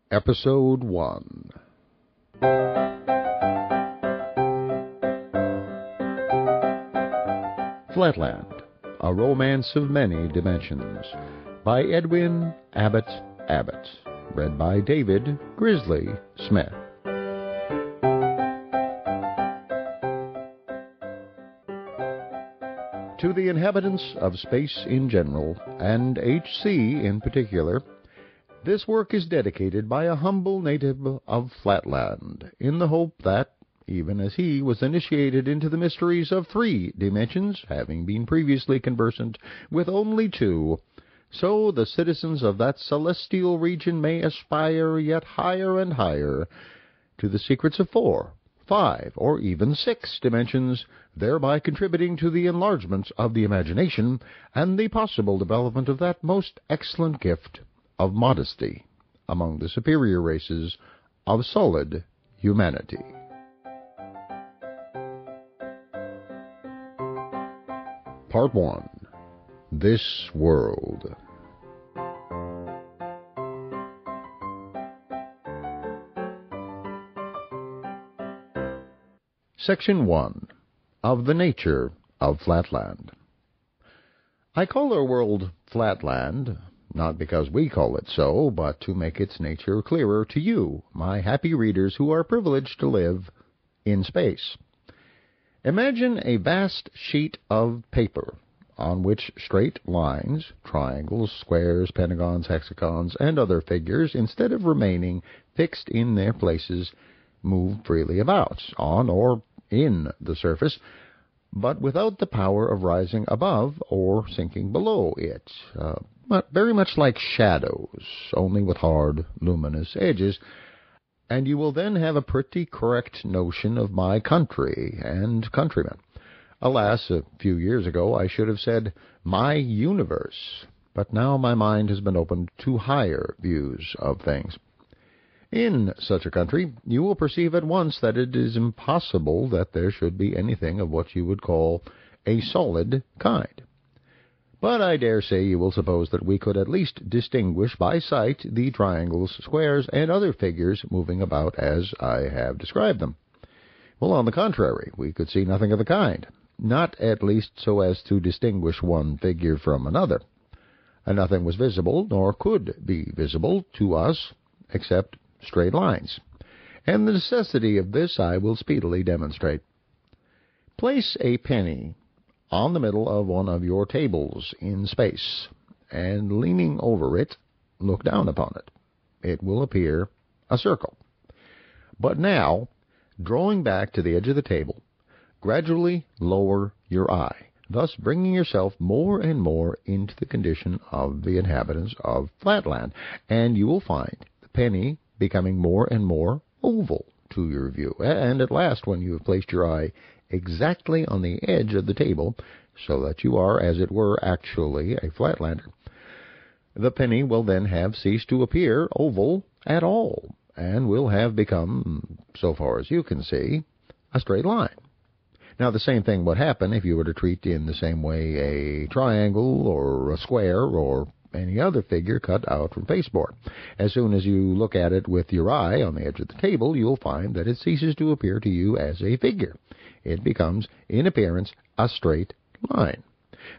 Episode 1. Flatland, A Romance of Many Dimensions, by Edwin Abbott. Read by David Grizzly Smith. To the inhabitants of space in general, and HC in particular, this work is dedicated by a humble native of Flatland, in the hope that, even as he was initiated into the mysteries of 3 dimensions, having been previously conversant with only 2, so the citizens of that celestial region may aspire yet higher and higher to the secrets of 4, 5, or even 6 dimensions, thereby contributing to the enlargement of the imagination and the possible development of that most excellent gift of modesty among the superior races of solid humanity. Part 1. This World. Section 1. Of the Nature of Flatland. I call our world Flatland, not because we call it so, but to make its nature clearer to you, my happy readers who are privileged to live in space. Imagine a vast sheet of paper on which straight lines, triangles, squares, pentagons, hexagons, and other figures, instead of remaining fixed in their places, move freely about, on or in the surface, but without the power of rising above or sinking below it. But very much like shadows, only with hard, luminous edges, and you will then have a pretty correct notion of my country and countrymen. Alas, a few years ago I should have said my universe, but now my mind has been opened to higher views of things. In such a country, you will perceive at once that it is impossible that there should be anything of what you would call a solid kind. But I dare say you will suppose that we could at least distinguish by sight the triangles, squares, and other figures moving about as I have described them. Well, on the contrary, we could see nothing of the kind, not at least so as to distinguish one figure from another. And nothing was visible, nor could be visible to us, except straight lines. And the necessity of this I will speedily demonstrate. Place a penny on the middle of one of your tables in space, and leaning over it, look down upon it. It will appear a circle. But now, drawing back to the edge of the table, gradually lower your eye, thus bringing yourself more and more into the condition of the inhabitants of Flatland, and you will find the penny becoming more and more oval to your view, and at last, when you have placed your eye exactly on the edge of the table, so that you are, as it were, actually a Flatlander, the penny will then have ceased to appear oval at all, and will have become, so far as you can see, a straight line. Now, the same thing would happen if you were to treat in the same way a triangle or a square or any other figure cut out from pasteboard. As soon as you look at it with your eye on the edge of the table, you'll find that it ceases to appear to you as a figure. It becomes, in appearance, a straight line.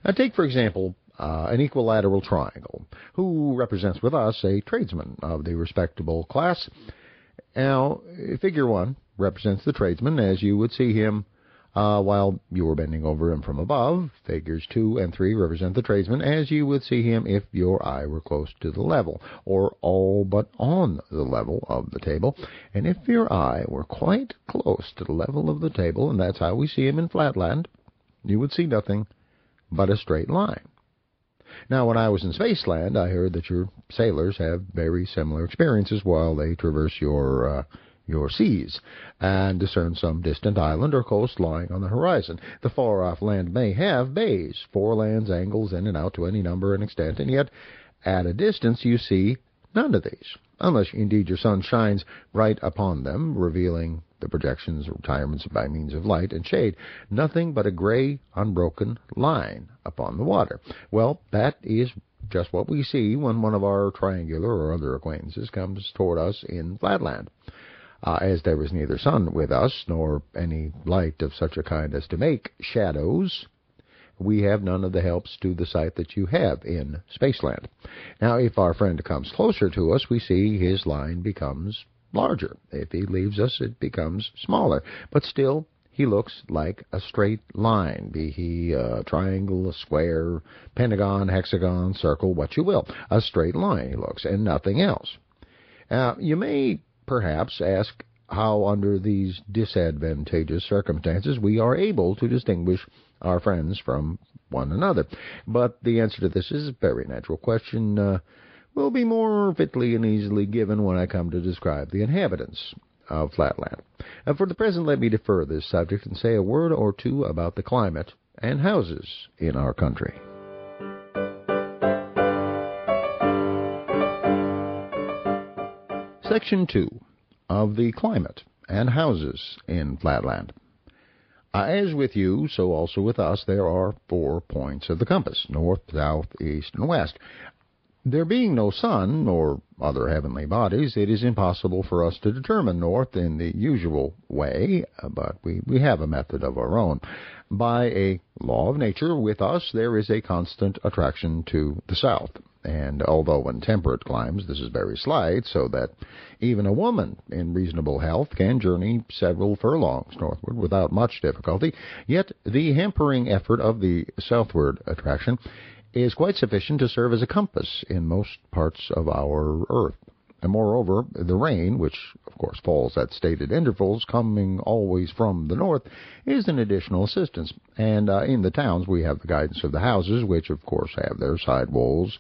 Now, take, for example, an equilateral triangle, who represents with us a tradesman of the respectable class. Now, figure 1 represents the tradesman as you would see him while you were bending over him from above. Figures 2 and 3 represent the tradesman as you would see him if your eye were close to the level, or all but on the level of the table. And if your eye were quite close to the level of the table, and that's how we see him in Flatland, you would see nothing but a straight line. Now, when I was in Spaceland, I heard that your sailors have very similar experiences while they traverse your seas, and discern some distant island or coast lying on the horizon. The far-off land may have bays, forelands, angles in and out to any number and extent, and yet at a distance you see none of these, unless indeed your sun shines right upon them, revealing the projections or retirements by means of light and shade. Nothing but a gray, unbroken line upon the water. Well, that is just what we see when one of our triangular or other acquaintances comes toward us in Flatland. As there is neither sun with us, nor any light of such a kind as to make shadows, we have none of the helps to the sight that you have in Spaceland. Now, if our friend comes closer to us, we see his line becomes larger. If he leaves us, it becomes smaller. But still, he looks like a straight line, be he a triangle, a square, pentagon, hexagon, circle, what you will. A straight line he looks, and nothing else. You may perhaps ask how, under these disadvantageous circumstances, we are able to distinguish our friends from one another. But the answer to this is a very natural question, will be more fitly and easily given when I come to describe the inhabitants of Flatland. For the present, let me defer this subject and say a word or two about the climate and houses in our country. Section 2 of the climate and houses in Flatland. As with you, so also with us, there are 4 points of the compass: north, south, east, and west. There being no sun or other heavenly bodies, it is impossible for us to determine north in the usual way, but we have a method of our own. By a law of nature, with us, there is a constant attraction to the south. And although in temperate climes this is very slight, so that even a woman in reasonable health can journey several furlongs northward without much difficulty, yet the hampering effort of the southward attraction is quite sufficient to serve as a compass in most parts of our earth. And moreover, the rain, which of course falls at stated intervals, coming always from the north, is an additional assistance. And in the towns we have the guidance of the houses, which of course have their side walls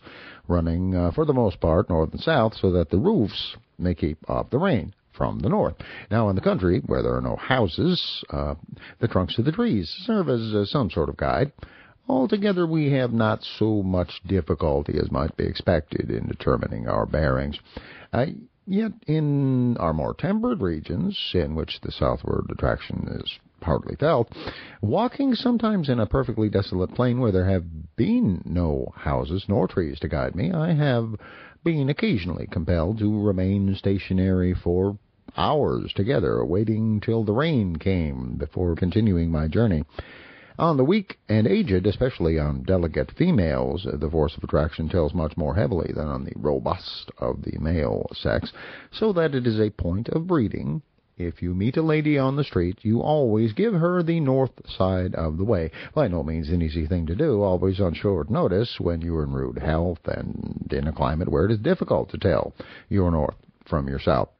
running for the most part north and south, so that the roofs may keep off the rain from the north. Now in the country, where there are no houses, the trunks of the trees serve as some sort of guide. Altogether, we have not so much difficulty as might be expected in determining our bearings. Yet in our more temperate regions, in which the southward attraction is hardly felt, walking sometimes in a perfectly desolate plain where there have been no houses nor trees to guide me, I have been occasionally compelled to remain stationary for hours together, waiting till the rain came before continuing my journey. On the weak and aged, especially on delicate females, the force of attraction tells much more heavily than on the robust of the male sex, so that it is a point of breeding. If you meet a lady on the street, you always give her the north side of the way. By no means an easy thing to do, always on short notice, when you are in rude health and in a climate where it is difficult to tell your north from your south.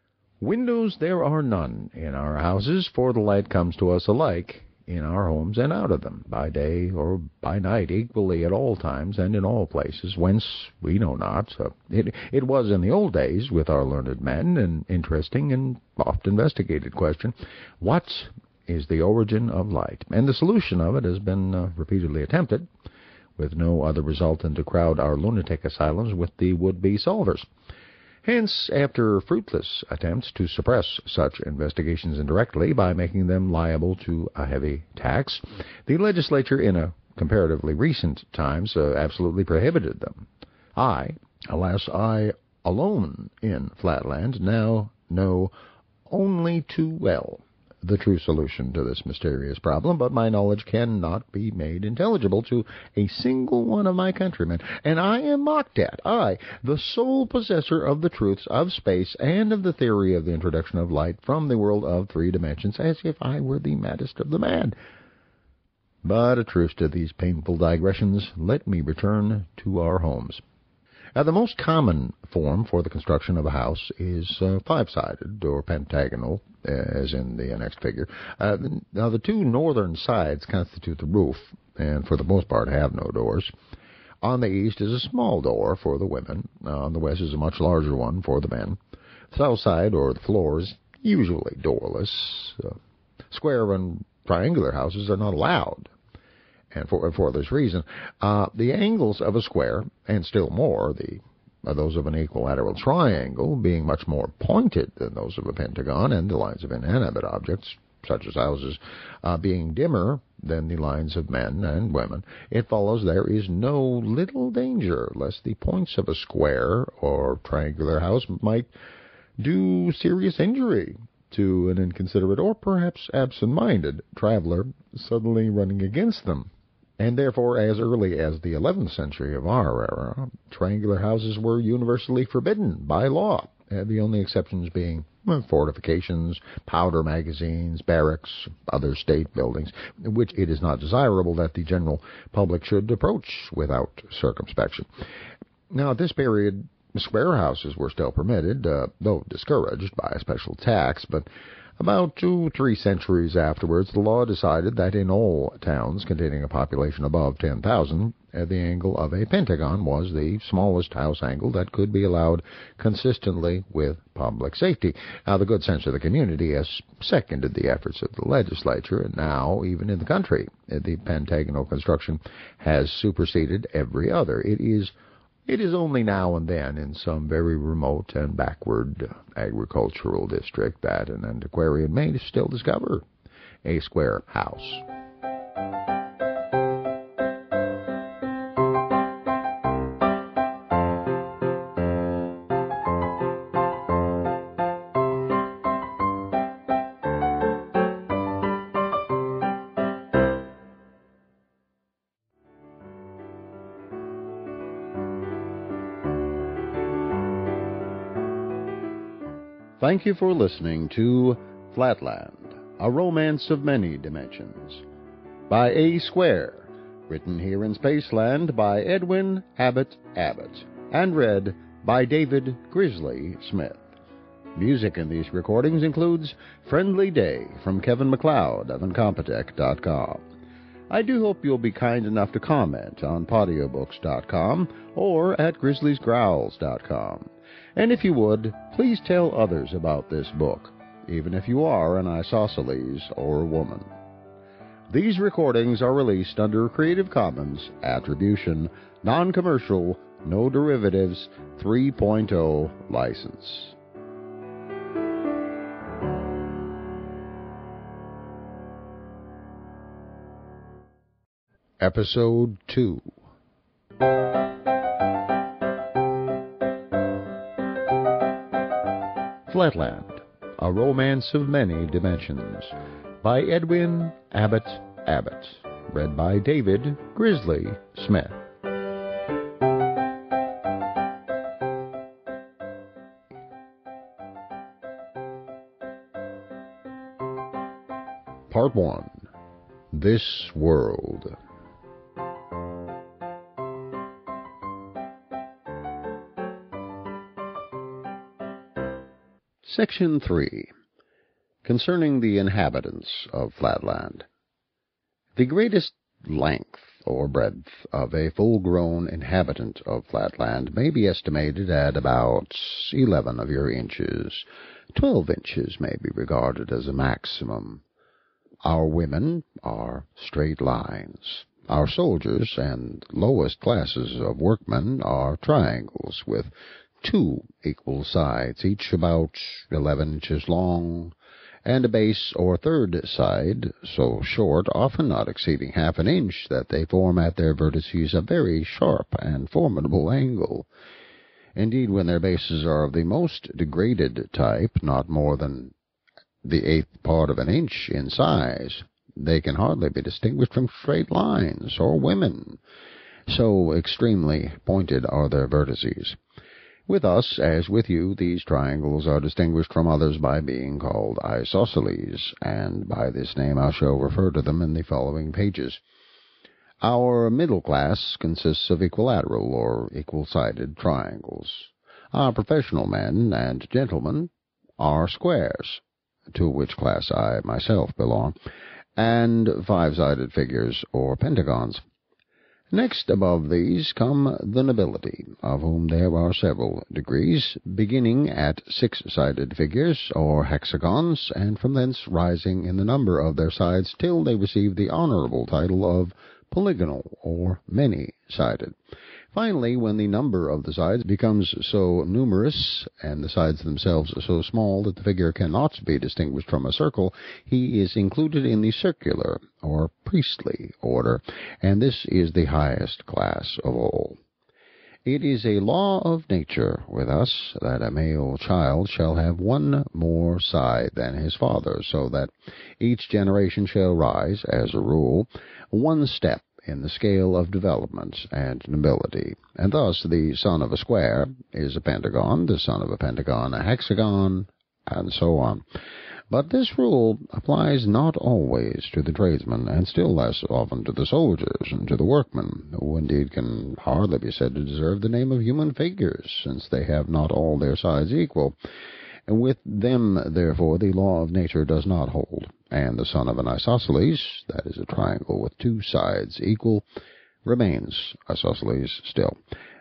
Windows there are none in our houses, for the light comes to us alike in our homes and out of them, by day or by night, equally at all times and in all places, whence we know not. It was in the old days, with our learned men, an interesting and oft investigated question: what is the origin of light? And the solution of it has been repeatedly attempted, with no other result than to crowd our lunatic asylums with the would-be solvers. Hence, after fruitless attempts to suppress such investigations indirectly by making them liable to a heavy tax, the legislature in a comparatively recent times absolutely prohibited them. I alone in Flatland, now know only too well the true solution to this mysterious problem, but my knowledge cannot be made intelligible to a single one of my countrymen, and I am mocked at, I, the sole possessor of the truths of space and of the theory of the introduction of light from the world of 3 dimensions, as if I were the maddest of the mad. But a truce to these painful digressions. Let me return to our homes. The most common form for the construction of a house is 5-sided or pentagonal, as in the next figure. Now, the 2 northern sides constitute the roof, and for the most part have no doors. On the east is a small door for the women. On the west is a much larger one for the men. The south side, or the floor, is usually doorless. Square and triangular houses are not allowed. And for this reason, the angles of a square, and still more those of an equilateral triangle, being much more pointed than those of a pentagon, and the lines of inanimate objects, such as houses, being dimmer than the lines of men and women, it follows there is no little danger lest the points of a square or triangular house might do serious injury to an inconsiderate or perhaps absent-minded traveler suddenly running against them. And therefore, as early as the 11th century of our era, triangular houses were universally forbidden by law, the only exceptions being fortifications, powder magazines, barracks, other state buildings, which it is not desirable that the general public should approach without circumspection. Now, at this period, square houses were still permitted, though discouraged by a special tax, but about 2-3 centuries afterwards, the law decided that in all towns containing a population above 10,000, the angle of a pentagon was the smallest house angle that could be allowed consistently with public safety. Now, the good sense of the community has seconded the efforts of the legislature, and now, even in the country, the pentagonal construction has superseded every other. It is only now and then in some very remote and backward agricultural district that an antiquarian may still discover a square house. Thank you for listening to Flatland, A Romance of Many Dimensions, by A. Square, written here in Spaceland by Edwin Abbott, and read by David Grizzly Smith. Music in these recordings includes Friendly Day from Kevin MacLeod of Incompetech.com. I do hope you'll be kind enough to comment on Audiobooks.com or at GrizzliesGrowls.com. And if you would, please tell others about this book, even if you are an isosceles or a woman. These recordings are released under Creative Commons Attribution, Non-Commercial, No Derivatives 3.0 license. Episode 2. Flatland, A Romance of Many Dimensions, by Edwin Abbott, read by David Grizzly Smith. Part 1. This World. Section 3. Concerning the inhabitants of Flatland. The greatest length or breadth of a full-grown inhabitant of Flatland may be estimated at about 11 of your inches. 12 inches may be regarded as a maximum. Our women are straight lines. Our soldiers and lowest classes of workmen are triangles with 2 equal sides, each about 11 inches long, and a base or third side so short, often not exceeding half an inch, that they form at their vertices a very sharp and formidable angle. Indeed, when their bases are of the most degraded type, not more than the 1/8 part of an inch in size, they can hardly be distinguished from straight lines or women, so extremely pointed are their vertices. With us, as with you, these triangles are distinguished from others by being called isosceles, and by this name I shall refer to them in the following pages. Our middle class consists of equilateral or equal-sided triangles. Our professional men and gentlemen are squares, to which class I myself belong, and 5-sided figures or pentagons. Next above these come the nobility, of whom there are several degrees, beginning at 6-sided figures or hexagons, and from thence rising in the number of their sides till they receive the honorable title of polygonal or many-sided. Finally, when the number of the sides becomes so numerous, and the sides themselves so small that the figure cannot be distinguished from a circle, he is included in the circular, or priestly, order, and this is the highest class of all. It is a law of nature with us that a male child shall have one more side than his father, so that each generation shall rise, as a rule, one step in the scale of development and nobility. And thus the son of a square is a pentagon, the son of a pentagon a hexagon, and so on. But this rule applies not always to the tradesmen, and still less often to the soldiers and to the workmen, who indeed can hardly be said to deserve the name of human figures, since they have not all their sides equal. And with them, therefore, the law of nature does not hold, and the son of an isosceles, that is a triangle with two sides equal, remains isosceles still.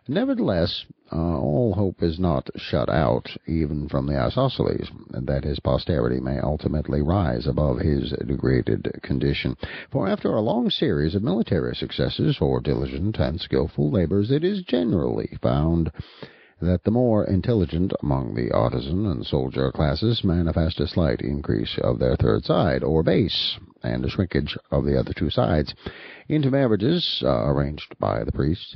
Nevertheless, all hope is not shut out even from the isosceles, that his posterity may ultimately rise above his degraded condition. For after a long series of military successes or diligent and skillful labors, it is generally found that the more intelligent among the artisan and soldier classes manifest a slight increase of their third side, or base, and a shrinkage of the other two sides. Intermarriages, arranged by the priests,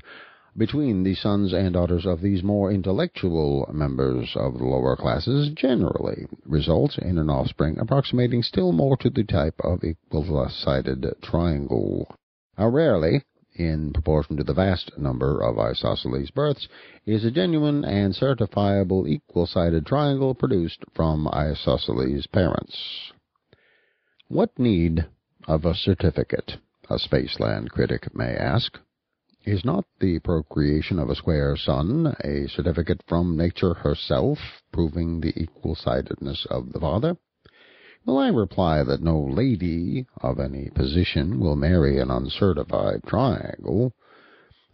between the sons and daughters of these more intellectual members of the lower classes generally result in an offspring approximating still more to the type of equal-sided triangle. Rarely, in proportion to the vast number of isosceles births, is a genuine and certifiable equal-sided triangle produced from isosceles parents. What need of a certificate, a Spaceland critic may ask? Is not the procreation of a square son a certificate from nature herself, proving the equal-sidedness of the father? Well, I reply that no lady of any position will marry an uncertified triangle.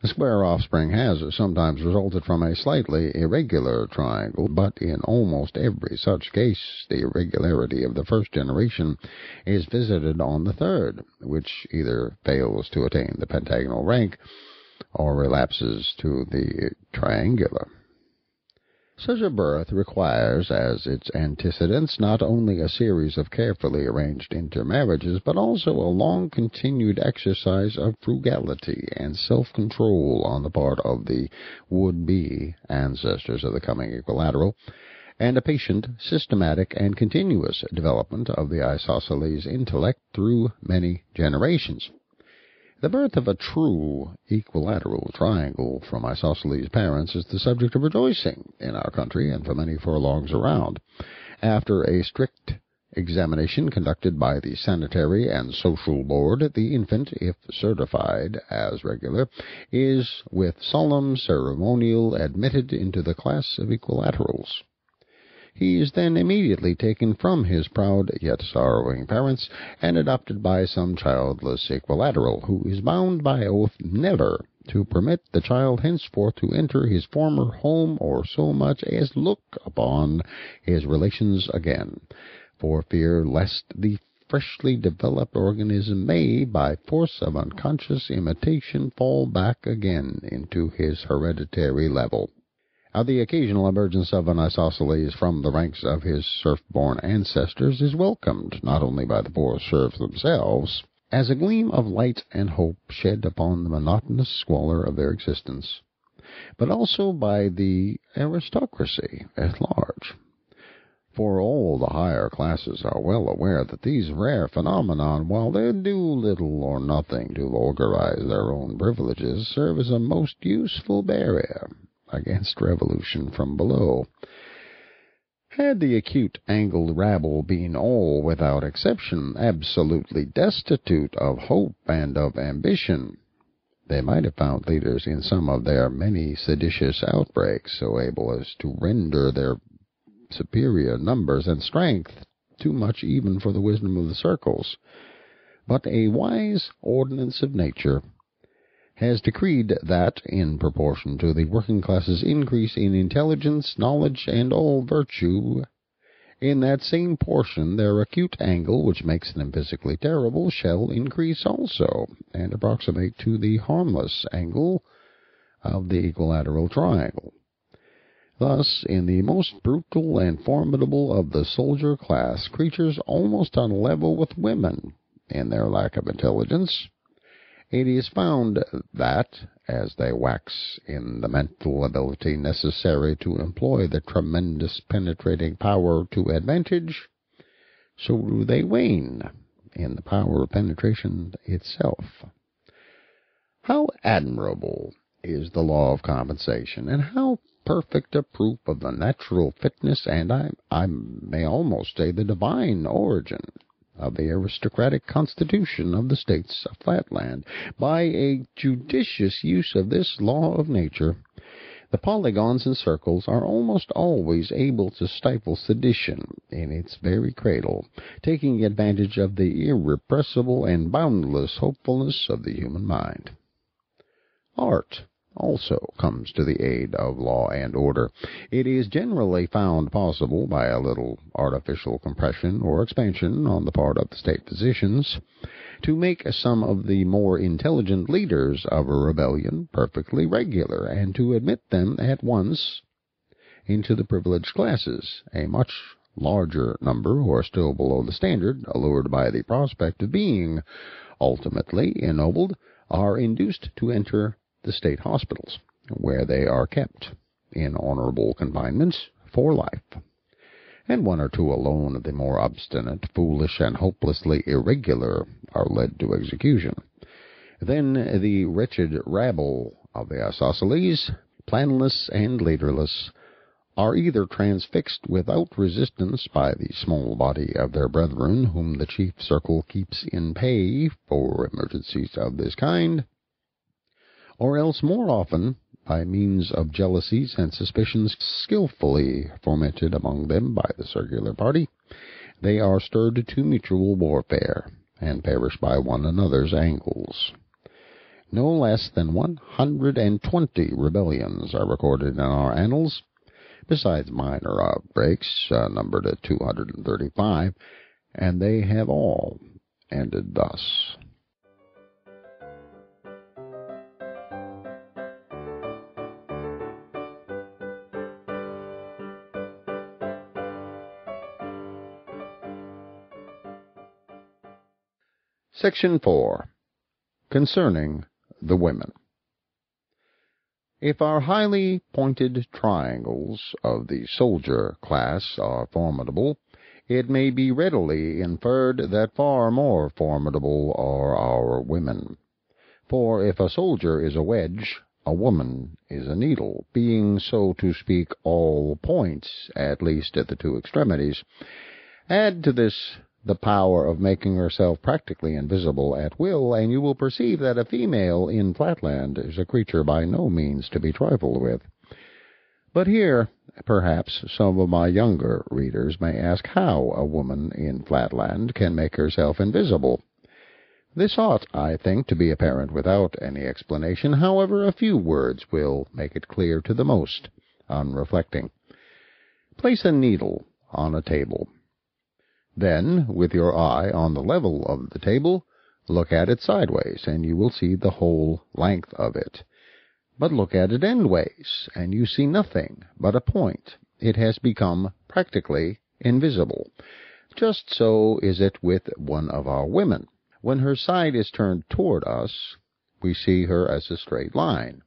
A square offspring has sometimes resulted from a slightly irregular triangle, but in almost every such case the irregularity of the first generation is visited on the third, which either fails to attain the pentagonal rank or relapses to the triangular. Such a birth requires as its antecedents not only a series of carefully arranged intermarriages, but also a long-continued exercise of frugality and self-control on the part of the would-be ancestors of the coming equilateral, and a patient, systematic, and continuous development of the isosceles intellect through many generations. The birth of a true equilateral triangle from isosceles parents is the subject of rejoicing in our country and for many furlongs around. After a strict examination conducted by the Sanitary and Social Board, the infant, if certified as regular, is with solemn ceremonial admitted into the class of equilaterals. He is then immediately taken from his proud yet sorrowing parents and adopted by some childless equilateral, who is bound by oath never to permit the child henceforth to enter his former home or so much as look upon his relations again, for fear lest the freshly developed organism may, by force of unconscious imitation, fall back again into his hereditary level. The occasional emergence of an isosceles from the ranks of his serf-born ancestors is welcomed, not only by the poor serfs themselves, as a gleam of light and hope shed upon the monotonous squalor of their existence, but also by the aristocracy at large. For all the higher classes are well aware that these rare phenomena, while they do little or nothing to vulgarize their own privileges, serve as a most useful barrier against revolution from below. Had the acute-angled rabble been all, without exception, absolutely destitute of hope and of ambition, they might have found leaders in some of their many seditious outbreaks so able as to render their superior numbers and strength too much even for the wisdom of the circles. But a wise ordinance of nature has decreed that, in proportion to the working classes' increase in intelligence, knowledge, and all virtue, in that same portion their acute angle, which makes them physically terrible, shall increase also, and approximate to the harmless angle, of the equilateral triangle. Thus, in the most brutal and formidable of the soldier class, creatures almost on a level with women in their lack of intelligence, it is found that, as they wax in the mental ability necessary to employ the tremendous penetrating power to advantage, so do they wane in the power of penetration itself. How admirable is the law of compensation, and how perfect a proof of the natural fitness and, I may almost say, the divine origin of the aristocratic constitution of the states of Flatland. By a judicious use of this law of nature, the polygons and circles are almost always able to stifle sedition in its very cradle, taking advantage of the irrepressible and boundless hopefulness of the human mind. Art also comes to the aid of law and order. It is generally found possible, by a little artificial compression or expansion on the part of the state physicians, to make some of the more intelligent leaders of a rebellion perfectly regular, and to admit them at once into the privileged classes. A much larger number, who are still below the standard, allured by the prospect of being ultimately ennobled, are induced to enter the state hospitals, where they are kept in honorable confinement for life, and one or two alone of the more obstinate, foolish, and hopelessly irregular are led to execution. Then the wretched rabble of the isosceles, planless and leaderless, are either transfixed without resistance by the small body of their brethren whom the chief circle keeps in pay for emergencies of this kind, or else more often, by means of jealousies and suspicions skilfully fomented among them by the circular party, they are stirred to mutual warfare, and perish by one another's angles. No less than 120 rebellions are recorded in our annals, besides minor outbreaks, numbered at 235, and they have all ended thus. Section 4. Concerning the women. If our highly pointed triangles of the soldier class are formidable, it may be readily inferred that far more formidable are our women. For if a soldier is a wedge, a woman is a needle, being, so to speak, all points, at least at the two extremities. Add to this the power of making herself practically invisible at will, and you will perceive that a female in Flatland is a creature by no means to be trifled with. But here, perhaps, some of my younger readers may ask how a woman in Flatland can make herself invisible. This ought, I think, to be apparent without any explanation. However, a few words will make it clear to the most unreflecting. Place a needle on a table. Then, with your eye on the level of the table, look at it sideways, and you will see the whole length of it. But look at it endways, and you see nothing but a point. It has become practically invisible. Just so is it with one of our women. When her side is turned toward us, we see her as a straight line.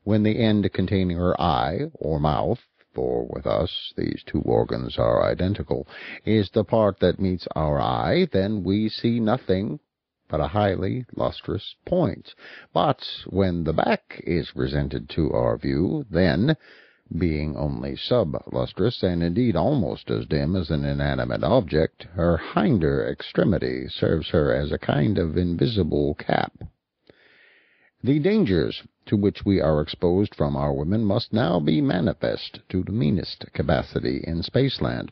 When the end containing her eye or mouth, for with us these two organs are identical, is the part that meets our eye, then we see nothing but a highly lustrous point. But when the back is presented to our view, then, being only sub-lustrous, and indeed almost as dim as an inanimate object, her hinder extremity serves her as a kind of invisible cap. The dangers to which we are exposed from our women must now be manifest to the meanest capacity in Spaceland.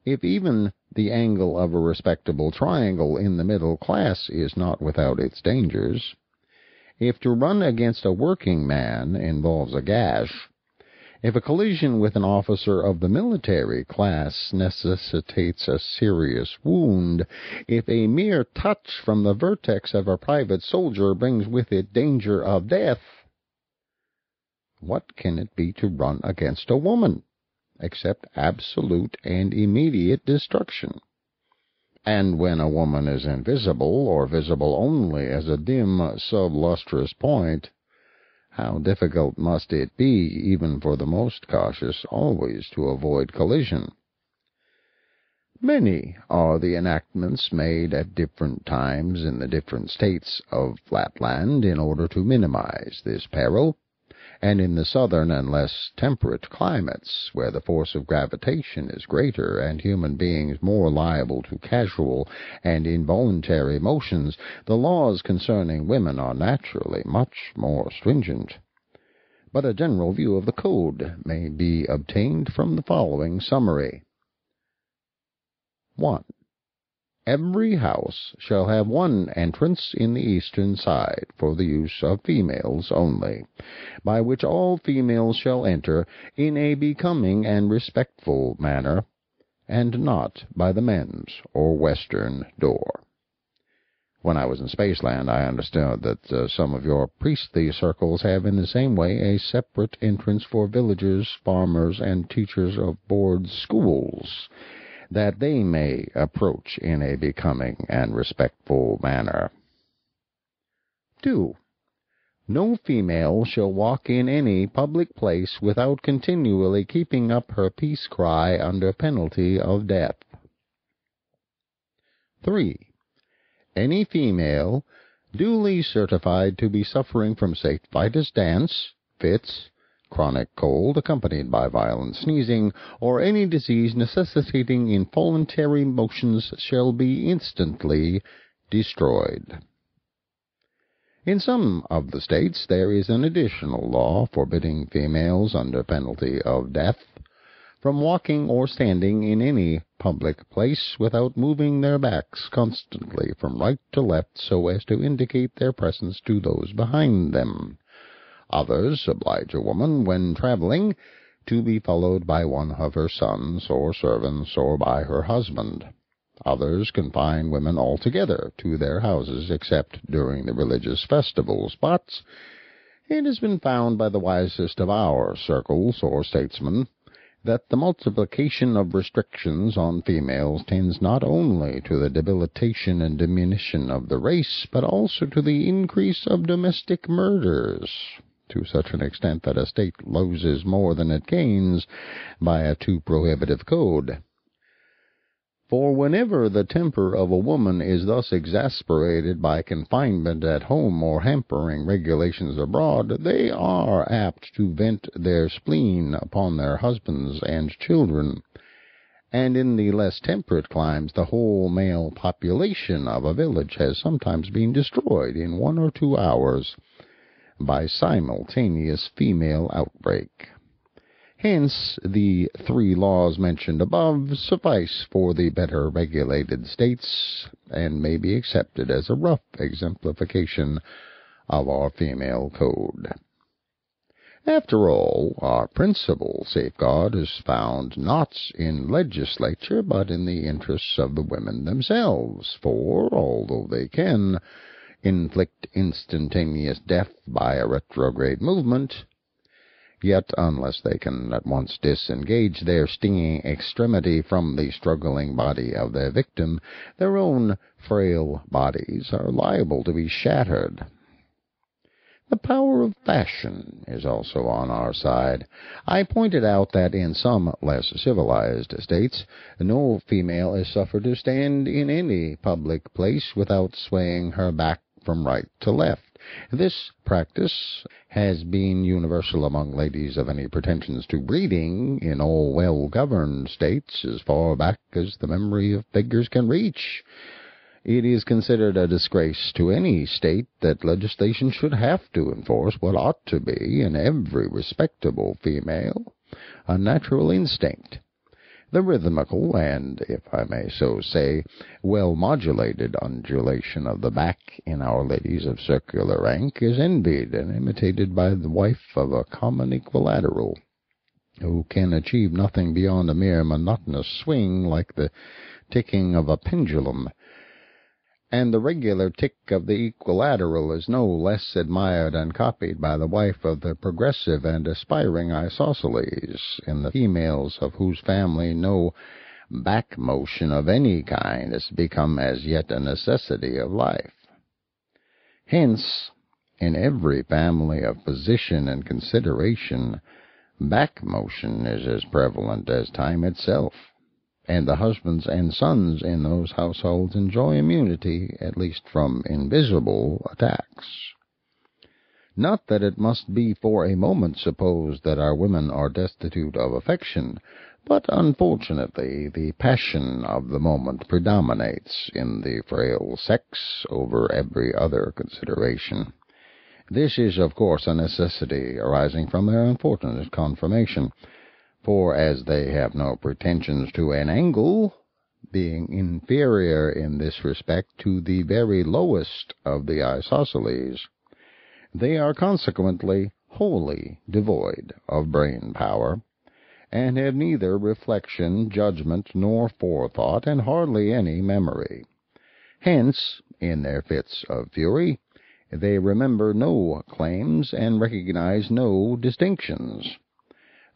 If even the angle of a respectable triangle in the middle class is not without its dangers, if to run against a working man involves a gash, if a collision with an officer of the military class necessitates a serious wound, if a mere touch from the vertex of a private soldier brings with it danger of death, what can it be to run against a woman, except absolute and immediate destruction? And when a woman is invisible, or visible only as a dim, sublustrous point, how difficult must it be, even for the most cautious, always to avoid collision? Many are the enactments made at different times in the different states of Flatland in order to minimize this peril, and in the southern and less temperate climates, where the force of gravitation is greater and human beings more liable to casual and involuntary motions, the laws concerning women are naturally much more stringent. But a general view of the code may be obtained from the following summary. 1. Every house shall have one entrance in the eastern side, for the use of females only, by which all females shall enter in a becoming and respectful manner, and not by the men's or western door. When I was in Spaceland, I understood that some of your priestly circles have in the same way a separate entrance for villagers, farmers, and teachers of board schools, that they may approach in a becoming and respectful manner. 2. No female shall walk in any public place without continually keeping up her peace cry under penalty of death. 3. Any female duly certified to be suffering from St. dance, fits, chronic cold accompanied by violent sneezing, or any disease necessitating involuntary motions shall be instantly destroyed. In some of the states there is an additional law forbidding females, under penalty of death, from walking or standing in any public place without moving their backs constantly from right to left so as to indicate their presence to those behind them. Others oblige a woman, when traveling, to be followed by one of her sons or servants or by her husband. Others confine women altogether to their houses except during the religious festivals, but it has been found by the wisest of our circles or statesmen that the multiplication of restrictions on females tends not only to the debilitation and diminution of the race, but also to the increase of domestic murders, to such an extent that a state loses more than it gains by a too prohibitive code. For whenever the temper of a woman is thus exasperated by confinement at home or hampering regulations abroad, they are apt to vent their spleen upon their husbands and children, and in the less temperate climes the whole male population of a village has sometimes been destroyed in 1 or 2 hours by simultaneous female outbreak. Hence, the 3 laws mentioned above suffice for the better regulated states, and may be accepted as a rough exemplification of our female code. After all, our principal safeguard is found not in legislature, but in the interests of the women themselves, for, although they can inflict instantaneous death by a retrograde movement, yet unless they can at once disengage their stinging extremity from the struggling body of their victim, their own frail bodies are liable to be shattered. The power of fashion is also on our side. I pointed out that in some less civilized states, no female is suffered to stand in any public place without swaying her back from right to left. This practice has been universal among ladies of any pretensions to breeding in all well-governed states as far back as the memory of figures can reach. It is considered a disgrace to any state that legislation should have to enforce what ought to be, in every respectable female, a natural instinct. The rhythmical and, if I may so say, well-modulated undulation of the back in our ladies of circular rank is envied and imitated by the wife of a common equilateral, who can achieve nothing beyond a mere monotonous swing like the ticking of a pendulum. and the regular tick of the equilateral is no less admired and copied by the wife of the progressive and aspiring isosceles, in the females of whose family no back motion of any kind has become as yet a necessity of life. Hence, in every family of position and consideration, back motion is as prevalent as time itself, and the husbands and sons in those households enjoy immunity, at least from invisible attacks. Not that it must be for a moment supposed that our women are destitute of affection, but unfortunately the passion of the moment predominates in the frail sex over every other consideration. This is, of course, a necessity arising from their unfortunate conformation, for as they have no pretensions to an angle, being inferior in this respect to the very lowest of the isosceles, they are consequently wholly devoid of brain power, and have neither reflection, judgment, nor forethought, and hardly any memory. Hence, in their fits of fury, they remember no claims and recognize no distinctions.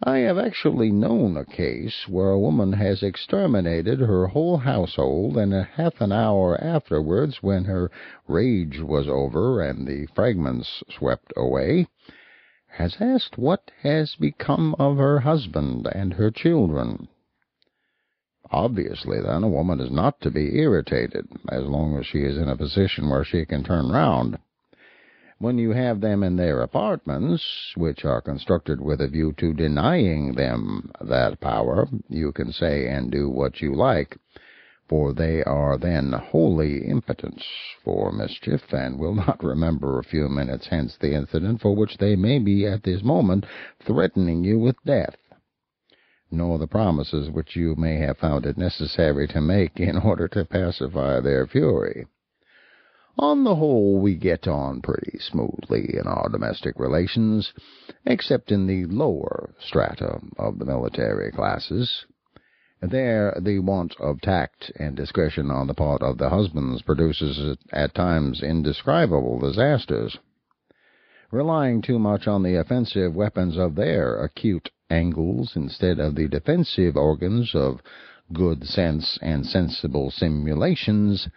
I have actually known a case where a woman has exterminated her whole household, and half an hour afterwards, when her rage was over and the fragments swept away, has asked what has become of her husband and her children. Obviously, then, a woman is not to be irritated, as long as she is in a position where she can turn round. When you have them in their apartments, which are constructed with a view to denying them that power, you can say and do what you like, for they are then wholly impotent for mischief, and will not remember a few minutes hence the incident for which they may be at this moment threatening you with death, nor the promises which you may have found it necessary to make in order to pacify their fury. On the whole, we get on pretty smoothly in our domestic relations, except in the lower strata of the military classes. There the want of tact and discretion on the part of the husbands produces at times indescribable disasters. Relying too much on the offensive weapons of their acute angles instead of the defensive organs of good sense and sensible simulations,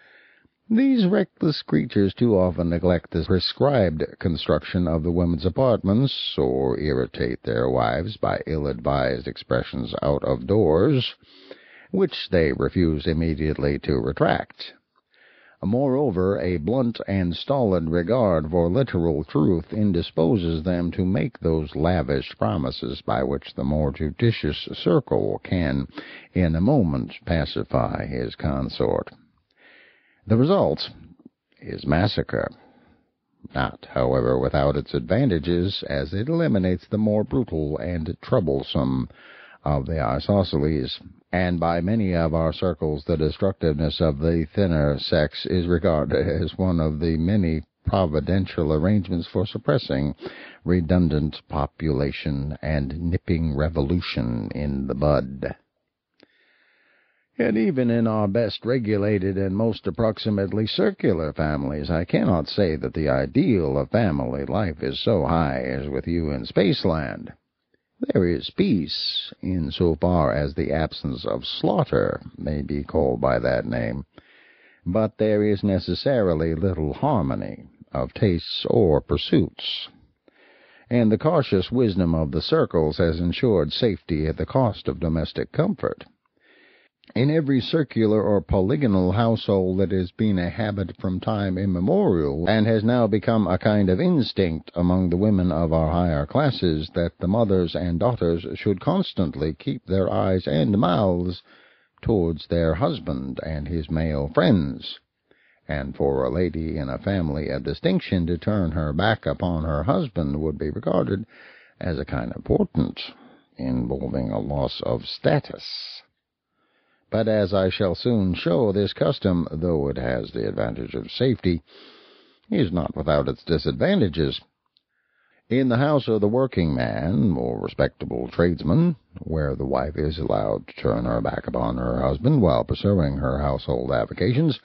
these reckless creatures too often neglect the prescribed construction of the women's apartments, or irritate their wives by ill-advised expressions out of doors, which they refuse immediately to retract. Moreover, a blunt and stolid regard for literal truth indisposes them to make those lavish promises by which the more judicious circle can in a moment pacify his consort. The result is massacre, not, however, without its advantages, as it eliminates the more brutal and troublesome of the isosceles, and by many of our circles the destructiveness of the thinner sex is regarded as one of the many providential arrangements for suppressing redundant population and nipping revolution in the bud. Yet even in our best regulated and most approximately circular families, I cannot say that the ideal of family life is so high as with you in Spaceland. There is peace, in so far as the absence of slaughter may be called by that name, but there is necessarily little harmony of tastes or pursuits, and the cautious wisdom of the circles has ensured safety at the cost of domestic comfort. In every circular or polygonal household that has been a habit from time immemorial, and has now become a kind of instinct among the women of our higher classes, that the mothers and daughters should constantly keep their eyes and mouths towards their husband and his male friends, and for a lady in a family of distinction to turn her back upon her husband would be regarded as a kind of portent involving a loss of status. But as I shall soon show, this custom, though it has the advantage of safety, is not without its disadvantages. In the house of the working man, or respectable tradesman, where the wife is allowed to turn her back upon her husband while pursuing her household avocations,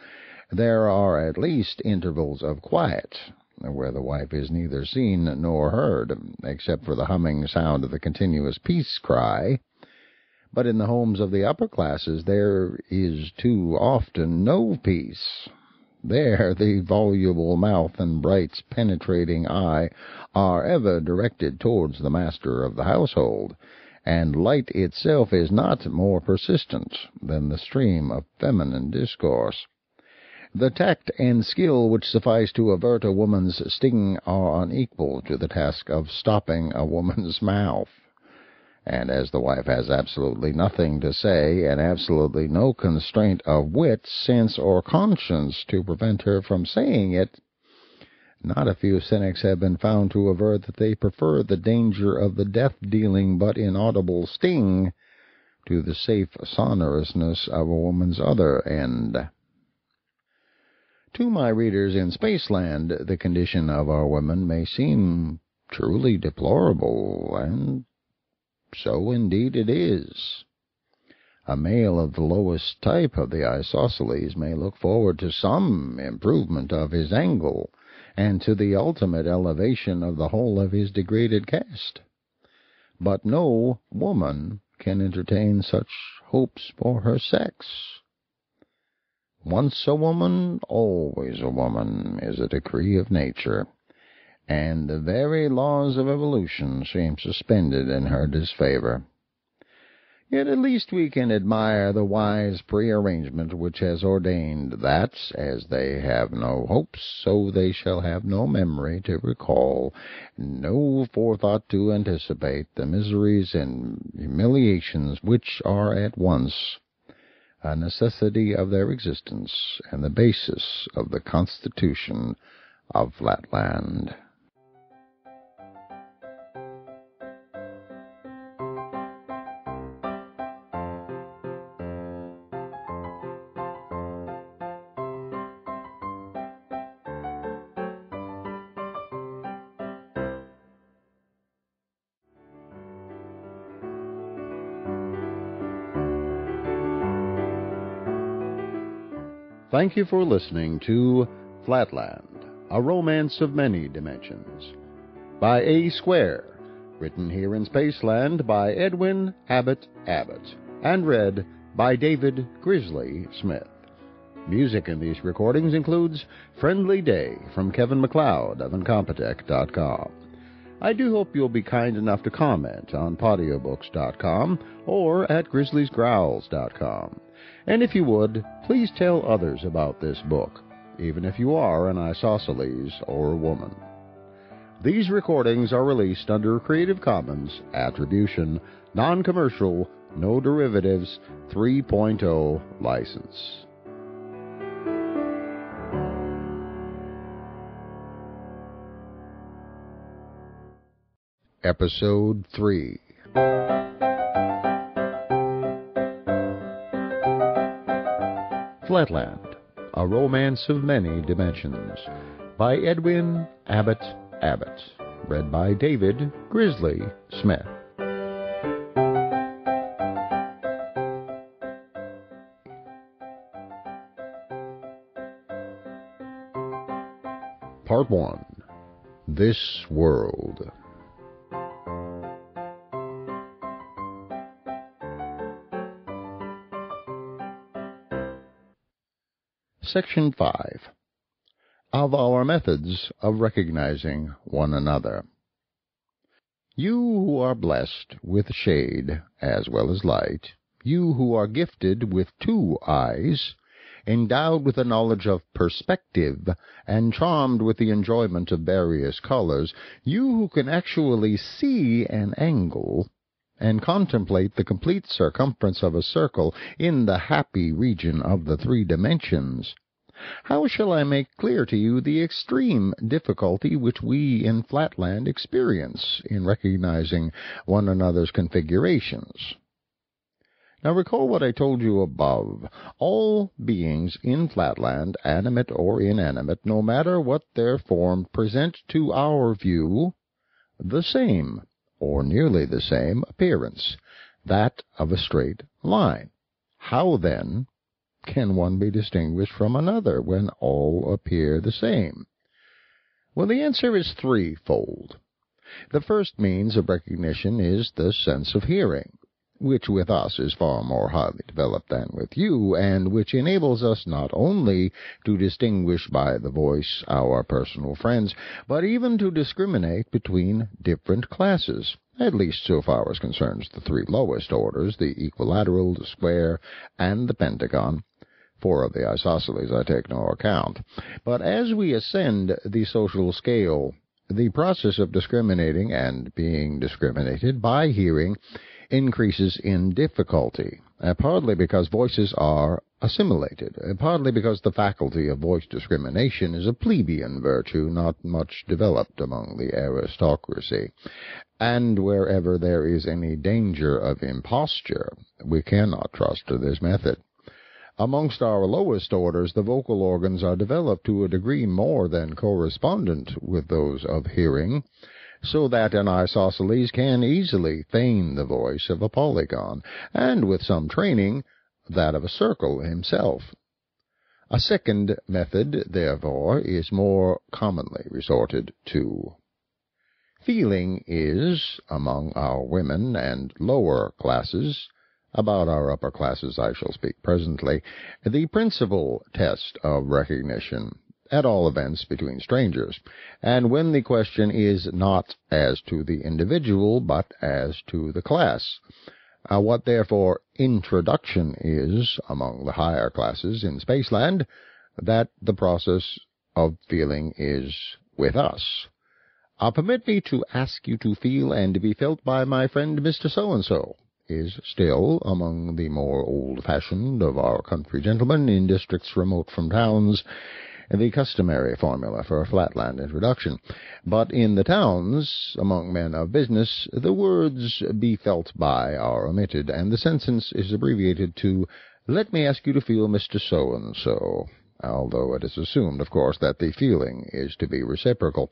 There are at least intervals of quiet, where the wife is neither seen nor heard, except for the humming sound of the continuous peace cry. But in the homes of the upper classes there is too often no peace. There the voluble mouth and bright penetrating eye are ever directed towards the master of the household, and light itself is not more persistent than the stream of feminine discourse. The tact and skill which suffice to avert a woman's sting are unequal to the task of stopping a woman's mouth. And as the wife has absolutely nothing to say, and absolutely no constraint of wit, sense, or conscience to prevent her from saying it, not a few cynics have been found to aver that they prefer the danger of the death-dealing but inaudible sting to the safe sonorousness of a woman's other end. To my readers in Spaceland, the condition of our women may seem truly deplorable, and so indeed it is. A male of the lowest type of the isosceles may look forward to some improvement of his angle, and to the ultimate elevation of the whole of his degraded caste. But no woman can entertain such hopes for her sex. Once a woman, always a woman, is a decree of nature, and the very laws of evolution seem suspended in her disfavor. Yet at least we can admire the wise prearrangement which has ordained that, as they have no hopes, so they shall have no memory to recall, no forethought to anticipate the miseries and humiliations which are at once a necessity of their existence and the basis of the constitution of Flatland. Thank you for listening to Flatland, A Romance of Many Dimensions, by A. Square, written here in Spaceland by Edwin Abbott, and read by David Grizzly Smith. Music in these recordings includes Friendly Day from Kevin MacLeod of Incompetech.com. I do hope you'll be kind enough to comment on Audiobooks.com or at GrizzliesGrowls.com. And if you would, please tell others about this book, even if you are an isosceles or a woman. These recordings are released under Creative Commons Attribution, Non-Commercial, No Derivatives 3.0 license. Episode 3. Flatland, A Romance of Many Dimensions, by Edwin Abbott, read by David Grizzly Smith. Part 1. This World. Section 5. Of our methods of recognizing one another. You who are blessed with shade as well as light, you who are gifted with 2 eyes, endowed with a knowledge of perspective, and charmed with the enjoyment of various colors, you who can actually see an angle, and contemplate the complete circumference of a circle in the happy region of the 3 dimensions, how shall I make clear to you the extreme difficulty which we in Flatland experience in recognizing one another's configurations? Now recall what I told you above. All beings in Flatland, animate or inanimate, no matter what their form, present to our view the same, or nearly the same, appearance, that of a straight line. How, then, can one be distinguished from another when all appear the same? Well, the answer is threefold. The first means of recognition is the sense of hearing, which with us is far more highly developed than with you, and which enables us not only to distinguish by the voice our personal friends, but even to discriminate between different classes, at least so far as concerns the three lowest orders, the equilateral, the square, and the pentagon. 4 of the isosceles I take no account. But as we ascend the social scale, the process of discriminating and being discriminated by hearing increases in difficulty, partly because voices are assimilated, partly because the faculty of voice discrimination is a plebeian virtue not much developed among the aristocracy, and wherever there is any danger of imposture, we cannot trust to this method. Amongst our lowest orders, the vocal organs are developed to a degree more than correspondent with those of hearing, so that an isosceles can easily feign the voice of a polygon, and with some training, that of a circle himself. A second method, therefore, is more commonly resorted to. Feeling is, among our women and lower classes, about our upper classes I shall speak presently, the principal test of recognition, at all events between strangers, and when the question is not as to the individual, but as to the class. What, therefore, introduction is among the higher classes in Spaceland, that the process of feeling is with us. Permit me to ask you to feel and to be felt by my friend Mr. So-and-so, is still among the more old-fashioned of our country gentlemen in districts remote from towns, the customary formula for a Flatland introduction. But in the towns, among men of business, the words "be felt by" are omitted, and the sentence is abbreviated to "let me ask you to feel Mr. So-and-so," although it is assumed, of course, that the feeling is to be reciprocal.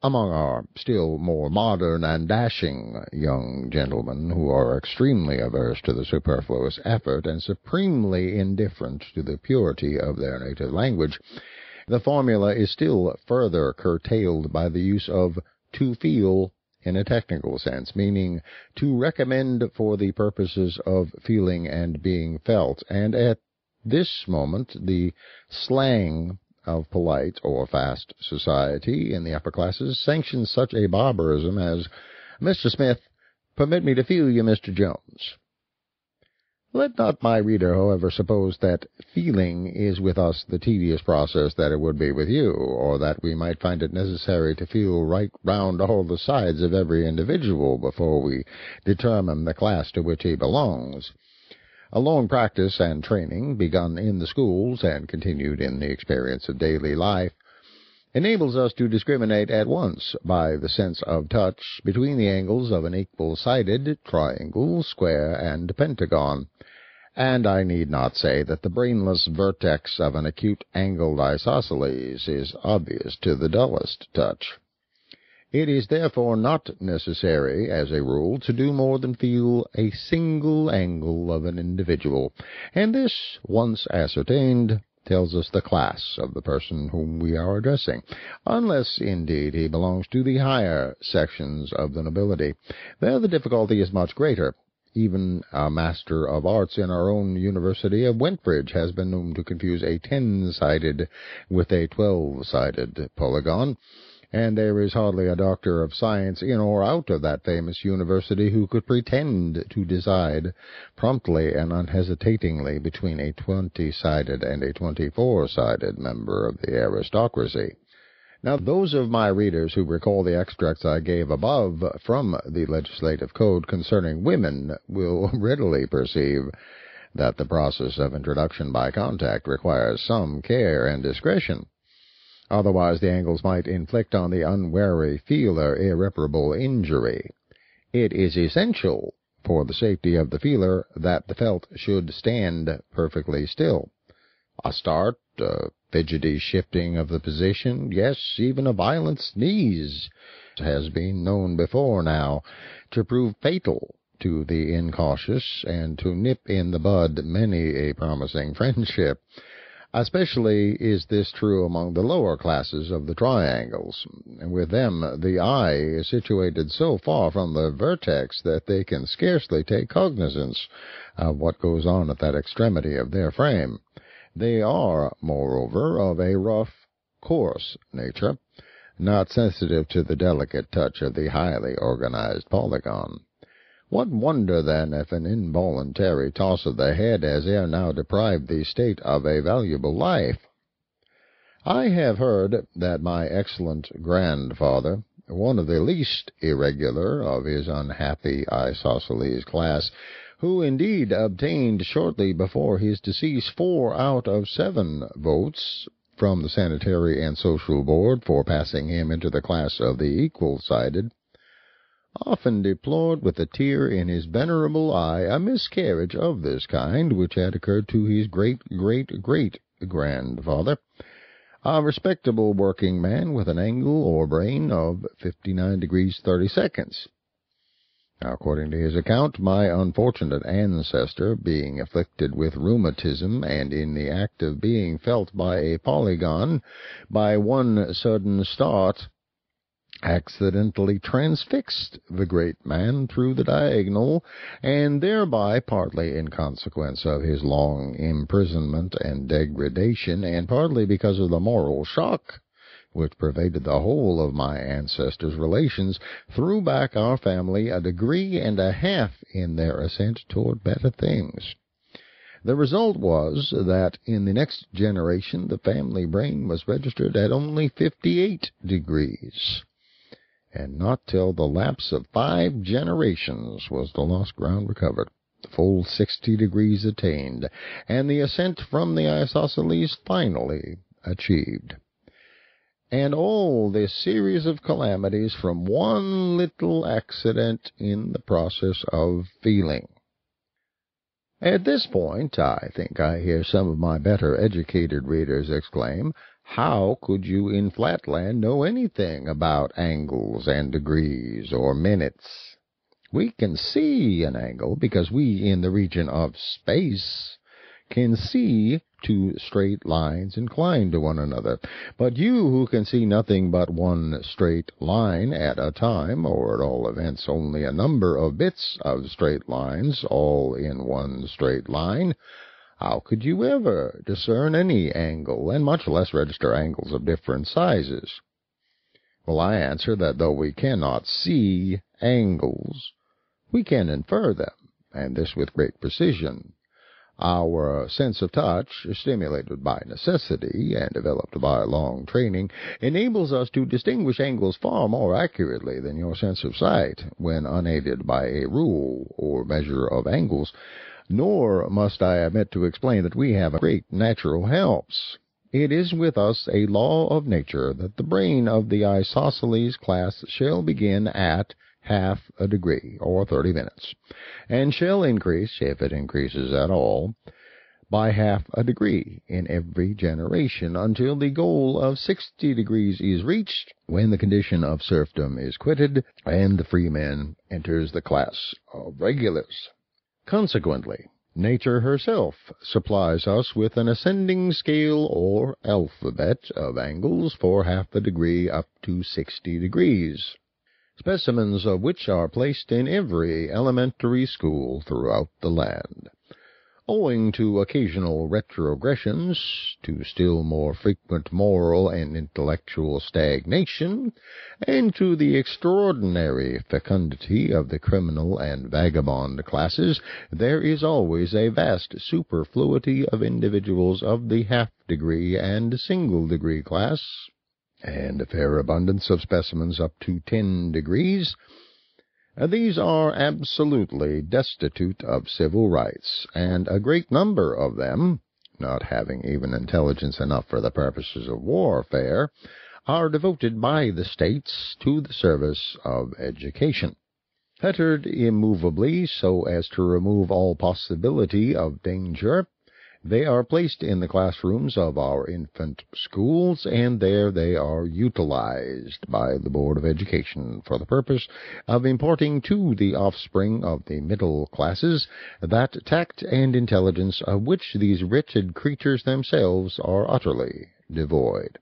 Among our still more modern and dashing young gentlemen, who are extremely averse to the superfluous effort and supremely indifferent to the purity of their native language, the formula is still further curtailed by the use of "to feel" in a technical sense, meaning to recommend for the purposes of feeling and being felt, and at this moment the slang of polite or fast society in the upper classes sanctions such a barbarism as, "Mr. Smith, permit me to feel you, Mr. Jones." Let not my reader, however, suppose that feeling is with us the tedious process that it would be with you, or that we might find it necessary to feel right round all the sides of every individual before we determine the class to which he belongs. A long practice and training, begun in the schools and continued in the experience of daily life, enables us to discriminate at once by the sense of touch between the angles of an equal-sided triangle, square, and pentagon. And I need not say that the brainless vertex of an acute-angled isosceles is obvious to the dullest touch. It is therefore not necessary, as a rule, to do more than feel a single angle of an individual, and this, once ascertained, tells us the class of the person whom we are addressing, unless, indeed, he belongs to the higher sections of the nobility. There the difficulty is much greater. Even a master of arts in our own University of Wentbridge has been known to confuse a 10-sided with a 12-sided polygon, and there is hardly a doctor of science in or out of that famous university who could pretend to decide promptly and unhesitatingly between a 20-sided and a 24-sided member of the aristocracy. Now, those of my readers who recall the extracts I gave above from the legislative code concerning women will readily perceive that the process of introduction by contact requires some care and discretion. Otherwise, the angles might inflict on the unwary feeler irreparable injury. It is essential for the safety of the feeler that the felt should stand perfectly still. A start, a fidgety shifting of the position, yes, even a violent sneeze, has been known before now to prove fatal to the incautious and to nip in the bud many a promising friendship. Especially is this true among the lower classes of the triangles. With them, the eye is situated so far from the vertex that they can scarcely take cognizance of what goes on at that extremity of their frame. They are, moreover, of a rough, coarse nature, not sensitive to the delicate touch of the highly organized polygon. What wonder, then, if an involuntary toss of the head has ere now deprived the state of a valuable life? I have heard that my excellent grandfather, one of the least irregular of his unhappy isosceles class, who indeed obtained shortly before his decease 4 out of 7 votes from the Sanitary and Social Board for passing him into the class of the equal-sided, often deplored with a tear in his venerable eye a miscarriage of this kind which had occurred to his great-great-great-grandfather, a respectable working man with an angle or brain of 59 degrees 30 seconds. According to his account, my unfortunate ancestor, being afflicted with rheumatism and in the act of being felt by a polygon, by one sudden start, accidentally transfixed the great man through the diagonal, and thereby, partly in consequence of his long imprisonment and degradation, and partly because of the moral shock which pervaded the whole of my ancestor's relations, threw back our family a degree and a half in their ascent toward better things. The result was that in the next generation the family brain was registered at only 58 degrees. And not till the lapse of 5 generations was the lost ground recovered, the full 60 degrees attained, and the ascent from the isosceles finally achieved. And all this series of calamities from one little accident in the process of feeling. At this point, I think I hear some of my better educated readers exclaim, "How could you in Flatland know anything about angles and degrees or minutes?" We can see an angle because we, in the region of space, can see 2 straight lines inclined to one another. But you, who can see nothing but one straight line at a time, or at all events only a number of bits of straight lines, all in one straight line, how could you ever discern any angle, and much less register angles of different sizes? Well, I answer that though we cannot see angles, we can infer them, and this with great precision. Our sense of touch, stimulated by necessity and developed by long training, enables us to distinguish angles far more accurately than your sense of sight, when unaided by a rule or measure of angles. Nor must I omit to explain that we have great natural helps. It is with us a law of nature that the brain of the isosceles class shall begin at half a degree, or 30 minutes, and shall increase, if it increases at all, by half a degree in every generation, until the goal of 60 degrees is reached, when the condition of serfdom is quitted, and the free man enters the class of regulars. Consequently, Nature herself supplies us with an ascending scale or alphabet of angles for half a degree up to 60 degrees. Specimens of which are placed in every elementary school throughout the land. Owing to occasional retrogressions, to still more frequent moral and intellectual stagnation, and to the extraordinary fecundity of the criminal and vagabond classes, there is always a vast superfluity of individuals of the half-degree and single-degree class, and a fair abundance of specimens up to 10 degrees. These are absolutely destitute of civil rights, and a great number of them, not having even intelligence enough for the purposes of warfare, are devoted by the states to the service of education. Fettered immovably so as to remove all possibility of danger, They are placed in the classrooms of our infant schools, and there they are utilized by the Board of Education for the purpose of imparting to the offspring of the middle classes that tact and intelligence of which these wretched creatures themselves are utterly devoid.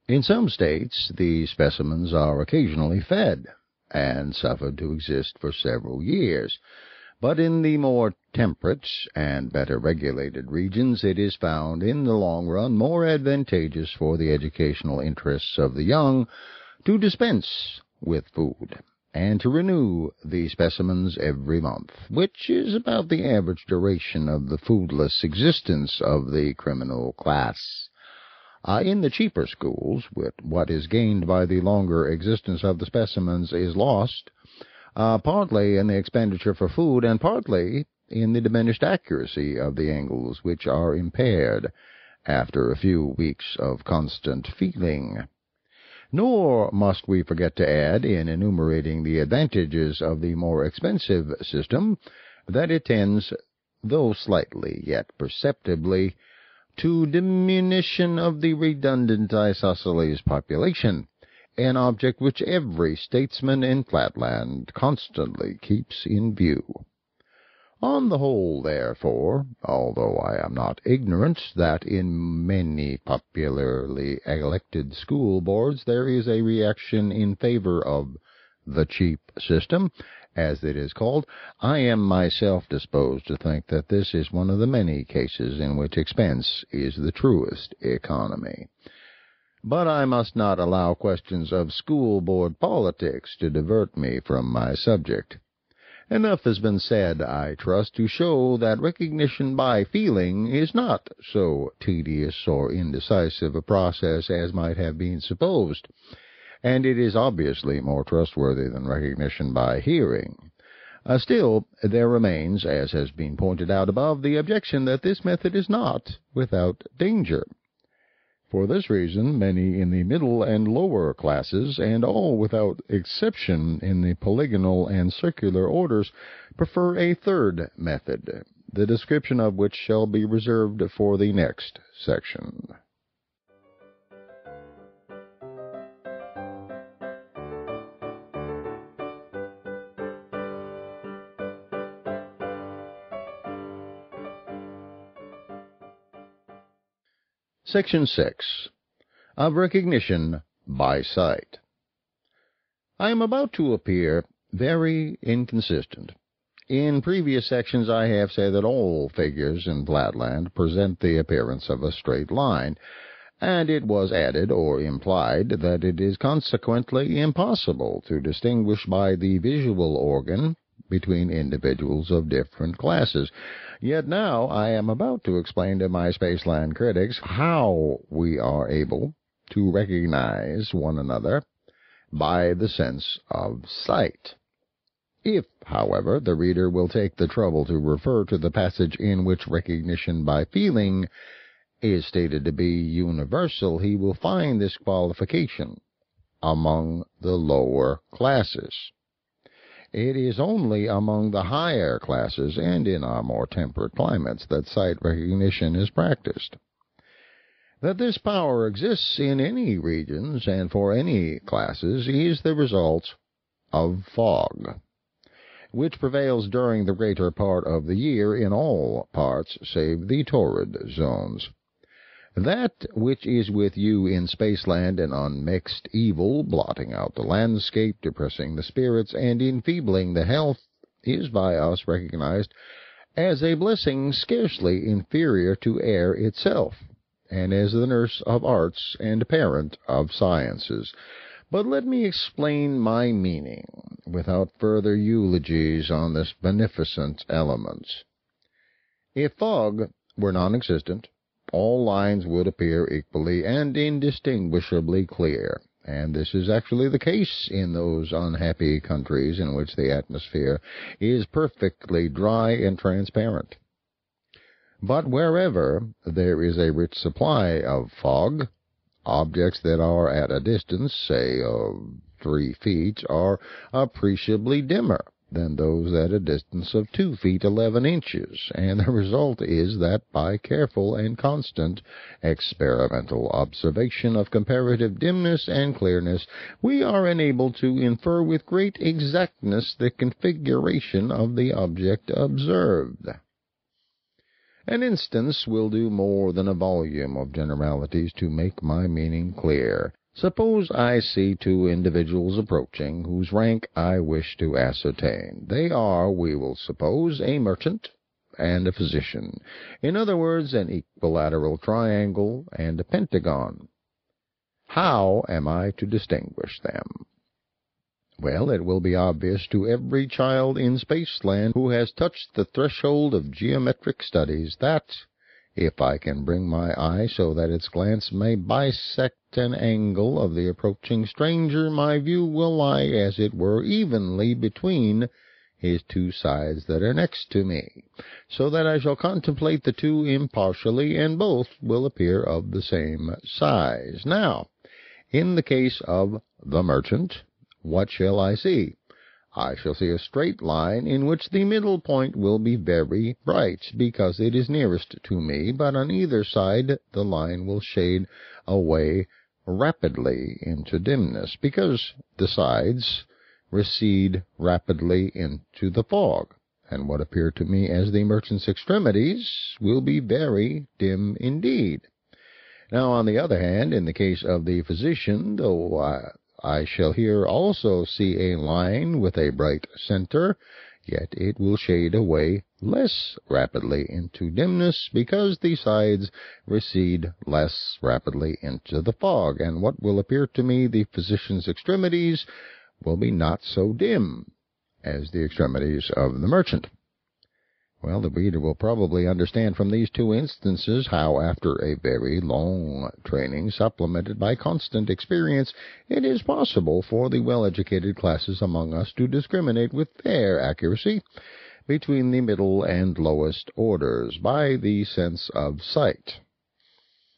In some states, the specimens are occasionally fed and suffered to exist for several years. But in the more temperate and better regulated regions, it is found in the long run more advantageous for the educational interests of the young to dispense with food and to renew the specimens every month, which is about the average duration of the foodless existence of the criminal class. In the cheaper schools, what is gained by the longer existence of the specimens is lost, partly in the expenditure for food and partly in the diminished accuracy of the angles, which are impaired after a few weeks of constant feeding. Nor must we forget to add, in enumerating the advantages of the more expensive system, that it tends, though slightly yet perceptibly, to diminution of the redundant isosceles population, an object which every statesman in Flatland constantly keeps in view. On the whole, therefore, although I am not ignorant that in many popularly elected school boards there is a reaction in favor of the cheap system, as it is called, I am myself disposed to think that this is one of the many cases in which expense is the truest economy. But I must not allow questions of school board politics to divert me from my subject. Enough has been said, I trust, to show that recognition by feeling is not so tedious or indecisive a process as might have been supposed, and it is obviously more trustworthy than recognition by hearing. Still, there remains, as has been pointed out above, the objection that this method is not without danger. For this reason, many in the middle and lower classes, and all without exception in the polygonal and circular orders, prefer a third method, the description of which shall be reserved for the next section. Section 6. Of Recognition by Sight. I am about to appear very inconsistent. In previous sections I have said that all figures in Flatland present the appearance of a straight line, and it was added or implied that it is consequently impossible to distinguish by the visual organ between individuals of different classes. Yet now I am about to explain to my Spaceland critics how we are able to recognize one another by the sense of sight. If, however, the reader will take the trouble to refer to the passage in which recognition by feeling is stated to be universal, he will find this qualification among the lower classes. It is only among the higher classes and in our more temperate climates that sight recognition is practiced. That this power exists in any regions and for any classes is the result of fog, which prevails during the greater part of the year in all parts save the torrid zones. That which is with you in Spaceland an unmixed evil, blotting out the landscape, depressing the spirits, and enfeebling the health, is by us recognized as a blessing scarcely inferior to air itself, and as the nurse of arts and parent of sciences. But let me explain my meaning, without further eulogies on this beneficent element. If fog were non-existent, all lines would appear equally and indistinguishably clear, and this is actually the case in those unhappy countries in which the atmosphere is perfectly dry and transparent. But wherever there is a rich supply of fog, objects that are at a distance, say, of 3 feet, are appreciably dimmer, than those at a distance of 2 feet 11 inches, and the result is that by careful and constant experimental observation of comparative dimness and clearness, we are enabled to infer with great exactness the configuration of the object observed. An instance will do more than a volume of generalities to make my meaning clear. Suppose I see 2 individuals approaching, whose rank I wish to ascertain. They are, we will suppose, a merchant and a physician. In other words, an equilateral triangle and a pentagon. How am I to distinguish them? Well, it will be obvious to every child in Spaceland who has touched the threshold of geometric studies that, if I can bring my eye so that its glance may bisect an angle of the approaching stranger, my view will lie, as it were, evenly between his 2 sides that are next to me, so that I shall contemplate the 2 impartially, and both will appear of the same size. Now, in the case of the merchant, what shall I see? I shall see a straight line in which the middle point will be very bright, because it is nearest to me, but on either side the line will shade away rapidly into dimness, because the sides recede rapidly into the fog, and what appear to me as the merchant's extremities will be very dim indeed. Now, on the other hand, in the case of the physician, though I shall here also see a line with a bright center, yet it will shade away less rapidly into dimness, because the sides recede less rapidly into the fog, and what will appear to me the physician's extremities will be not so dim as the extremities of the merchant. Well, the reader will probably understand from these 2 instances how, after a very long training supplemented by constant experience, it is possible for the well-educated classes among us to discriminate with fair accuracy between the middle and lowest orders by the sense of sight.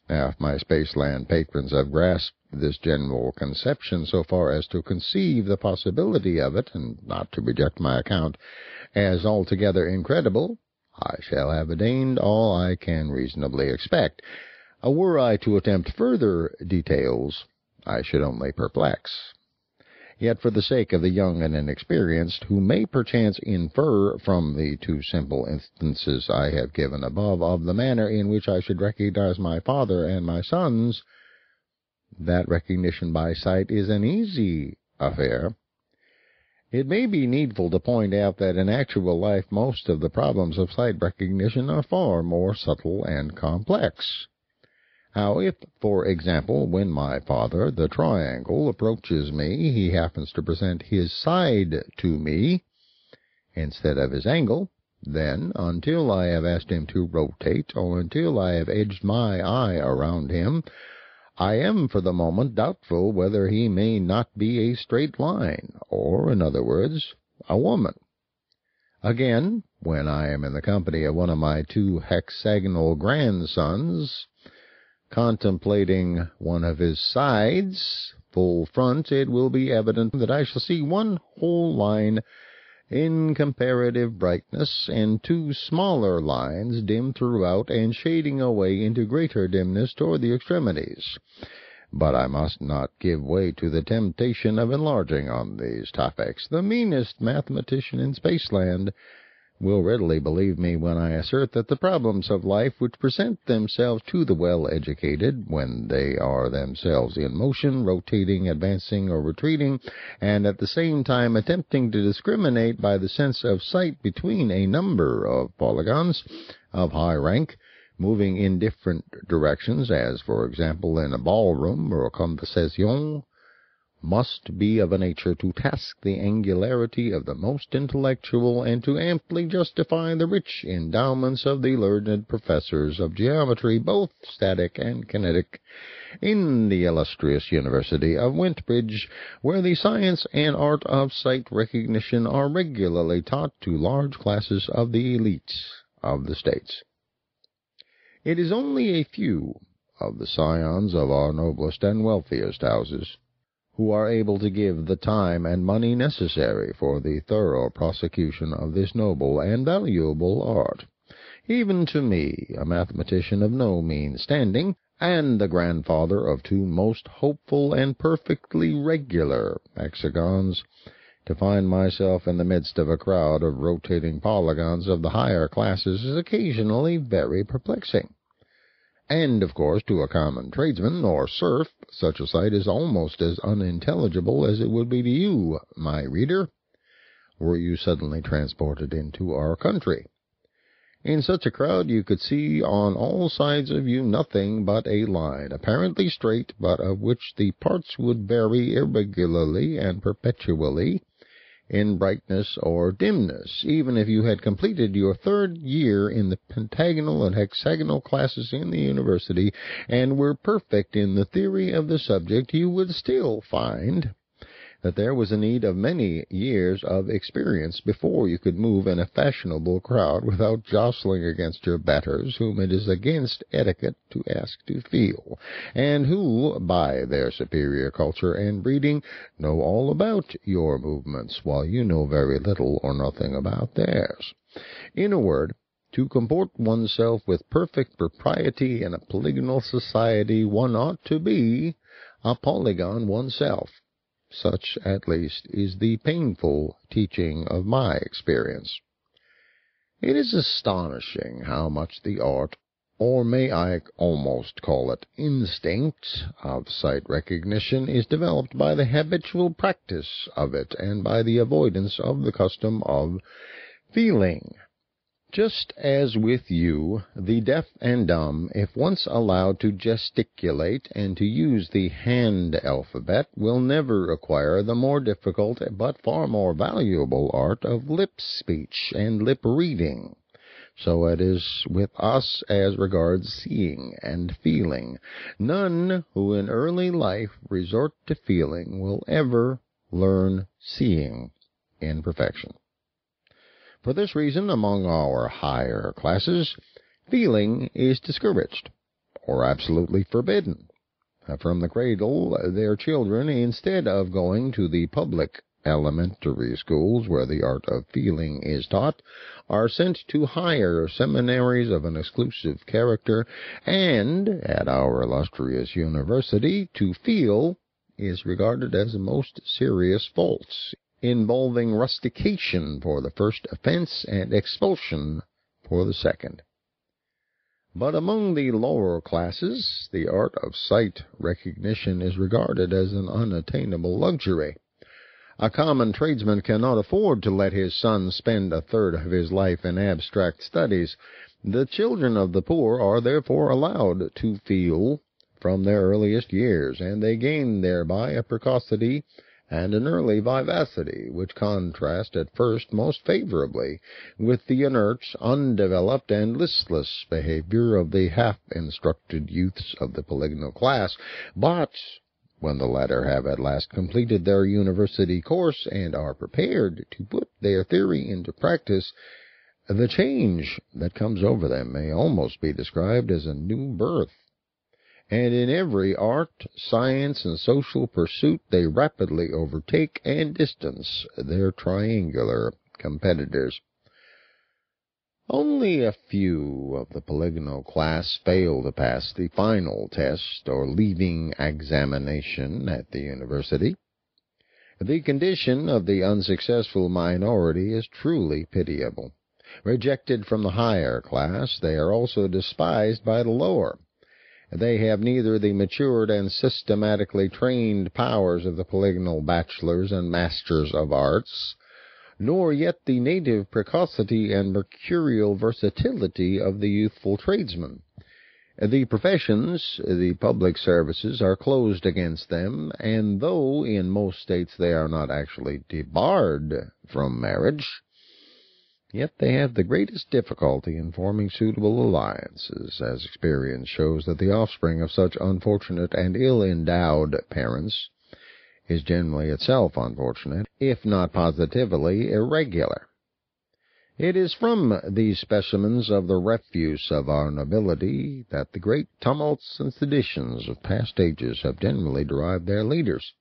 Now, if my Spaceland patrons have grasped this general conception so far as to conceive the possibility of it, and not to reject my account as altogether incredible, I shall have attained all I can reasonably expect. Were I to attempt further details, I should only perplex. Yet for the sake of the young and inexperienced, who may perchance infer from the 2 simple instances I have given above of the manner in which I should recognize my father and my sons, that recognition by sight is an easy affair. It may be needful to point out that in actual life most of the problems of sight recognition are far more subtle and complex. How if, for example, when my father, the triangle, approaches me, he happens to present his side to me instead of his angle, then, until I have asked him to rotate, or until I have edged my eye around him, I am for the moment doubtful whether he may not be a straight line, or, in other words, a woman. Again, when I am in the company of one of my 2 hexagonal grandsons, contemplating one of his sides, full front, it will be evident that I shall see one whole line in comparative brightness, and 2 smaller lines dim throughout and shading away into greater dimness toward the extremities. But I must not give way to the temptation of enlarging on these topics. The meanest mathematician in Spaceland will readily believe me when I assert that the problems of life which present themselves to the well-educated, when they are themselves in motion, rotating, advancing, or retreating, and at the same time attempting to discriminate by the sense of sight between a number of polygons of high rank, moving in different directions, as, for example, in a ballroom or a conversation, must be of a nature to task the angularity of the most intellectual, and to amply justify the rich endowments of the learned professors of geometry, both static and kinetic, in the illustrious University of Wentbridge, where the science and art of sight recognition are regularly taught to large classes of the elites of the States. It is only a few of the scions of our noblest and wealthiest houses who are able to give the time and money necessary for the thorough prosecution of this noble and valuable art. Even to me, a mathematician of no mean standing, and the grandfather of two most hopeful and perfectly regular hexagons, to find myself in the midst of a crowd of rotating polygons of the higher classes is occasionally very perplexing. And, of course, to a common tradesman or serf, such a sight is almost as unintelligible as it would be to you, my reader, were you suddenly transported into our country. In such a crowd you could see on all sides of you nothing but a line, apparently straight, but of which the parts would vary irregularly and perpetually in brightness or dimness. Even if you had completed your third year in the pentagonal and hexagonal classes in the university, and were perfect in the theory of the subject, you would still find that there was a need of many years of experience before you could move in a fashionable crowd without jostling against your betters, whom it is against etiquette to ask to feel, and who, by their superior culture and breeding, know all about your movements, while you know very little or nothing about theirs. In a word, to comport oneself with perfect propriety in a polygonal society, one ought to be a polygon oneself. Such, at least, is the painful teaching of my experience. It is astonishing how much the art, or may I almost call it instinct, of sight recognition is developed by the habitual practice of it and by the avoidance of the custom of feeling. Just as with you, the deaf and dumb, if once allowed to gesticulate and to use the hand alphabet, will never acquire the more difficult but far more valuable art of lip speech and lip reading. So it is with us as regards seeing and feeling. None who in early life resort to feeling will ever learn seeing in perfection. For this reason, among our higher classes, feeling is discouraged, or absolutely forbidden. From the cradle, their children, instead of going to the public elementary schools where the art of feeling is taught, are sent to higher seminaries of an exclusive character, and at our illustrious university, to feel is regarded as a most serious fault, involving rustication for the first offense and expulsion for the second. But among the lower classes, the art of sight recognition is regarded as an unattainable luxury. A common tradesman cannot afford to let his son spend a third of his life in abstract studies. The children of the poor are therefore allowed to feel from their earliest years, and they gain thereby a precocity and an early vivacity, which contrast at first most favorably with the inert, undeveloped, and listless behavior of the half-instructed youths of the polygonal class. But when the latter have at last completed their university course and are prepared to put their theory into practice, the change that comes over them may almost be described as a new birth. And in every art, science, and social pursuit they rapidly overtake and distance their triangular competitors. Only a few of the polygonal class fail to pass the final test or leaving examination at the university. The condition of the unsuccessful minority is truly pitiable. Rejected from the higher class, they are also despised by the lower. They have neither the matured and systematically trained powers of the polygonal bachelors and masters of arts, nor yet the native precocity and mercurial versatility of the youthful tradesman. The professions, the public services, are closed against them, and though in most states they are not actually debarred from marriage, yet they have the greatest difficulty in forming suitable alliances, as experience shows that the offspring of such unfortunate and ill-endowed parents is generally itself unfortunate, if not positively irregular. It is from these specimens of the refuse of our nobility that the great tumults and seditions of past ages have generally derived their leaders.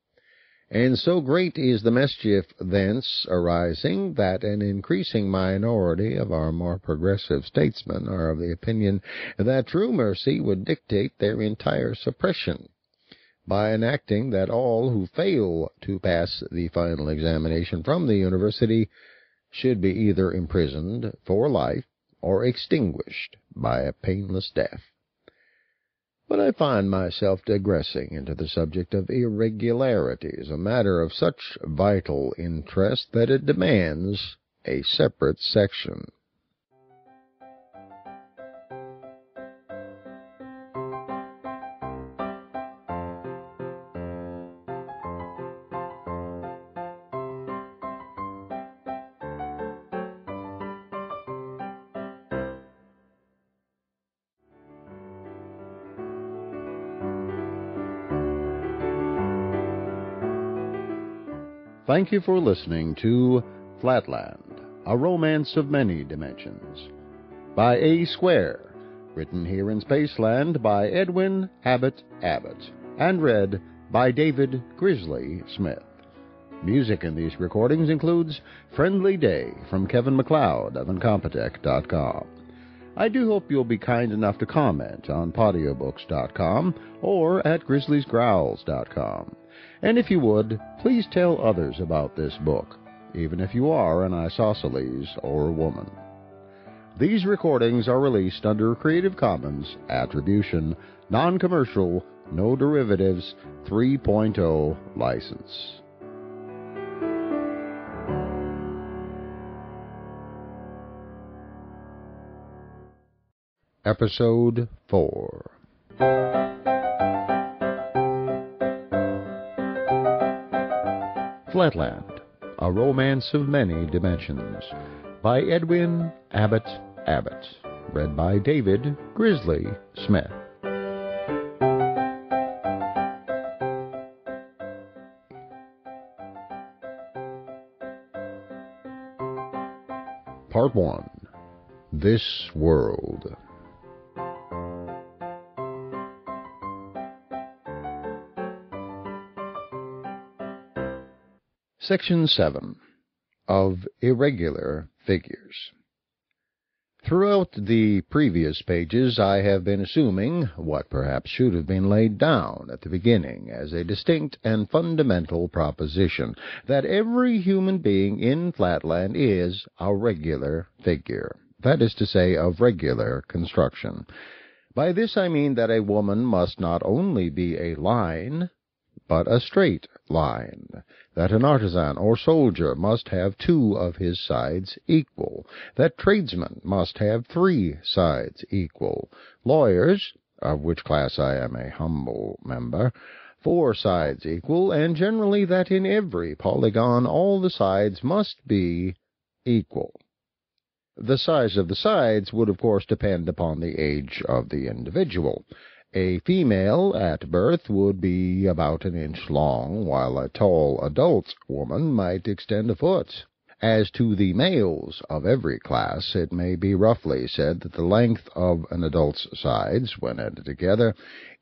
And so great is the mischief thence arising that an increasing minority of our more progressive statesmen are of the opinion that true mercy would dictate their entire suppression, by enacting that all who fail to pass the final examination from the university should be either imprisoned for life or extinguished by a painless death. But I find myself digressing into the subject of irregularities, a matter of such vital interest that it demands a separate section. Thank you for listening to Flatland, A Romance of Many Dimensions, by A. Square, written here in Spaceland by Edwin Abbott, and read by David Grizzly Smith. Music in these recordings includes Friendly Day from Kevin MacLeod of Incompetech.com. I do hope you'll be kind enough to comment on Audiobooks.com or at GrizzliesGrowls.com. And if you would, please tell others about this book, even if you are an isosceles or woman. These recordings are released under Creative Commons Attribution, Non-Commercial, No Derivatives 3.0 license. Episode 4. Flatland, A Romance of Many Dimensions, by Edwin Abbott, read by David Grizzly Smith. Part 1. This World. Section 7. Of Irregular Figures. Throughout the previous pages I have been assuming, what perhaps should have been laid down at the beginning as a distinct and fundamental proposition, that every human being in Flatland is a regular figure, that is to say, of regular construction. By this I mean that a woman must not only be a line, but a straight line, that an artisan or soldier must have 2 of his sides equal, that tradesmen must have 3 sides equal, lawyers, of which class I am a humble member, 4 sides equal, and generally that in every polygon all the sides must be equal. The size of the sides would of course depend upon the age of the individual. A female at birth would be about an inch long, while a tall adult woman might extend a foot. As to the males of every class, it may be roughly said that the length of an adult's sides, when added together,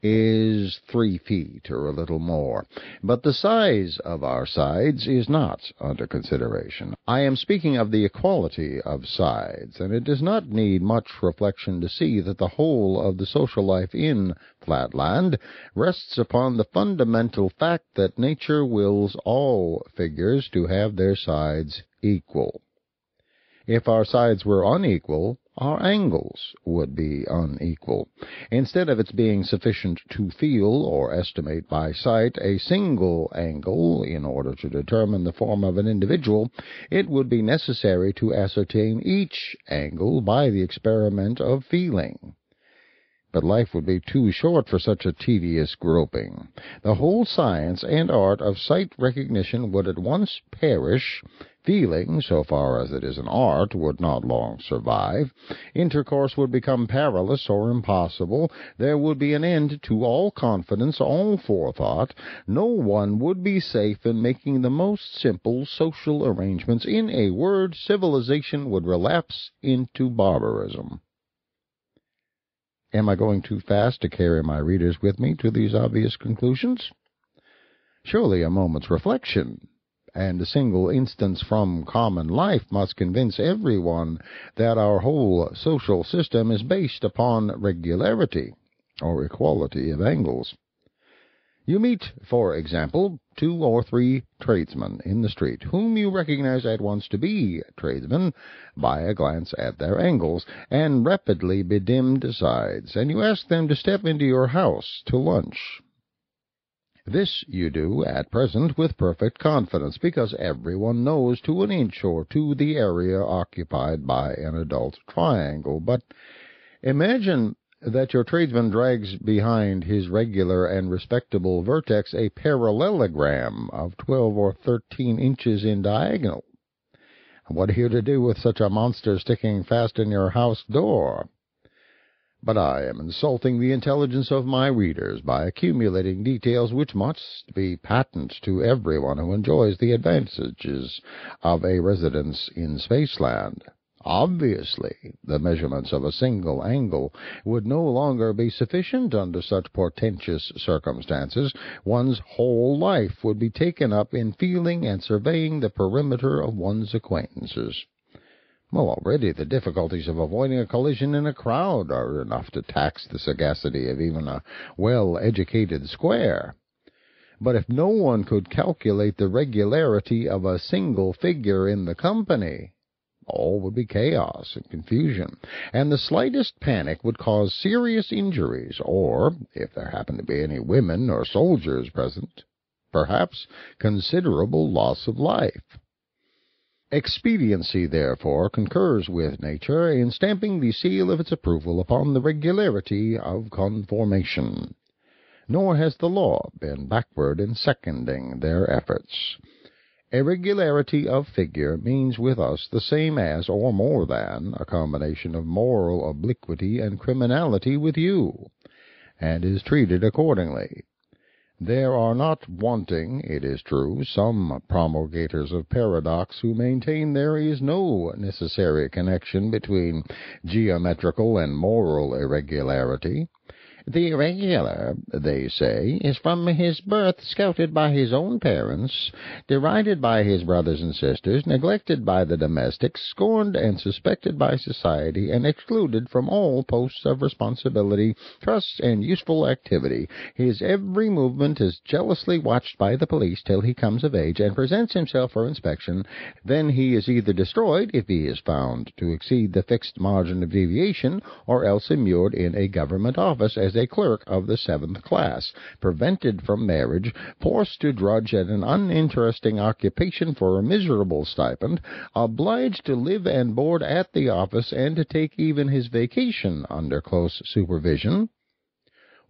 is 3 feet or a little more. But the size of our sides is not under consideration. I am speaking of the equality of sides, and it does not need much reflection to see that the whole of the social life in Flatland rests upon the fundamental fact that nature wills all figures to have their sides equal. If our sides were unequal, our angles would be unequal. Instead of its being sufficient to feel or estimate by sight a single angle in order to determine the form of an individual, it would be necessary to ascertain each angle by the experiment of feeling. But life would be too short for such a tedious groping. The whole science and art of sight recognition would at once perish. Feeling, so far as it is an art, would not long survive. Intercourse would become perilous or impossible. There would be an end to all confidence, all forethought. No one would be safe in making the most simple social arrangements. In a word, civilization would relapse into barbarism. Am I going too fast to carry my readers with me to these obvious conclusions? Surely a moment's reflection, and a single instance from common life, must convince everyone that our whole social system is based upon regularity, or equality of angles. You meet, for example, 2 or 3 tradesmen in the street, whom you recognize at once to be tradesmen by a glance at their angles and rapidly bedimmed sides, and you ask them to step into your house to lunch. This you do at present with perfect confidence, because everyone knows to an inch or two the area occupied by an adult triangle. But imagine that your tradesman drags behind his regular and respectable vertex a parallelogram of 12 or 13 inches in diagonal. What are you to do with such a monster sticking fast in your house door? But I am insulting the intelligence of my readers by accumulating details which must be patent to everyone who enjoys the advantages of a residence in Spaceland. Obviously, the measurements of a single angle would no longer be sufficient under such portentous circumstances. One's whole life would be taken up in feeling and surveying the perimeter of one's acquaintances. Well, already the difficulties of avoiding a collision in a crowd are enough to tax the sagacity of even a well-educated square. But if no one could calculate the regularity of a single figure in the company, all would be chaos and confusion, and the slightest panic would cause serious injuries, or, if there happened to be any women or soldiers present, perhaps considerable loss of life. Expediency, therefore, concurs with nature in stamping the seal of its approval upon the regularity of conformation. Nor has the law been backward in seconding their efforts. Irregularity of figure means with us the same as, or more than, a combination of moral obliquity and criminality with you, and is treated accordingly. There are not wanting, it is true, some promulgators of paradox who maintain there is no necessary connection between geometrical and moral irregularity. The irregular, they say, is from his birth scouted by his own parents, derided by his brothers and sisters, neglected by the domestics, scorned and suspected by society, and excluded from all posts of responsibility, trusts, and useful activity. His every movement is jealously watched by the police till he comes of age and presents himself for inspection. Then he is either destroyed, if he is found to exceed the fixed margin of deviation, or else immured in a government office as a clerk of the 7th class, prevented from marriage, forced to drudge at an uninteresting occupation for a miserable stipend, obliged to live and board at the office, and to take even his vacation under close supervision.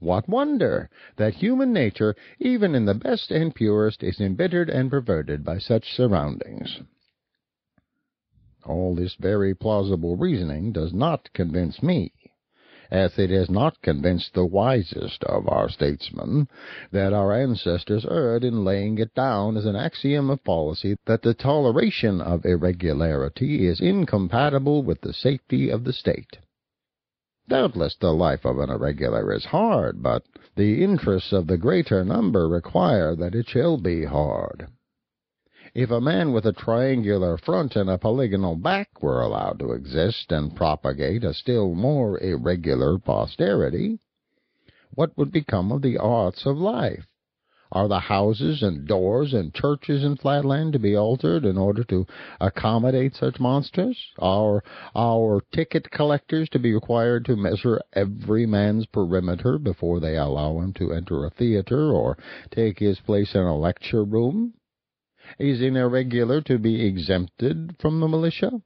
What wonder that human nature, even in the best and purest, is embittered and perverted by such surroundings? All this very plausible reasoning does not convince me, as it has not convinced the wisest of our statesmen, that our ancestors erred in laying it down as an axiom of policy that the toleration of irregularity is incompatible with the safety of the state. Doubtless the life of an irregular is hard, but the interests of the greater number require that it shall be hard. If a man with a triangular front and a polygonal back were allowed to exist and propagate a still more irregular posterity, what would become of the arts of life? Are the houses and doors and churches in Flatland to be altered in order to accommodate such monsters? Are our ticket collectors to be required to measure every man's perimeter before they allow him to enter a theater or take his place in a lecture room? Is an irregular to be exempted from the militia?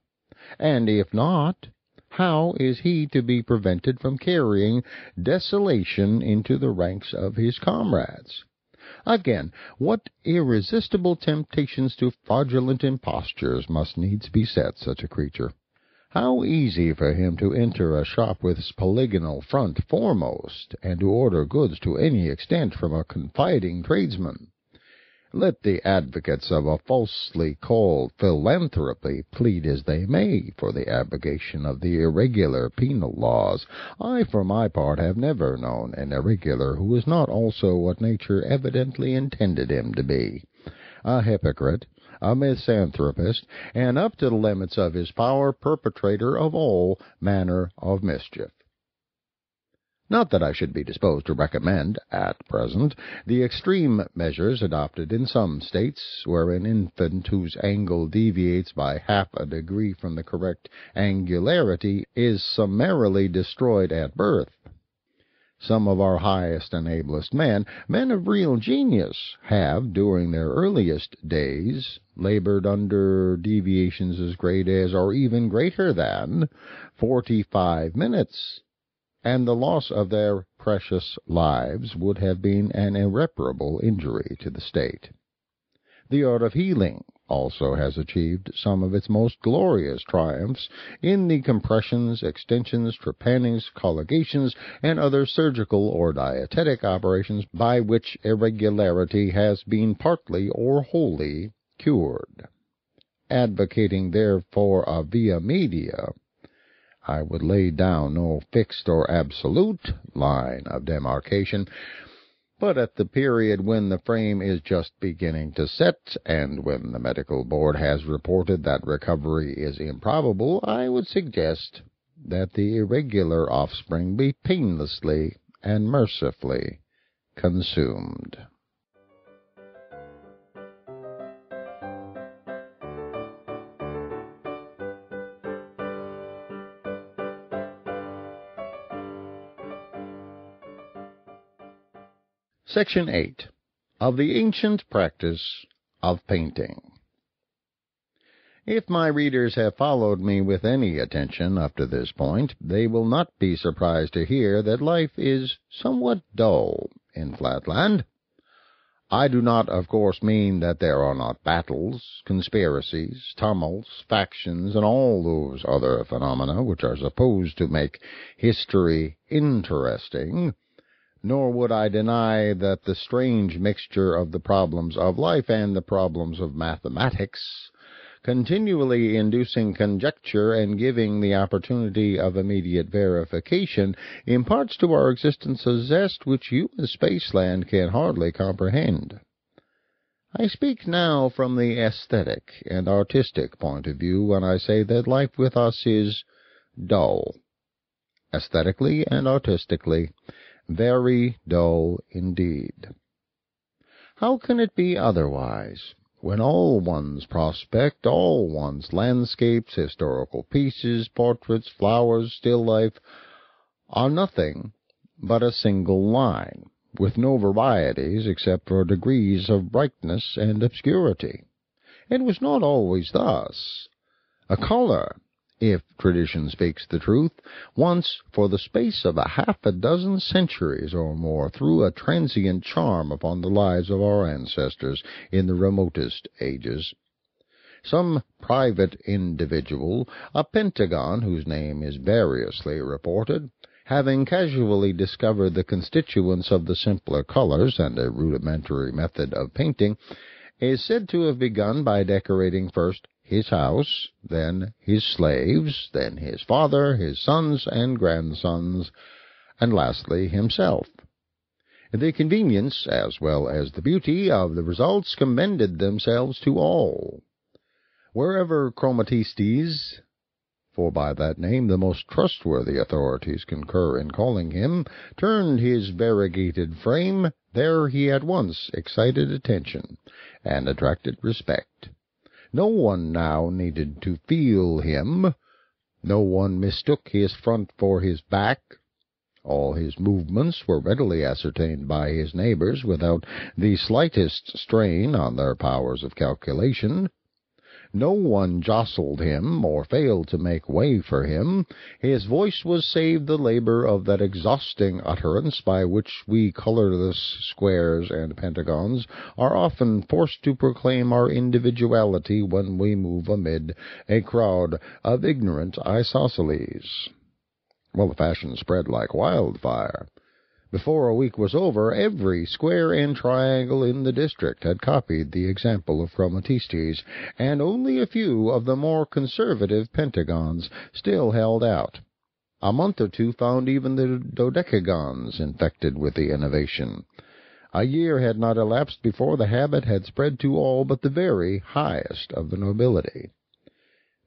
And if not, how is he to be prevented from carrying desolation into the ranks of his comrades? Again, what irresistible temptations to fraudulent impostures must needs beset such a creature? How easy for him to enter a shop with his polygonal front foremost, and to order goods to any extent from a confiding tradesman. Let the advocates of a falsely called philanthropy plead as they may for the abrogation of the irregular penal laws, I, for my part, have never known an irregular who is not also what nature evidently intended him to be, a hypocrite, a misanthropist, and up to the limits of his power, perpetrator of all manner of mischief. Not that I should be disposed to recommend, at present, the extreme measures adopted in some states, where an infant whose angle deviates by half a degree from the correct angularity is summarily destroyed at birth. Some of our highest and ablest men of real genius, have, during their earliest days, labored under deviations as great as, or even greater than, 45 minutes, and the loss of their precious lives would have been an irreparable injury to the state. The art of healing also has achieved some of its most glorious triumphs in the compressions, extensions, trepannings, colligations, and other surgical or dietetic operations by which irregularity has been partly or wholly cured. Advocating therefore a via media, I would lay down no fixed or absolute line of demarcation, but at the period when the frame is just beginning to set, and when the medical board has reported that recovery is improbable, I would suggest that the irregular offspring be painlessly and mercifully consumed. Section 8. Of the Ancient Practice of Painting. If my readers have followed me with any attention up to this point, they will not be surprised to hear that life is somewhat dull in Flatland. I do not, of course, mean that there are not battles, conspiracies, tumults, factions, and all those other phenomena which are supposed to make history interesting, nor would I deny that the strange mixture of the problems of life and the problems of mathematics, continually inducing conjecture and giving the opportunity of immediate verification, imparts to our existence a zest which you in Spaceland can hardly comprehend. I speak now from the aesthetic and artistic point of view when I say that life with us is dull, aesthetically and artistically, very dull indeed. How can it be otherwise, when all one's prospect, all one's landscapes, historical pieces, portraits, flowers, still life, are nothing but a single line, with no varieties except for degrees of brightness and obscurity? It was not always thus. A color, if tradition speaks the truth, once, for the space of half a dozen centuries or more, threw a transient charm upon the lives of our ancestors in the remotest ages. Some private individual, a pentagon whose name is variously reported, having casually discovered the constituents of the simpler colors and a rudimentary method of painting, is said to have begun by decorating first his house, then his slaves, then his father, his sons and grandsons, and lastly himself. The convenience, as well as the beauty, of the results commended themselves to all. Wherever Chromatistes, for by that name the most trustworthy authorities concur in calling him, turned his variegated frame, there he at once excited attention and attracted respect. No one now needed to feel him. No one mistook his front for his back. All his movements were readily ascertained by his neighbors without the slightest strain on their powers of calculation. No one jostled him or failed to make way for him. His voice was saved the labor of that exhausting utterance by which we colorless squares and pentagons are often forced to proclaim our individuality when we move amid a crowd of ignorant isosceles. Well, the fashion spread like wildfire. Before a week was over, every square and triangle in the district had copied the example of chromatistes, and only a few of the more conservative pentagons still held out. A month or two found even the dodecagons infected with the innovation. A year had not elapsed before the habit had spread to all but the very highest of the nobility.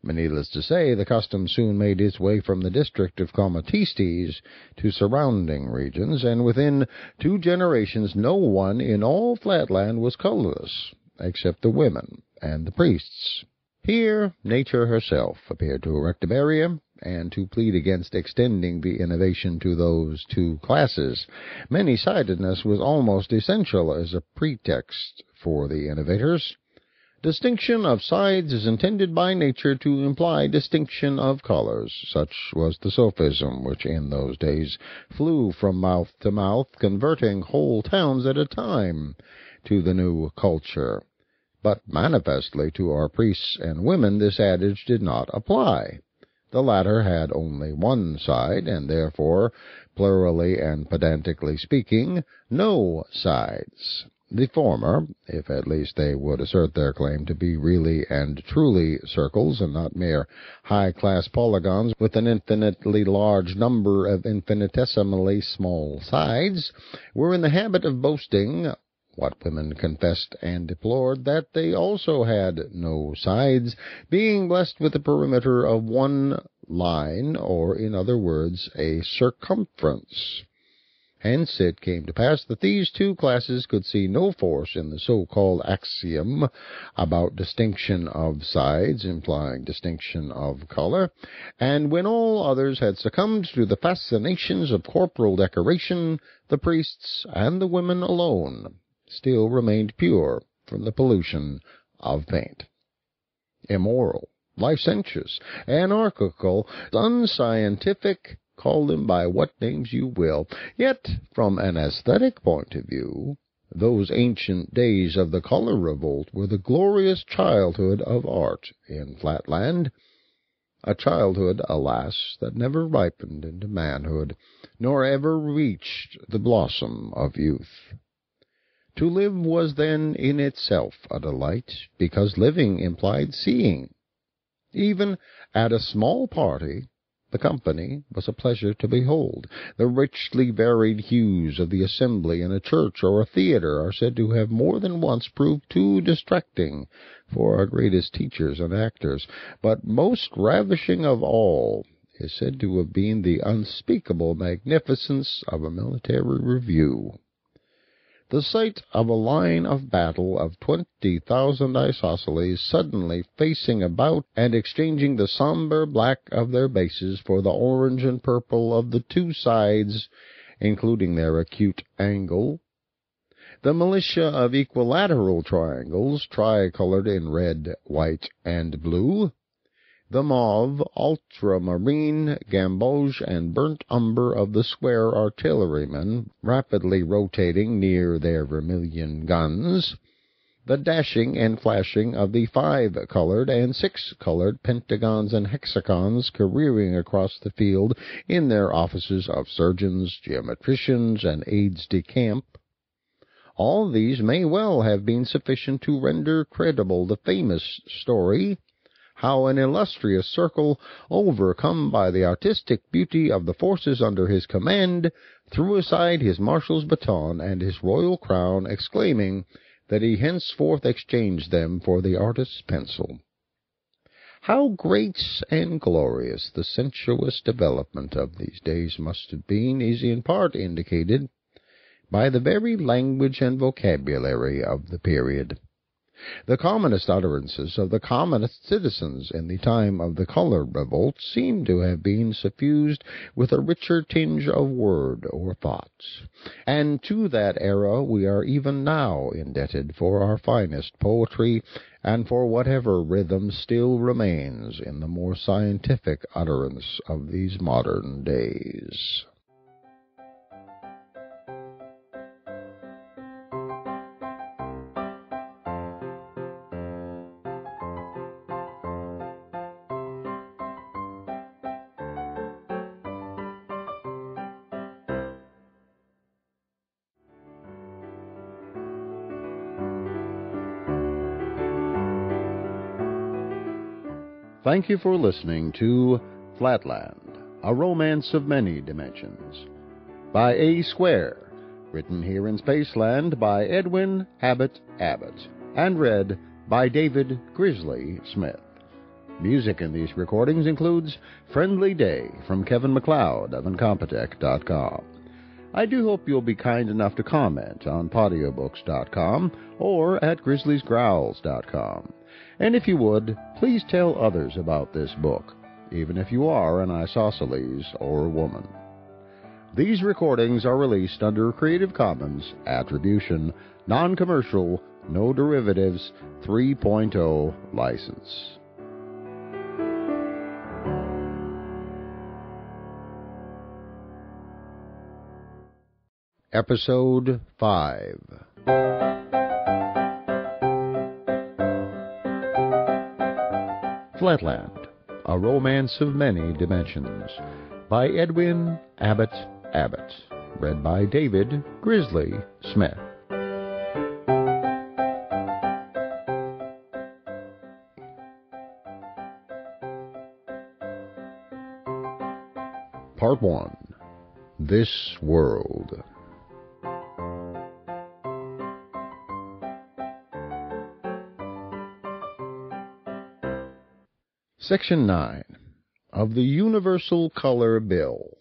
But needless to say, the custom soon made its way from the district of chromatistes to surrounding regions, and within 2 generations no one in all Flatland was colorless, except the women and the priests. Here nature herself appeared to erect a barrier, and to plead against extending the innovation to those 2 classes. Many-sidedness was almost essential as a pretext for the innovators. Distinction of sides is intended by nature to imply distinction of colors. Such was the sophism which in those days flew from mouth to mouth, converting whole towns at a time to the new culture. But manifestly to our priests and women this adage did not apply. The latter had only one side, and therefore, plurally and pedantically speaking, no sides. The former, if at least they would assert their claim to be really and truly circles and not mere high-class polygons with an infinitely large number of infinitesimally small sides, were in the habit of boasting, what women confessed and deplored, that they also had no sides, being blessed with a perimeter of 1 line, or, in other words, a circumference. Hence it came to pass that these 2 classes could see no force in the so-called axiom about distinction of sides, implying distinction of color, and when all others had succumbed to the fascinations of corporal decoration, the priests and the women alone still remained pure from the pollution of paint. Immoral, licentious, anarchical, unscientific, call them by what names you will, yet from an aesthetic point of view, those ancient days of the color revolt were the glorious childhood of art in Flatland, a childhood, alas, that never ripened into manhood, nor ever reached the blossom of youth. To live was then in itself a delight, because living implied seeing. Even at a small party, the company was a pleasure to behold. The richly varied hues of the assembly in a church or a theatre are said to have more than once proved too distracting for our greatest teachers and actors, but most ravishing of all is said to have been the unspeakable magnificence of a military review. The sight of a line of battle of 20,000 isosceles suddenly facing about and exchanging the somber black of their bases for the orange and purple of the 2 sides, including their acute angle, the militia of equilateral triangles, tricolored in red, white, and blue, the mauve, ultramarine, gamboge, and burnt umber of the square artillerymen, rapidly rotating near their vermilion guns, the dashing and flashing of the 5-colored and 6-colored pentagons and hexagons careering across the field in their offices of surgeons, geometricians, and aides-de-camp. All these may well have been sufficient to render credible the famous story how an illustrious circle, overcome by the artistic beauty of the forces under his command, threw aside his marshal's baton and his royal crown, exclaiming that he henceforth exchanged them for the artist's pencil. How great and glorious the sensuous development of these days must have been is in part indicated by the very language and vocabulary of the period. The commonest utterances of the commonest citizens in the time of the color revolt seem to have been suffused with a richer tinge of word or thought, and to that era we are even now indebted for our finest poetry and for whatever rhythm still remains in the more scientific utterance of these modern days. Thank you for listening to Flatland, A Romance of Many Dimensions, by A. Square, written here in Spaceland by Edwin Abbott, and read by David Grizzly Smith. Music in these recordings includes Friendly Day from Kevin MacLeod of Incompetech.com. I do hope you'll be kind enough to comment on Audiobooks.com or at GrizzliesGrowls.com. And if you would, please tell others about this book, even if you are an isosceles or woman. These recordings are released under Creative Commons Attribution, Non-Commercial, No Derivatives 3.0 license. Episode 5. Flatland, A Romance of Many Dimensions, by Edwin Abbott, read by David Grizzly Smith. Part 1. This World. Section 9 of the Universal Color Bill.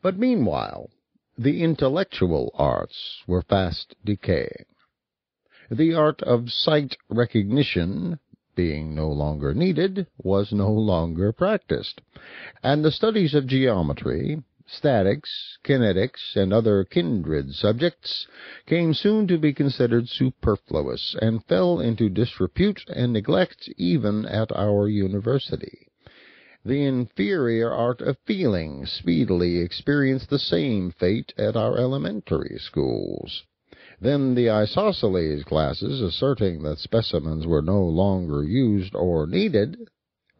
But meanwhile, the intellectual arts were fast decaying. The art of sight recognition, being no longer needed, was no longer practiced, and the studies of geometry, statics, kinetics, and other kindred subjects came soon to be considered superfluous and fell into disrepute and neglect even at our university. The inferior art of feeling speedily experienced the same fate at our elementary schools. Then the isosceles classes, asserting that specimens were no longer used or needed,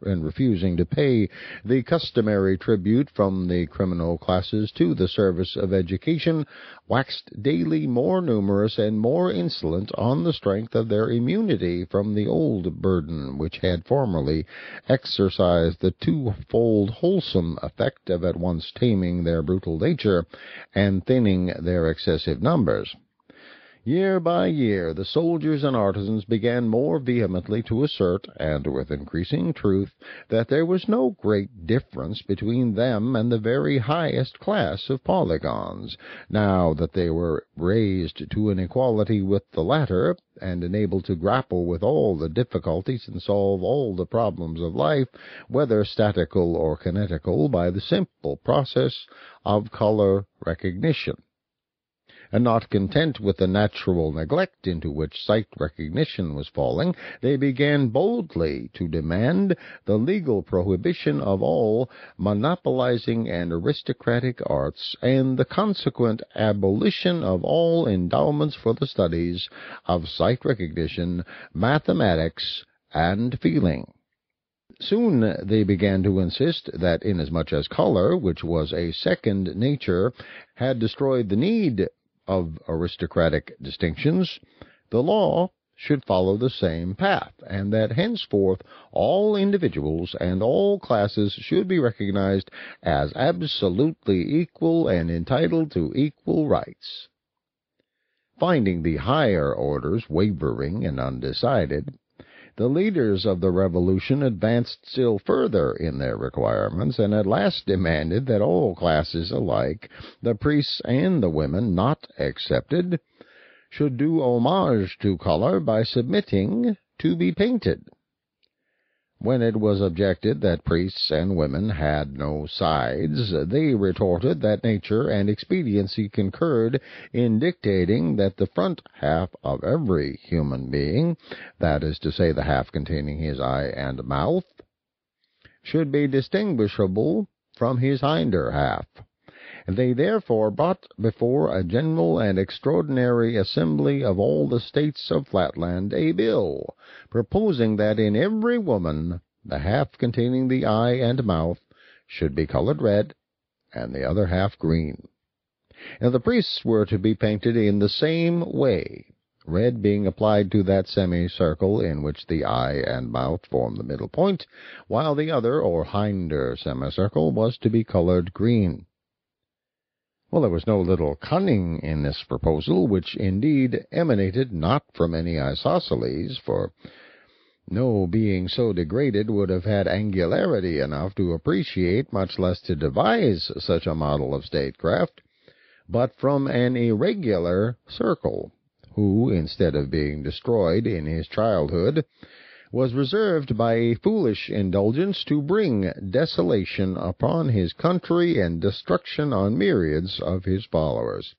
and refusing to pay the customary tribute from the criminal classes to the service of education, waxed daily more numerous and more insolent on the strength of their immunity from the old burden which had formerly exercised the twofold wholesome effect of at once taming their brutal nature and thinning their excessive numbers. Year by year, the soldiers and artisans began more vehemently to assert, and with increasing truth, that there was no great difference between them and the very highest class of polygons, now that they were raised to an equality with the latter, and enabled to grapple with all the difficulties and solve all the problems of life, whether statical or kinetical, by the simple process of color recognition. And not content with the natural neglect into which sight recognition was falling, they began boldly to demand the legal prohibition of all monopolizing and aristocratic arts, and the consequent abolition of all endowments for the studies of sight recognition, mathematics, and feeling. Soon they began to insist that inasmuch as color, which was a second nature, had destroyed the need of aristocratic distinctions, the law should follow the same path, and that henceforth all individuals and all classes should be recognized as absolutely equal and entitled to equal rights. Finding the higher orders wavering and undecided, the leaders of the revolution advanced still further in their requirements, and at last demanded that all classes alike, the priests and the women not excepted, should do homage to color by submitting to be painted. When it was objected that priests and women had no sides, they retorted that nature and expediency concurred in dictating that the front half of every human being, that is to say, the half containing his eye and mouth, should be distinguishable from his hinder half. They therefore brought before a general and extraordinary assembly of all the states of Flatland a bill, proposing that in every woman the half containing the eye and mouth should be colored red, and the other half green. And the priests were to be painted in the same way, red being applied to that semicircle in which the eye and mouth form the middle point, while the other, or hinder semicircle, was to be colored green. Well, there was no little cunning in this proposal, which indeed emanated not from any isosceles, for no being so degraded would have had angularity enough to appreciate, much less to devise, such a model of statecraft, but from an irregular circle, who, instead of being destroyed in his childhood, was reserved by a foolish indulgence to bring desolation upon his country and destruction on myriads of his followers.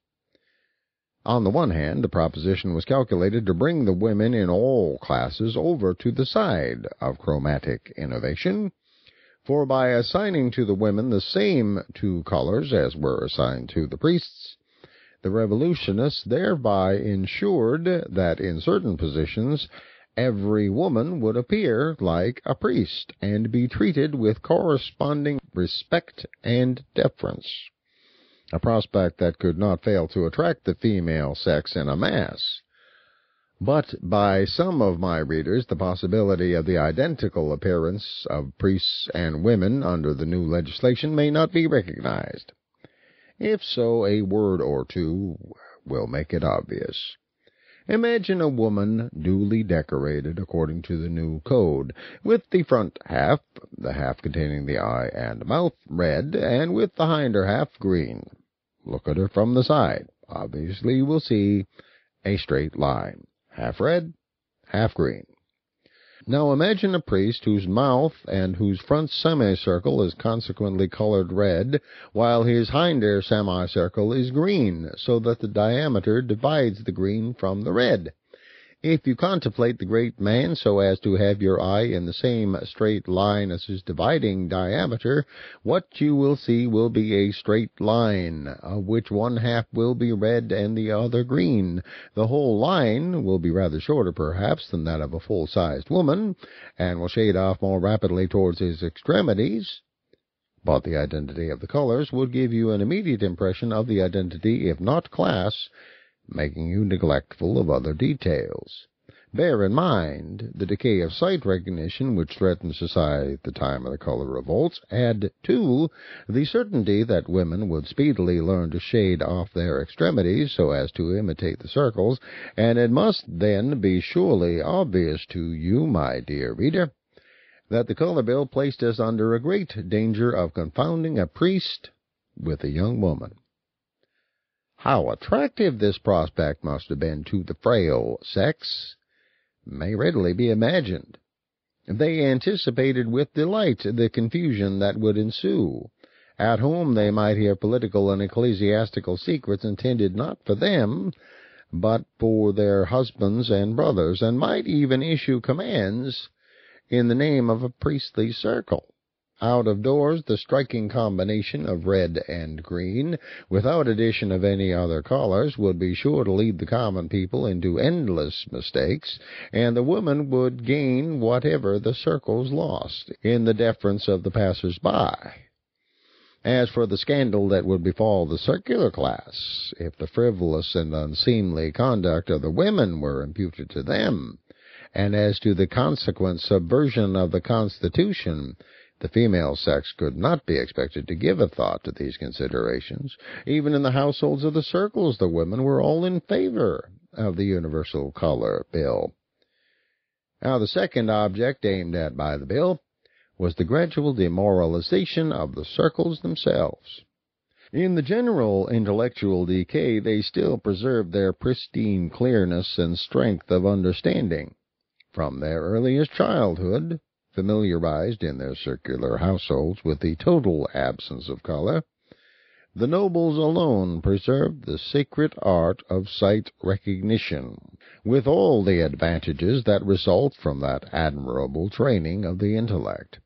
On the one hand, the proposition was calculated to bring the women in all classes over to the side of chromatic innovation, for by assigning to the women the same two colors as were assigned to the priests, the revolutionists thereby ensured that in certain positions every woman would appear like a priest and be treated with corresponding respect and deference, a prospect that could not fail to attract the female sex in a mass. But by some of my readers the possibility of the identical appearance of priests and women under the new legislation may not be recognized. If so, a word or two will make it obvious. Imagine a woman duly decorated according to the new code, with the front half, the half containing the eye and mouth, red, and with the hinder half green. Look at her from the side. Obviously you will see a straight line, half red, half green. Now imagine a priest whose mouth and whose front semicircle is consequently colored red, while his hinder semicircle is green, so that the diameter divides the green from the red. If you contemplate the great man so as to have your eye in the same straight line as his dividing diameter, what you will see will be a straight line, of which one half will be red and the other green. The whole line will be rather shorter, perhaps, than that of a full-sized woman, and will shade off more rapidly towards his extremities. But the identity of the colors would give you an immediate impression of the identity, if not class, making you neglectful of other details. Bear in mind the decay of sight recognition which threatened society at the time of the color revolts. Add, too, the certainty that women would speedily learn to shade off their extremities so as to imitate the circles, and it must then be surely obvious to you, my dear reader, that the color bill placed us under a great danger of confounding a priest with a young woman. How attractive this prospect must have been to the frail sex may readily be imagined. They anticipated with delight the confusion that would ensue. At home they might hear political and ecclesiastical secrets intended not for them, but for their husbands and brothers, and might even issue commands in the name of a priestly circle. Out of doors, the striking combination of red and green, without addition of any other colors, would be sure to lead the common people into endless mistakes, and the women would gain whatever the circles lost in the deference of the passers-by. As for the scandal that would befall the circular class, if the frivolous and unseemly conduct of the women were imputed to them, and as to the consequent subversion of the Constitution, the female sex could not be expected to give a thought to these considerations. Even in the households of the circles, the women were all in favor of the universal color bill. Now, the second object aimed at by the bill was the gradual demoralization of the circles themselves. In the general intellectual decay, they still preserved their pristine clearness and strength of understanding. From their earliest childhood, familiarized in their circular households with the total absence of color, the nobles alone preserved the sacred art of sight recognition, with all the advantages that result from that admirable training of the intellect.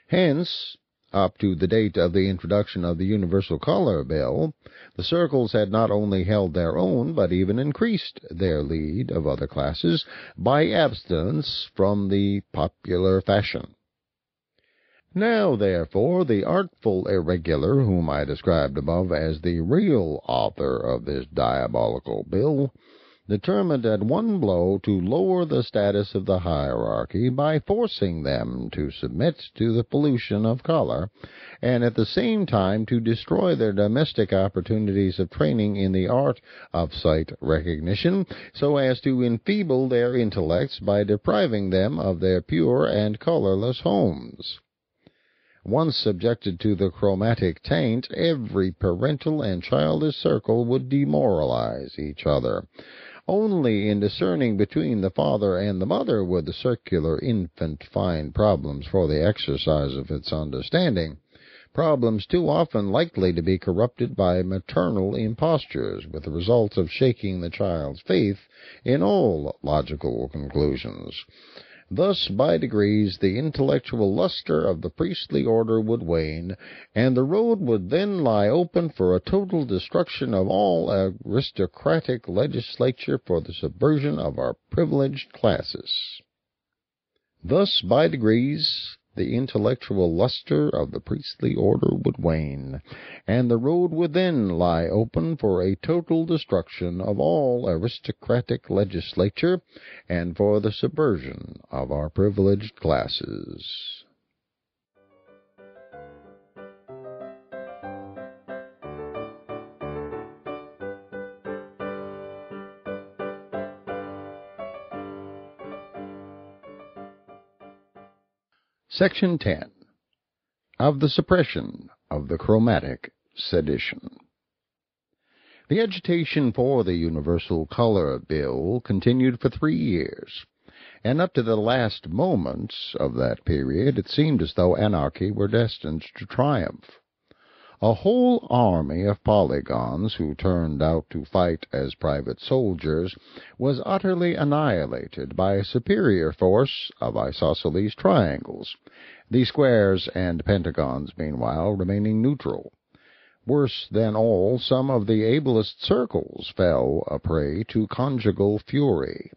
Hence, up to the date of the introduction of the Universal Color Bill, the circles had not only held their own, but even increased their lead of other classes by abstinence from the popular fashion. Now, therefore, the artful irregular, whom I described above as the real author of this diabolical bill, determined at one blow to lower the status of the hierarchy by forcing them to submit to the pollution of color, and at the same time to destroy their domestic opportunities of training in the art of sight recognition, so as to enfeeble their intellects by depriving them of their pure and colorless homes. Once subjected to the chromatic taint, every parental and childish circle would demoralize each other. Only in discerning between the father and the mother would the circular infant find problems for the exercise of its understanding, problems too often likely to be corrupted by maternal impostures, with the result of shaking the child's faith in all logical conclusions. Thus, by degrees, the intellectual luster of the priestly order would wane, and the road would then lie open for a total destruction of all aristocratic legislature for the subversion of our privileged classes. Thus, by degrees, the intellectual luster of the priestly order would wane, and the road would then lie open for a total destruction of all aristocratic legislature and for the subversion of our privileged classes. Section 10. Of the Suppression of the Chromatic Sedition. The agitation for the Universal Color Bill continued for 3 years, and up to the last moments of that period it seemed as though anarchy were destined to triumph. A whole army of polygons who turned out to fight as private soldiers was utterly annihilated by a superior force of isosceles triangles, the squares and pentagons meanwhile remaining neutral. Worse than all, some of the ablest circles fell a prey to conjugal fury.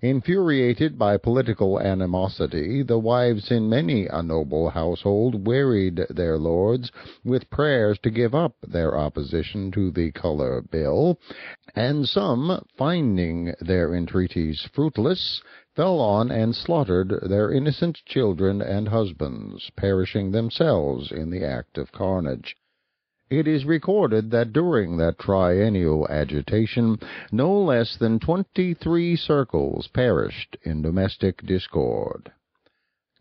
Infuriated by political animosity, the wives in many a noble household wearied their lords with prayers to give up their opposition to the color bill, and some, finding their entreaties fruitless, fell on and slaughtered their innocent children and husbands, perishing themselves in the act of carnage. It is recorded that during that triennial agitation, no less than 23 circles perished in domestic discord.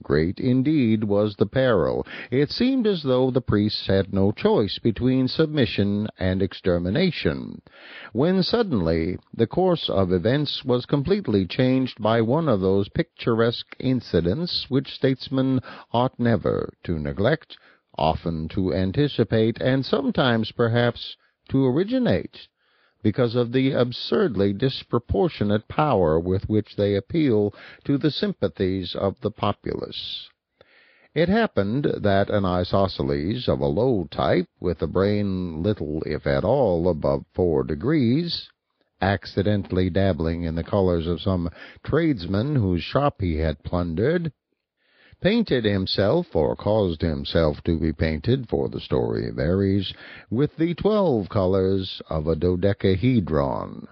Great indeed was the peril. It seemed as though the priests had no choice between submission and extermination, when suddenly the course of events was completely changed by one of those picturesque incidents which statesmen ought never to neglect, often to anticipate, and sometimes, perhaps, to originate, because of the absurdly disproportionate power with which they appeal to the sympathies of the populace. It happened that an isosceles of a low type, with a brain little, if at all, above 4 degrees, accidentally dabbling in the colors of some tradesman whose shop he had plundered, painted himself, or caused himself to be painted, for the story varies, with the 12 colors of a dodecahedron.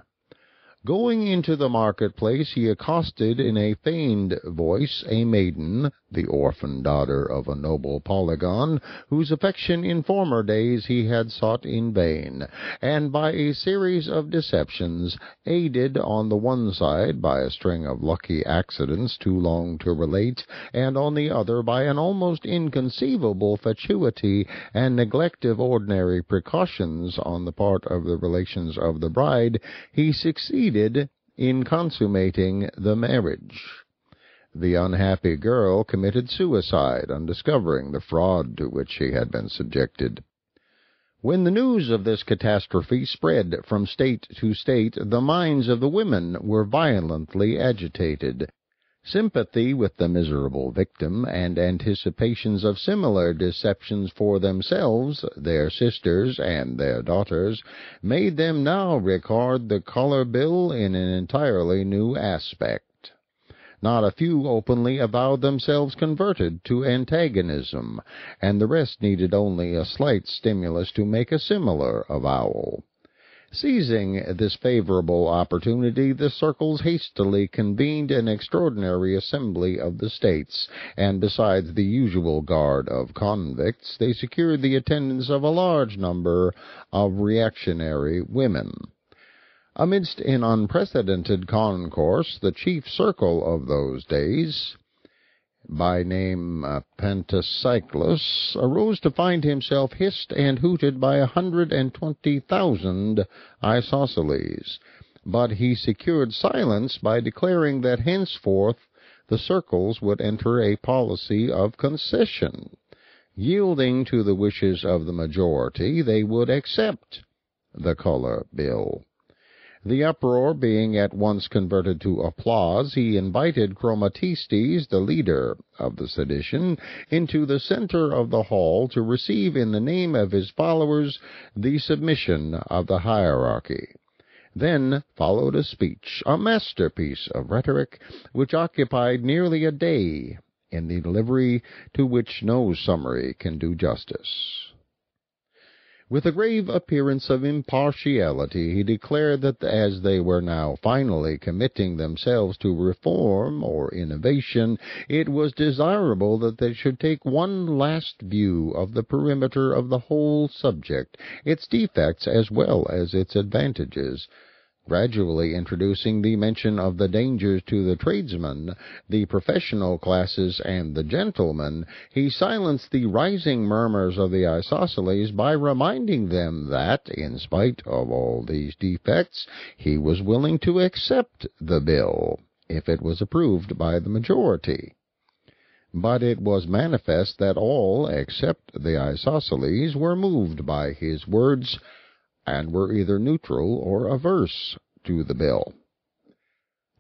Going into the marketplace, he accosted in a feigned voice a maiden, the orphan daughter of a noble polygon, whose affection in former days he had sought in vain, and by a series of deceptions, aided on the one side by a string of lucky accidents too long to relate, and on the other by an almost inconceivable fatuity and neglect of ordinary precautions on the part of the relations of the bride, he succeeded in consummating the marriage. The unhappy girl committed suicide on discovering the fraud to which she had been subjected. When the news of this catastrophe spread from state to state, the minds of the women were violently agitated. Sympathy with the miserable victim, and anticipations of similar deceptions for themselves, their sisters, and their daughters, made them now regard the color bill in an entirely new aspect. Not a few openly avowed themselves converted to antagonism, and the rest needed only a slight stimulus to make a similar avowal. Seizing this favorable opportunity, the circles hastily convened an extraordinary assembly of the states, and besides the usual guard of convicts, they secured the attendance of a large number of reactionary women. Amidst an unprecedented concourse, the chief circle of those days, by name Pentacyclus, arose to find himself hissed and hooted by 120,000 isosceles. But he secured silence by declaring that henceforth the circles would enter a policy of concession. Yielding to the wishes of the majority, they would accept the color bill. The uproar being at once converted to applause, he invited Chromatistes, the leader of the sedition, into the center of the hall to receive in the name of his followers the submission of the hierarchy. Then followed a speech, a masterpiece of rhetoric, which occupied nearly a day, in the delivery to which no summary can do justice. With a grave appearance of impartiality, he declared that as they were now finally committing themselves to reform or innovation, it was desirable that they should take one last view of the perimeter of the whole subject, its defects as well as its advantages. Gradually introducing the mention of the dangers to the tradesmen, the professional classes, and the gentlemen, he silenced the rising murmurs of the isosceles by reminding them that, in spite of all these defects, he was willing to accept the bill, if it was approved by the majority. But it was manifest that all, except the isosceles, were moved by his words, and were either neutral or averse to the bill.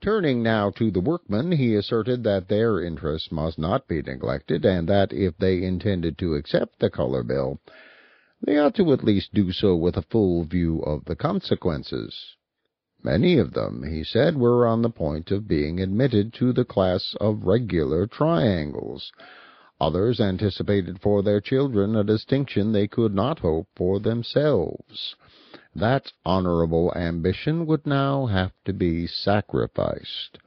Turning now to the workmen, he asserted that their interests must not be neglected, and that if they intended to accept the color bill, they ought to at least do so with a full view of the consequences. Many of them, he said, were on the point of being admitted to the class of regular triangles. Others anticipated for their children a distinction they could not hope for themselves. That honorable ambition would now have to be sacrificed.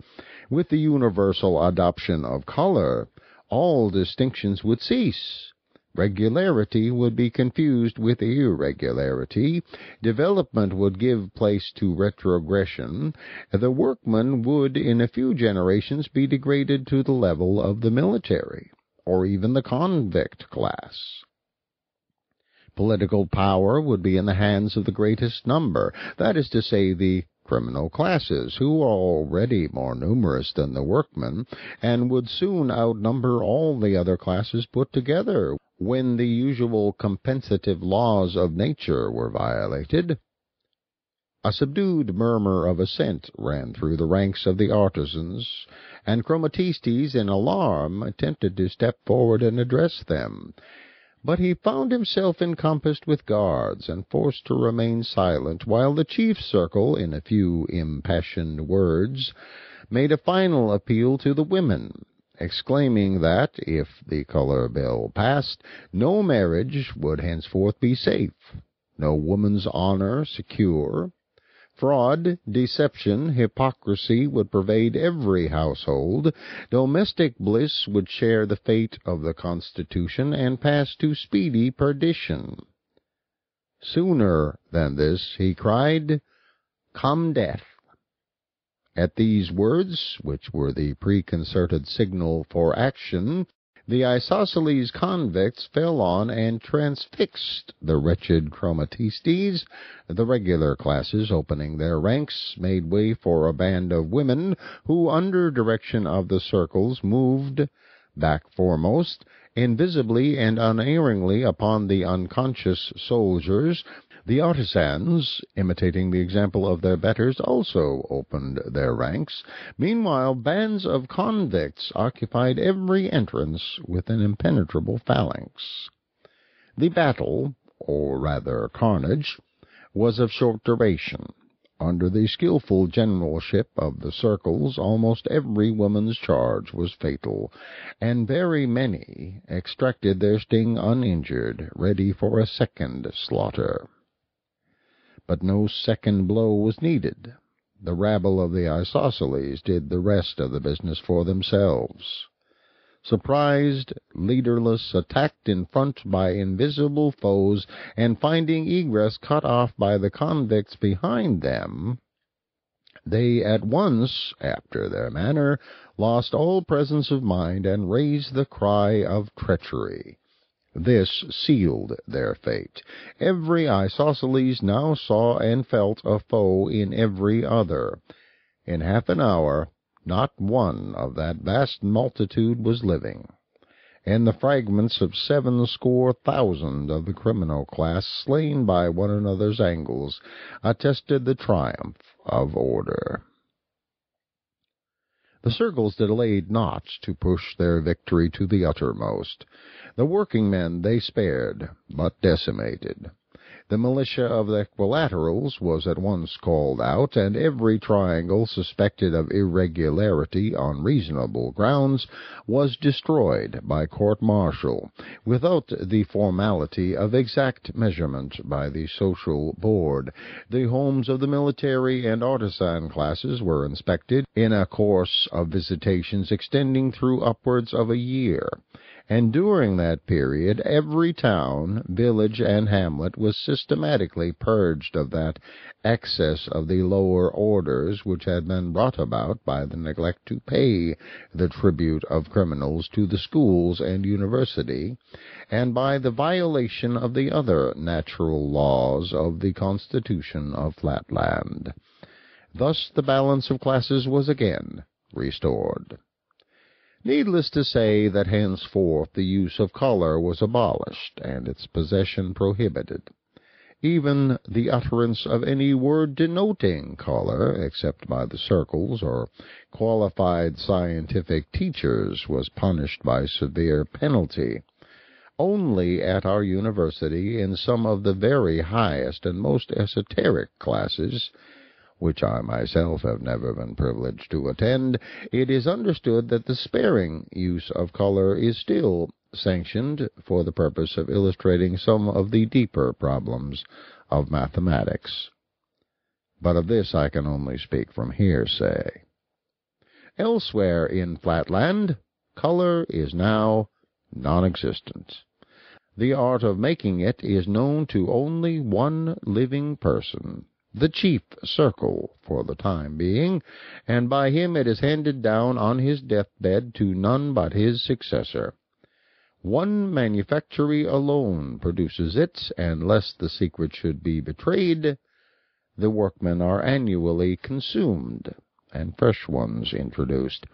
With the universal adoption of color, all distinctions would cease. Regularity would be confused with irregularity. Development would give place to retrogression. The workman would, in a few generations, be degraded to the level of the military, or even the convict class. Political power would be in the hands of the greatest number, that is to say, the criminal classes, who are already more numerous than the workmen, and would soon outnumber all the other classes put together, when the usual compensative laws of nature were violated. A subdued murmur of assent ran through the ranks of the artisans, and Chromatistes, in alarm, attempted to step forward and address them. But he found himself encompassed with guards and forced to remain silent, while the chief circle, in a few impassioned words, made a final appeal to the women, exclaiming that, if the color bill passed, no marriage would henceforth be safe, no woman's honor secure. Fraud, deception, hypocrisy would pervade every household. Domestic bliss would share the fate of the Constitution and pass to speedy perdition. Sooner than this, he cried, come death. At these words, which were the preconcerted signal for action, the isosceles convicts fell on and transfixed the wretched Chromatistes. The regular classes, opening their ranks, made way for a band of women who, under direction of the circles, moved, back foremost, invisibly and unerringly upon the unconscious soldiers. The artisans, imitating the example of their betters, also opened their ranks. Meanwhile, bands of convicts occupied every entrance with an impenetrable phalanx. The battle, or rather carnage, was of short duration. Under the skillful generalship of the circles, almost every woman's charge was fatal, and very many extracted their sting uninjured, ready for a second slaughter. but no second blow was needed. The rabble of the isosceles did the rest of the business for themselves. Surprised, leaderless, attacked in front by invisible foes, and finding egress cut off by the convicts behind them, they at once, after their manner, lost all presence of mind and raised the cry of treachery. This sealed their fate. Every isosceles now saw and felt a foe in every other. In half an hour, not one of that vast multitude was living, and the fragments of 70,000 of the criminal class, slain by one another's angles, attested the triumph of order. The circles delayed not to push their victory to the uttermost. The working men they spared, but decimated. The militia of the equilaterals was at once called out, and every triangle suspected of irregularity on reasonable grounds was destroyed by court-martial, without the formality of exact measurement by the social board. The homes of the military and artisan classes were inspected in a course of visitations extending through upwards of a year. And during that period every town, village, and hamlet was systematically purged of that excess of the lower orders which had been brought about by the neglect to pay the tribute of criminals to the schools and university, and by the violation of the other natural laws of the Constitution of Flatland. Thus the balance of classes was again restored. Needless to say that henceforth the use of color was abolished, and its possession prohibited. Even the utterance of any word denoting color, except by the circles or qualified scientific teachers, was punished by severe penalty. Only at our university, in some of the very highest and most esoteric classes, which I myself have never been privileged to attend, it is understood that the sparing use of color is still sanctioned for the purpose of illustrating some of the deeper problems of mathematics. But of this I can only speak from hearsay. Elsewhere in Flatland, color is now non-existent. The art of making it is known to only one living person, the chief circle for the time being, and by him it is handed down on his deathbed to none but his successor. One manufactory alone produces it, and lest the secret should be betrayed, the workmen are annually consumed, and fresh ones introduced.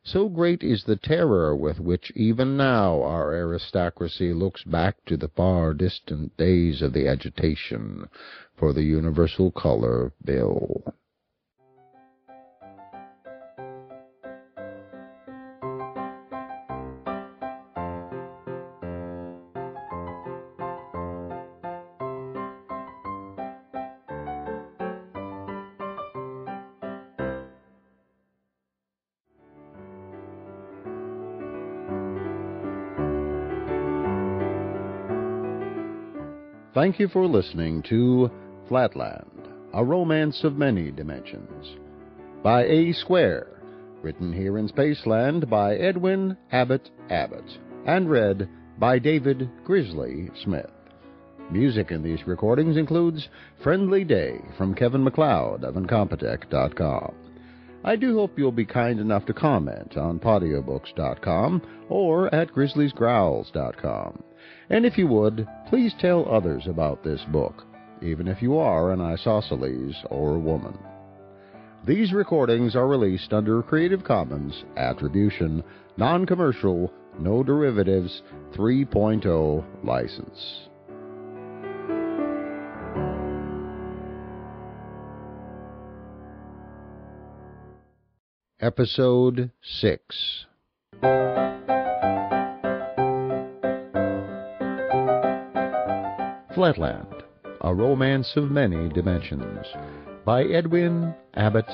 So great is the terror with which even now our aristocracy looks back to the far distant days of the agitation for the Universal Color Bill. Thank you for listening to Flatland, A Romance of Many Dimensions, by A. Square, written here in Spaceland by Edwin Abbott, and read by David Grizzly Smith. Music in these recordings includes Friendly Day from Kevin MacLeod of Incompetech.com. I do hope you'll be kind enough to comment on Audiobooks.com or at GrizzliesGrowls.com. And if you would, please tell others about this book, even if you are an isosceles or a woman. These recordings are released under Creative Commons Attribution, Non-Commercial, No Derivatives 3.0 license. Episode 6. Flatland, A Romance of Many Dimensions, by Edwin Abbott,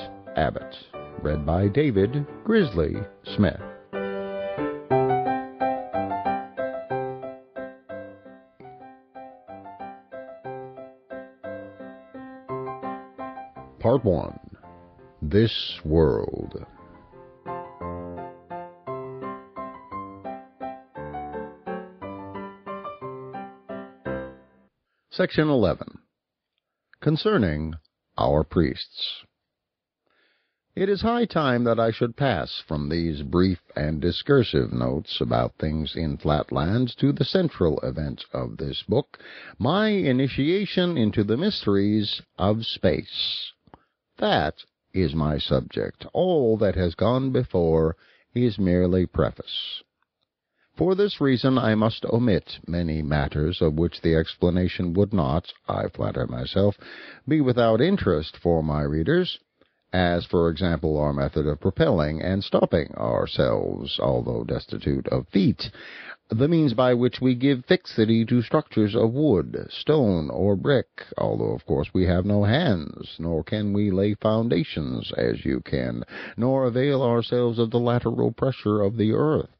read by David Grizzly Smith. Part 1. This World. Section 11. Concerning our priests. It is high time that I should pass from these brief and discursive notes about things in Flatland to the central event of this book, my initiation into the mysteries of space. That is my subject. All that has gone before is merely preface. For this reason I must omit many matters of which the explanation would not, I flatter myself, be without interest for my readers, as, for example, our method of propelling and stopping ourselves, although destitute of feet, the means by which we give fixity to structures of wood, stone, or brick, although, of course, we have no hands, nor can we lay foundations as you can, nor avail ourselves of the lateral pressure of the earth.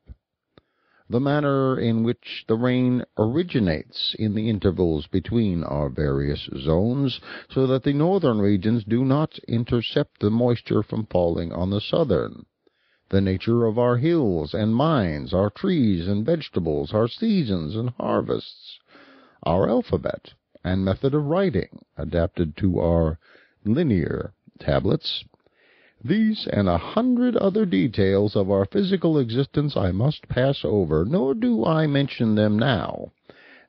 The manner in which the rain originates in the intervals between our various zones, so that the northern regions do not intercept the moisture from falling on the southern. The nature of our hills and mines, our trees and vegetables, our seasons and harvests, our alphabet and method of writing, adapted to our linear tablets. These and 100 other details of our physical existence I must pass over, nor do I mention them now,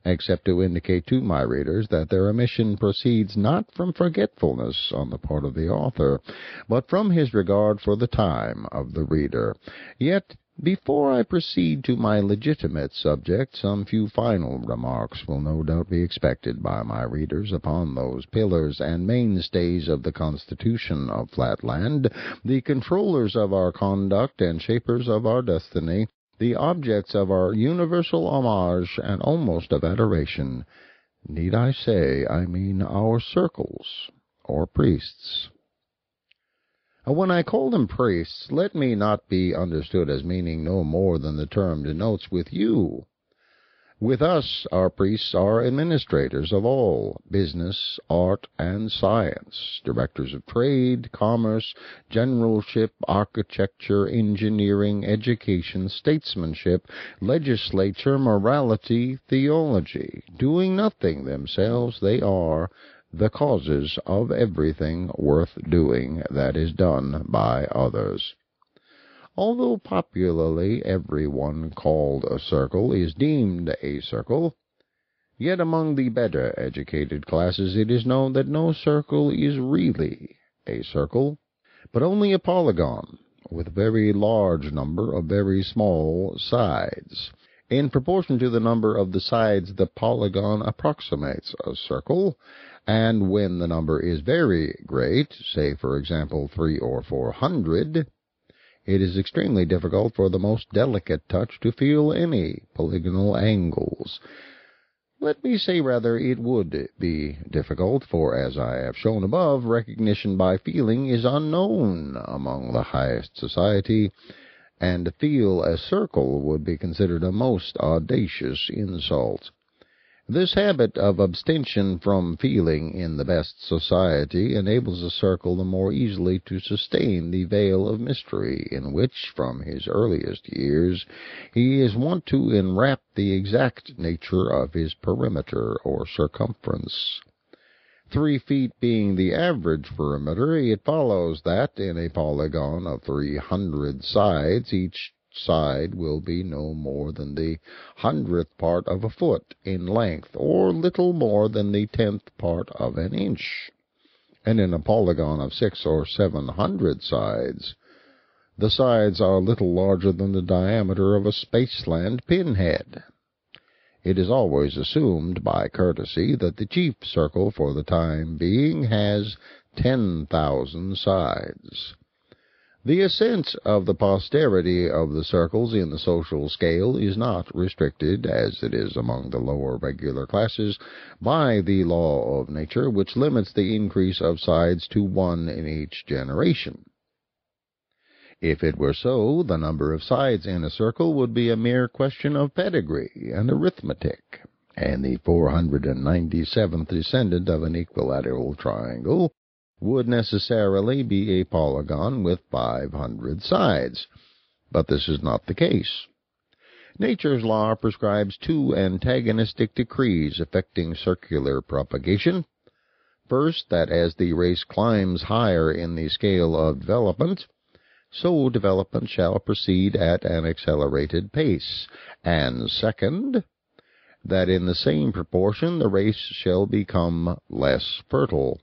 except to indicate to my readers that their omission proceeds not from forgetfulness on the part of the author, but from his regard for the time of the reader. Yet, before I proceed to my legitimate subject, some few final remarks will no doubt be expected by my readers upon those pillars and mainstays of the Constitution of Flatland, the controllers of our conduct and shapers of our destiny, the objects of our universal homage and almost of adoration. Need I say, I mean our circles, or priests. When I call them priests, let me not be understood as meaning no more than the term denotes with you. With us, our priests are administrators of all business, art, and science, directors of trade, commerce, generalship, architecture, engineering, education, statesmanship, legislature, morality, theology. Doing nothing themselves, they are the causes of everything worth doing that is done by others. Although popularly every one called a circle is deemed a circle, yet among the better educated classes it is known that no circle is really a circle, but only a polygon, with a very large number of very small sides. In proportion to the number of the sides the polygon approximates a circle, and when the number is very great, say for example 300 or 400, it is extremely difficult for the most delicate touch to feel any polygonal angles. Let me say rather it would be difficult, for as I have shown above, recognition by feeling is unknown among the highest society, and to feel a circle would be considered a most audacious insult. This habit of abstention from feeling in the best society enables a circle the more easily to sustain the veil of mystery in which, from his earliest years, he is wont to enwrap the exact nature of his perimeter or circumference. 3 feet being the average perimeter, it follows that, in a polygon of 300 sides, each side will be no more than the 100th part of a foot in length, or little more than the 10th part of an inch. And in a polygon of 600 or 700 sides, the sides are little larger than the diameter of a Spaceland pinhead. It is always assumed by courtesy that the chief circle for the time being has 10,000 sides. The ascent of the posterity of the circles in the social scale is not restricted, as it is among the lower regular classes, by the law of nature, which limits the increase of sides to 1 in each generation. If it were so, the number of sides in a circle would be a mere question of pedigree and arithmetic, and the 497th descendant of an equilateral triangle would necessarily be a polygon with 500 sides, but this is not the case. Nature's law prescribes two antagonistic decrees affecting circular propagation. First, that as the race climbs higher in the scale of development, so development shall proceed at an accelerated pace, and second, that in the same proportion the race shall become less fertile.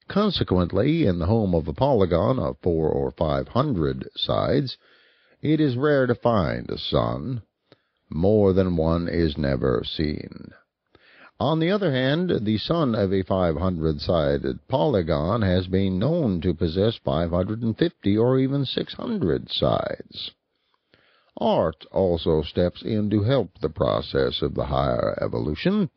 Consequently, in the home of a polygon of 400 or 500 sides, it is rare to find a son. More than one is never seen. On the other hand, the son of a 500-sided polygon has been known to possess 550 or even 600 sides. Art also steps in to help the process of the higher evolution.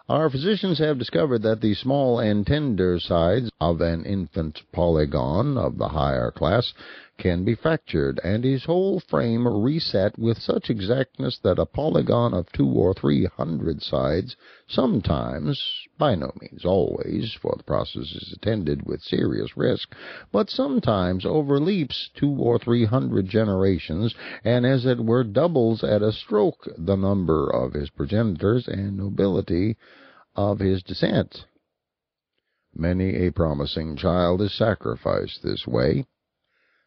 Our physicians have discovered that the small and tender sides of an infant polygon of the higher class can be fractured, and his whole frame reset with such exactness that a polygon of 200 or 300 sides sometimes, by no means always, for the process is attended with serious risk, but sometimes overleaps 200 or 300 generations, and as it were doubles at a stroke the number of his progenitors and nobility of his descent. Many a promising child is sacrificed this way.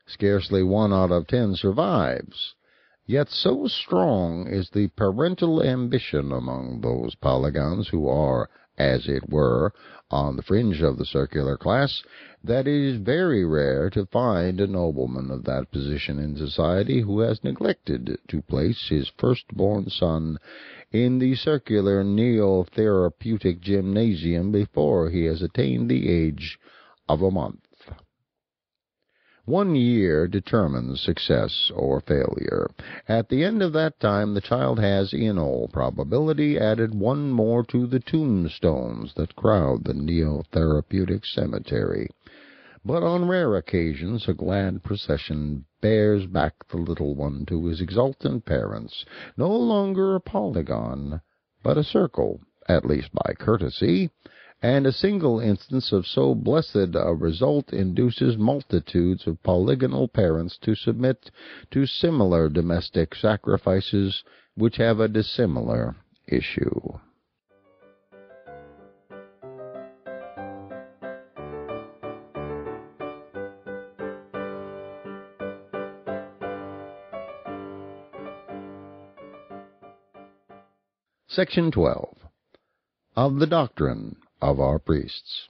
Scarcely 1 out of 10 survives. Yet so strong is the parental ambition among those polygons who are, as it were, on the fringe of the circular class, that it is very rare to find a nobleman of that position in society who has neglected to place his firstborn son in the circular neo-therapeutic gymnasium before he has attained the age of a month. 1 year determines success or failure. At the end of that time, the child has, in all probability, added 1 more to the tombstones that crowd the neo-therapeutic cemetery. But on rare occasions, a glad procession bears back the little one to his exultant parents, no longer a polygon, but a circle, at least by courtesy, and a single instance of so blessed a result induces multitudes of polygonal parents to submit to similar domestic sacrifices which have a dissimilar issue. Section 12. Of the Doctrine of our Priests.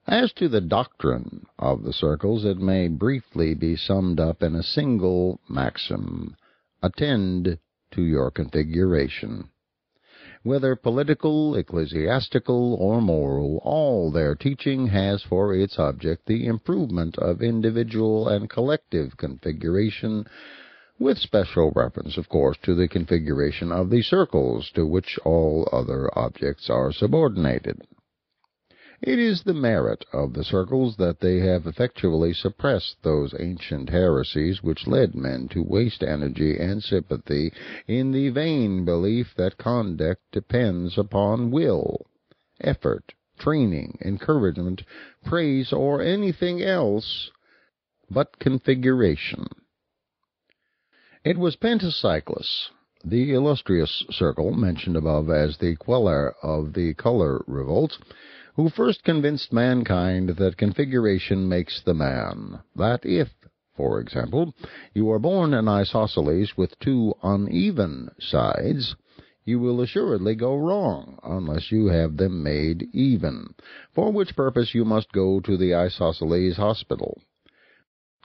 As to the doctrine of the circles, it may briefly be summed up in a single maxim: attend to your configuration. Whether political, ecclesiastical, or moral, all their teaching has for its object the improvement of individual and collective configuration, with special reference, of course, to the configuration of the circles to which all other objects are subordinated. It is the merit of the circles that they have effectually suppressed those ancient heresies which led men to waste energy and sympathy in the vain belief that conduct depends upon will, effort, training, encouragement, praise, or anything else but configuration. It was Pentacyclus, the illustrious circle mentioned above as the queller of the color revolt, who first convinced mankind that configuration makes the man, that if, for example, you are born an isosceles with 2 uneven sides, you will assuredly go wrong unless you have them made even, for which purpose you must go to the isosceles hospital.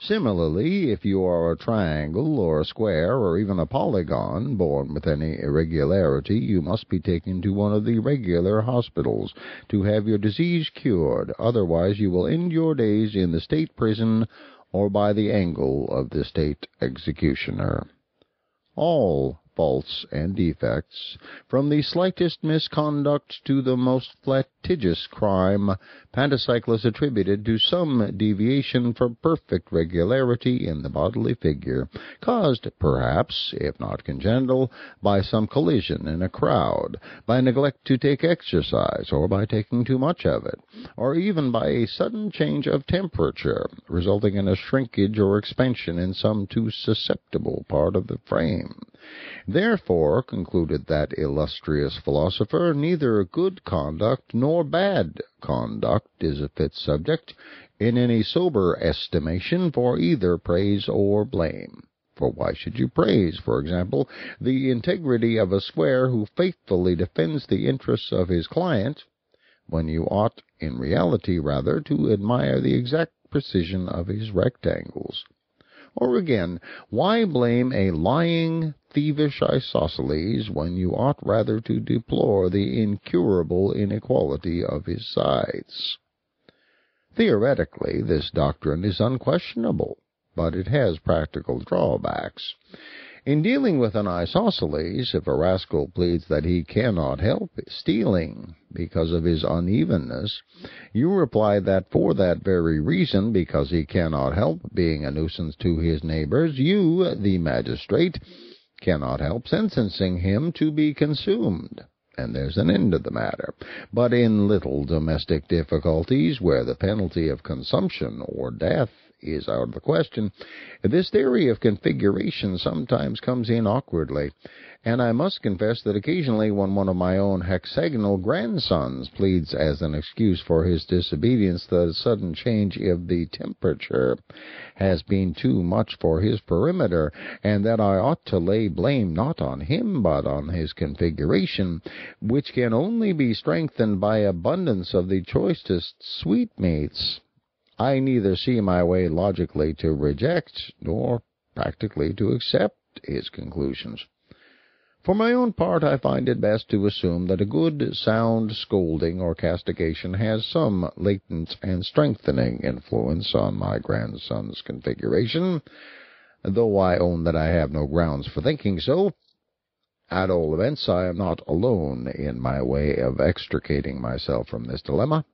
Similarly, if you are a triangle or a square or even a polygon born with any irregularity, you must be taken to one of the regular hospitals to have your disease cured. Otherwise, you will end your days in the state prison or by the angle of the state executioner. All faults and defects, from the slightest misconduct to the most flagitious crime, pantacyclists attributed to some deviation from perfect regularity in the bodily figure, caused, perhaps, if not congenital, by some collision in a crowd, by neglect to take exercise, or by taking too much of it, or even by a sudden change of temperature, resulting in a shrinkage or expansion in some too susceptible part of the frame. Therefore, concluded that illustrious philosopher, neither good conduct nor bad conduct is a fit subject, in any sober estimation, for either praise or blame. For why should you praise, for example, the integrity of a square who faithfully defends the interests of his client, when you ought, in reality, rather, to admire the exact precision of his rectangles? Or again, why blame a lying, thievish isosceles when you ought rather to deplore the incurable inequality of his sides? Theoretically, this doctrine is unquestionable, but it has practical drawbacks. In dealing with an isosceles, if a rascal pleads that he cannot help stealing because of his unevenness, you reply that for that very reason, because he cannot help being a nuisance to his neighbors, you, the magistrate, cannot help sentencing him to be consumed, and there's an end of the matter. But in little domestic difficulties, where the penalty of consumption or death is out of the question, this theory of configuration sometimes comes in awkwardly, and I must confess that occasionally when one of my own hexagonal grandsons pleads as an excuse for his disobedience that a sudden change of the temperature has been too much for his perimeter, and that I ought to lay blame not on him but on his configuration, which can only be strengthened by abundance of the choicest sweetmeats, I neither see my way logically to reject nor practically to accept his conclusions. For my own part, I find it best to assume that a good, sound scolding or castigation has some latent and strengthening influence on my grandson's configuration, though I own that I have no grounds for thinking so. At all events, I am not alone in my way of extricating myself from this dilemma,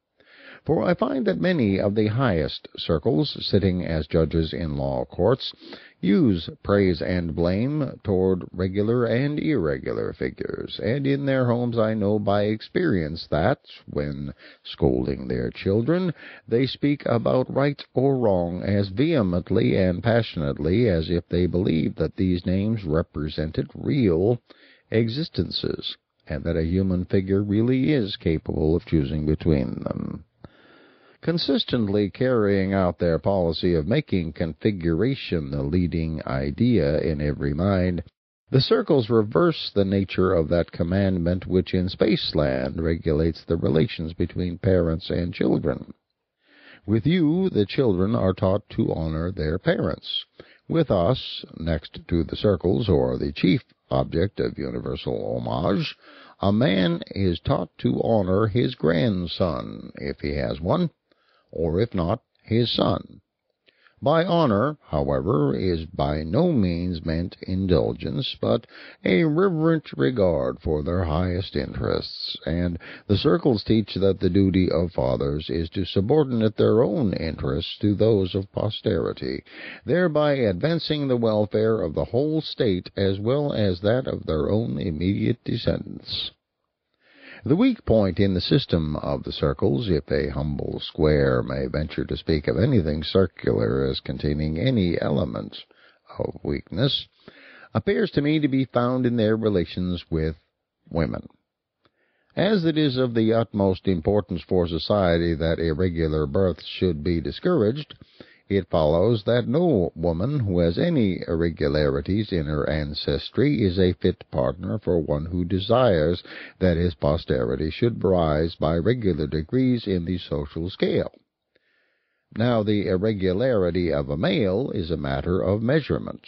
for I find that many of the highest circles, sitting as judges in law courts, use praise and blame toward regular and irregular figures, and in their homes I know by experience that, when scolding their children, they speak about right or wrong as vehemently and passionately as if they believed that these names represented real existences, and that a human figure really is capable of choosing between them. Consistently carrying out their policy of making configuration the leading idea in every mind, the circles reverse the nature of that commandment which in Spaceland regulates the relations between parents and children. With you, the children are taught to honor their parents. With us, next to the circles, or the chief object of universal homage, a man is taught to honor his grandson, if he has one, or if not, his son. By honor, however, is by no means meant indulgence, but a reverent regard for their highest interests, and the circles teach that the duty of fathers is to subordinate their own interests to those of posterity, thereby advancing the welfare of the whole state as well as that of their own immediate descendants. The weak point in the system of the circles, if a humble square may venture to speak of anything circular as containing any element of weakness, appears to me to be found in their relations with women. As it is of the utmost importance for society that irregular births should be discouraged, it follows that no woman who has any irregularities in her ancestry is a fit partner for one who desires that his posterity should rise by regular degrees in the social scale. Now, the irregularity of a male is a matter of measurement.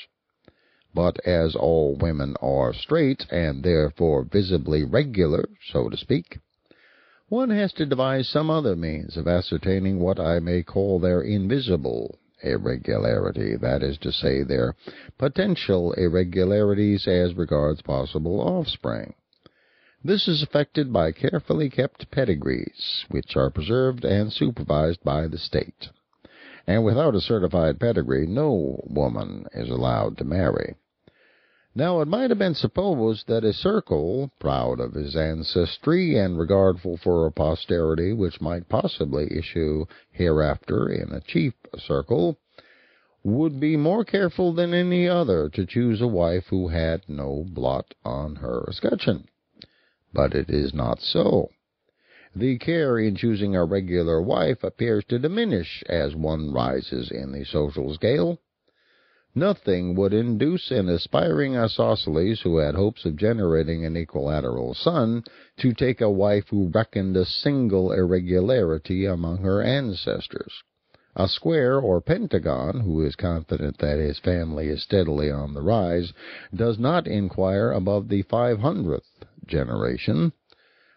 But as all women are straight, and therefore visibly regular, so to speak, one has to devise some other means of ascertaining what I may call their invisible irregularity, that is to say, their potential irregularities as regards possible offspring. This is effected by carefully kept pedigrees, which are preserved and supervised by the state. And without a certified pedigree, no woman is allowed to marry. Now, it might have been supposed that a circle, proud of his ancestry and regardful for a posterity which might possibly issue hereafter in a chief circle, would be more careful than any other to choose a wife who had no blot on her escutcheon. But it is not so. The care in choosing a regular wife appears to diminish as one rises in the social scale. Nothing would induce an aspiring isosceles who had hopes of generating an equilateral son to take a wife who reckoned a single irregularity among her ancestors. A square or pentagon who is confident that his family is steadily on the rise does not inquire above the 500th generation.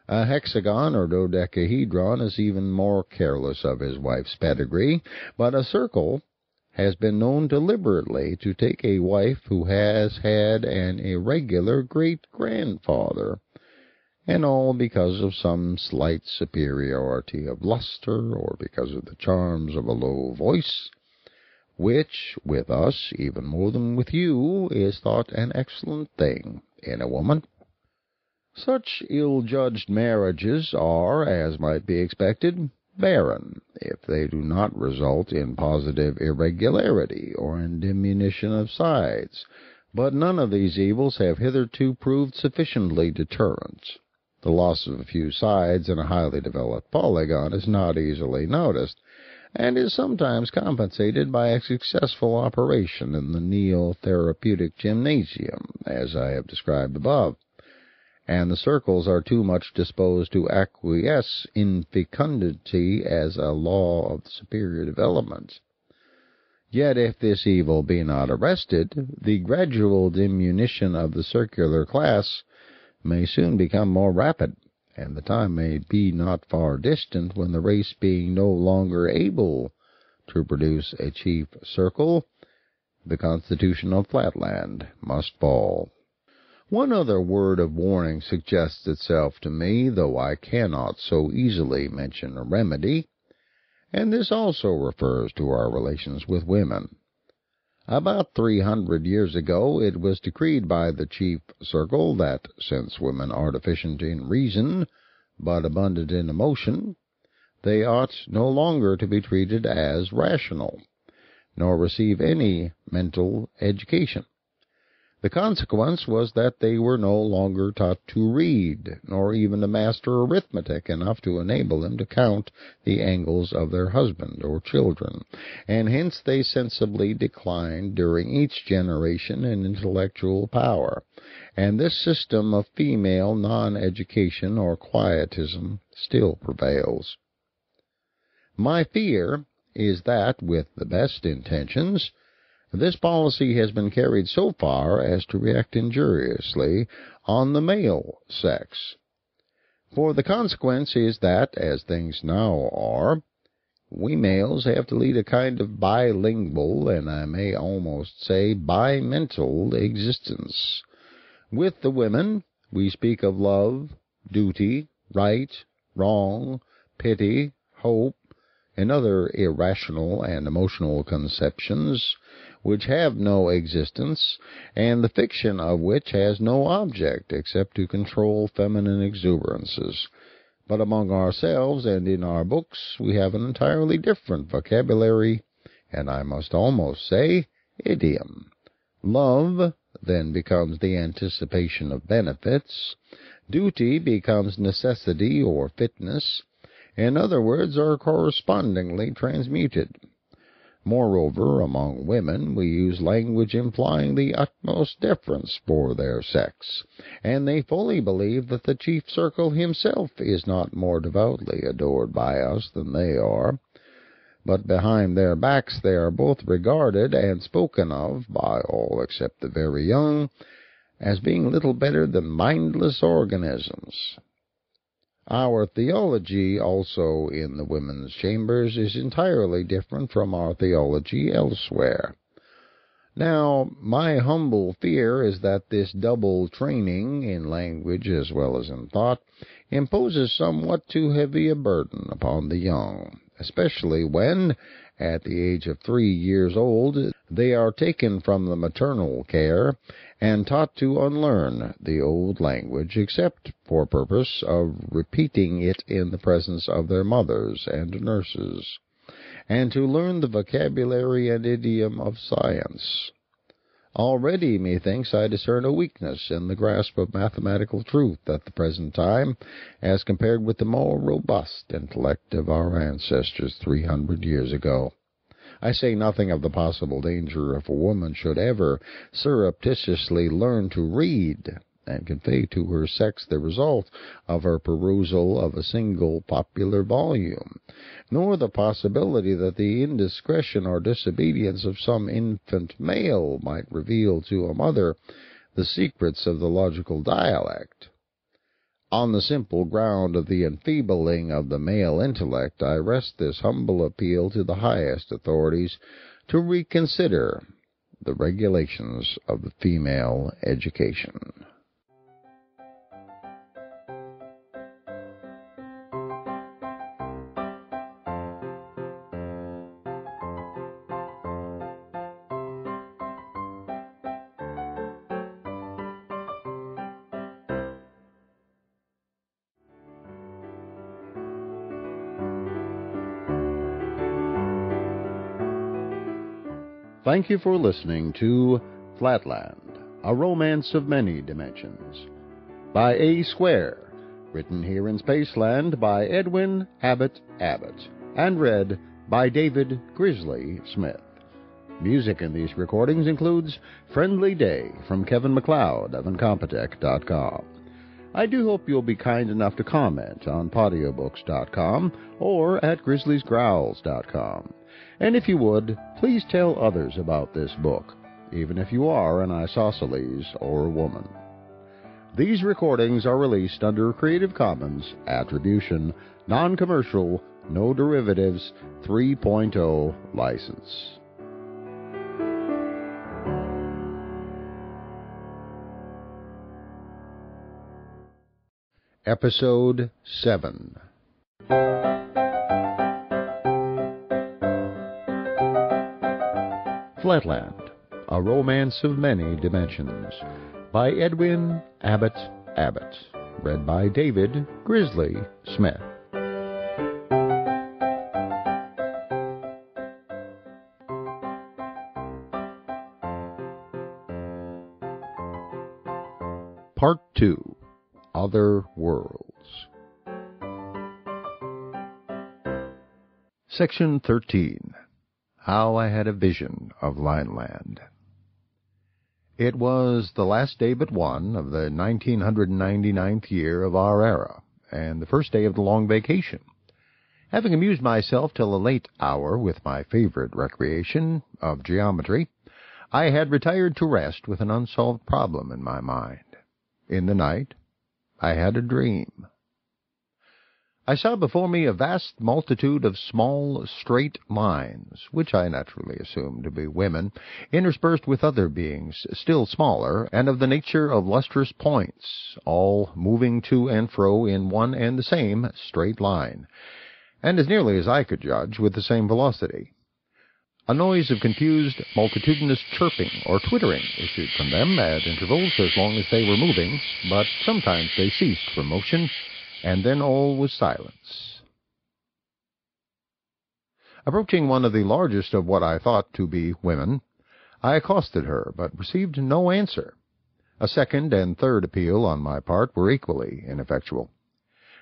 A hexagon or dodecahedron is even more careless of his wife's pedigree, but a circle has been known deliberately to take a wife who has had an irregular great-grandfather, and all because of some slight superiority of luster or because of the charms of a low voice, which, with us, even more than with you, is thought an excellent thing in a woman. Such ill-judged marriages are, as might be expected, barren, if they do not result in positive irregularity or in diminution of sides, but none of these evils have hitherto proved sufficiently deterrent. The loss of a few sides in a highly developed polygon is not easily noticed, and is sometimes compensated by a successful operation in the neo-therapeutic gymnasium, as I have described above. And the circles are too much disposed to acquiesce in fecundity as a law of superior development. Yet if this evil be not arrested, the gradual diminution of the circular class may soon become more rapid, and the time may be not far distant when the race being no longer able to produce a chief circle, the constitution of Flatland must fall. One other word of warning suggests itself to me, though I cannot so easily mention a remedy, and this also refers to our relations with women. About 300 years ago it was decreed by the chief circle that, since women are deficient in reason, but abundant in emotion, they ought no longer to be treated as rational, nor receive any mental education. The consequence was that they were no longer taught to read, nor even to master arithmetic enough to enable them to count the angles of their husband or children, and hence they sensibly declined during each generation in intellectual power, and this system of female non-education or quietism still prevails. My fear is that, with the best intentions, this policy has been carried so far as to react injuriously on the male sex. For the consequence is that, as things now are, we males have to lead a kind of bilingual, and I may almost say bimental existence. With the women, we speak of love, duty, right, wrong, pity, hope, and other irrational and emotional conceptions which have no existence, and the fiction of which has no object except to control feminine exuberances. But among ourselves and in our books we have an entirely different vocabulary, and I must almost say idiom. Love then becomes the anticipation of benefits, duty becomes necessity or fitness, and other words are correspondingly transmuted. Moreover, among women we use language implying the utmost deference for their sex, and they fully believe that the chief circle himself is not more devoutly adored by us than they are. But behind their backs they are both regarded and spoken of, by all except the very young, as being little better than mindless organisms. Our theology also in the women's chambers is entirely different from our theology elsewhere. Now, my humble fear is that this double training, in language as well as in thought, imposes somewhat too heavy a burden upon the young, especially when, at the age of 3 years old, they are taken from the maternal care and taught to unlearn the old language except for purpose of repeating it in the presence of their mothers and nurses, and to learn the vocabulary and idiom of science. Already, methinks, I discern a weakness in the grasp of mathematical truth at the present time, as compared with the more robust intellect of our ancestors 300 years ago. I say nothing of the possible danger if a woman should ever surreptitiously learn to read, and convey to her sex the result of her perusal of a single popular volume, nor the possibility that the indiscretion or disobedience of some infant male might reveal to a mother the secrets of the logical dialect. On the simple ground of the enfeebling of the male intellect, I rest this humble appeal to the highest authorities to reconsider the regulations of the female education. Thank you for listening to Flatland, A Romance of Many Dimensions, by A. Square, written here in Spaceland by Edwin Abbott, and read by David Grizzly Smith. Music in these recordings includes Friendly Day from Kevin MacLeod of Incompetech.com. I do hope you'll be kind enough to comment on Audiobooks.com or at GrizzliesGrowls.com. And if you would, please tell others about this book, even if you are an isosceles or a woman. These recordings are released under Creative Commons Attribution, Non-Commercial, No Derivatives 3.0 license. Episode 7. Flatland, A Romance of Many Dimensions, by Edwin Abbott, read by David Grizzly Smith. Part 2. Other Worlds. Section 13. How I Had a Vision of Lineland. It was the last day but one of the 1999th year of our era, and the first day of the long vacation. Having amused myself till a late hour with my favorite recreation of geometry, I had retired to rest with an unsolved problem in my mind. In the night, I had a dream. I saw before me a vast multitude of small, straight lines, which I naturally assumed to be women, interspersed with other beings still smaller, and of the nature of lustrous points, all moving to and fro in one and the same straight line, and as nearly as I could judge, with the same velocity. A noise of confused, multitudinous chirping or twittering issued from them at intervals as long as they were moving, but sometimes they ceased from motion, and then all was silence. Approaching one of the largest of what I thought to be women, I accosted her, but received no answer. A second and third appeal on my part were equally ineffectual.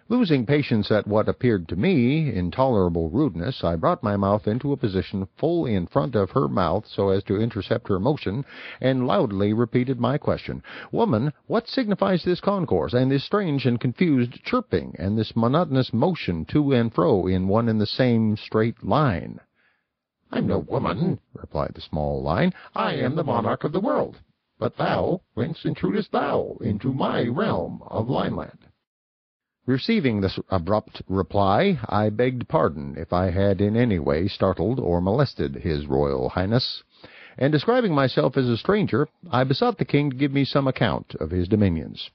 Losing patience at what appeared to me intolerable rudeness, I brought my mouth into a position full in front of her mouth so as to intercept her motion, and loudly repeated my question. "Woman, what signifies this concourse, and this strange and confused chirping, and this monotonous motion to and fro in one and the same straight line?" "I'm no woman," replied the small line. "I am the monarch of the world. But thou, whence intrudest thou into my realm of Lineland?" Receiving this abrupt reply, I begged pardon if I had in any way startled or molested His Royal Highness, and describing myself as a stranger, I besought the king to give me some account of his dominions.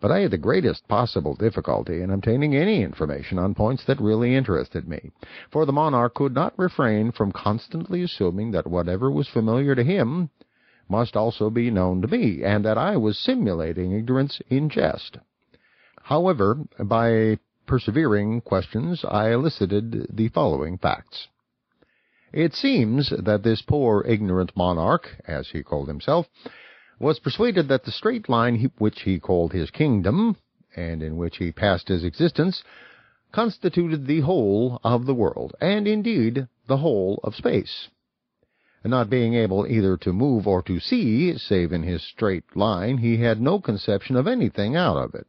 But I had the greatest possible difficulty in obtaining any information on points that really interested me, for the monarch could not refrain from constantly assuming that whatever was familiar to him must also be known to me, and that I was simulating ignorance in jest. However, by persevering questions, I elicited the following facts. It seems that this poor ignorant monarch, as he called himself, was persuaded that the straight line which he called his kingdom, and in which he passed his existence, constituted the whole of the world, and indeed the whole of space. Not being able either to move or to see, save in his straight line, he had no conception of anything out of it.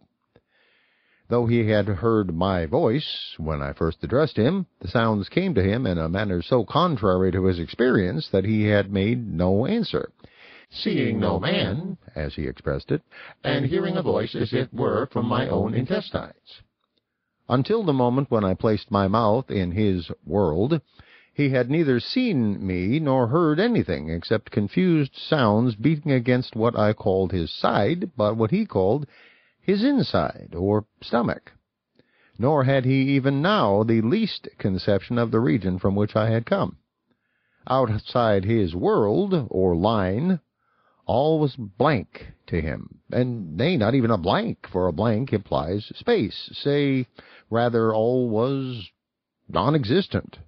Though he had heard my voice when I first addressed him, the sounds came to him in a manner so contrary to his experience that he had made no answer, seeing no man, as he expressed it, and hearing a voice as it were from my own intestines. Until the moment when I placed my mouth in his world, he had neither seen me nor heard anything except confused sounds beating against what I called his side, but what he called his inside, or stomach. Nor had he even now the least conception of the region from which I had come. Outside his world, or line, all was blank to him, and nay, not even a blank, for a blank implies space. Say, rather, all was non-existent.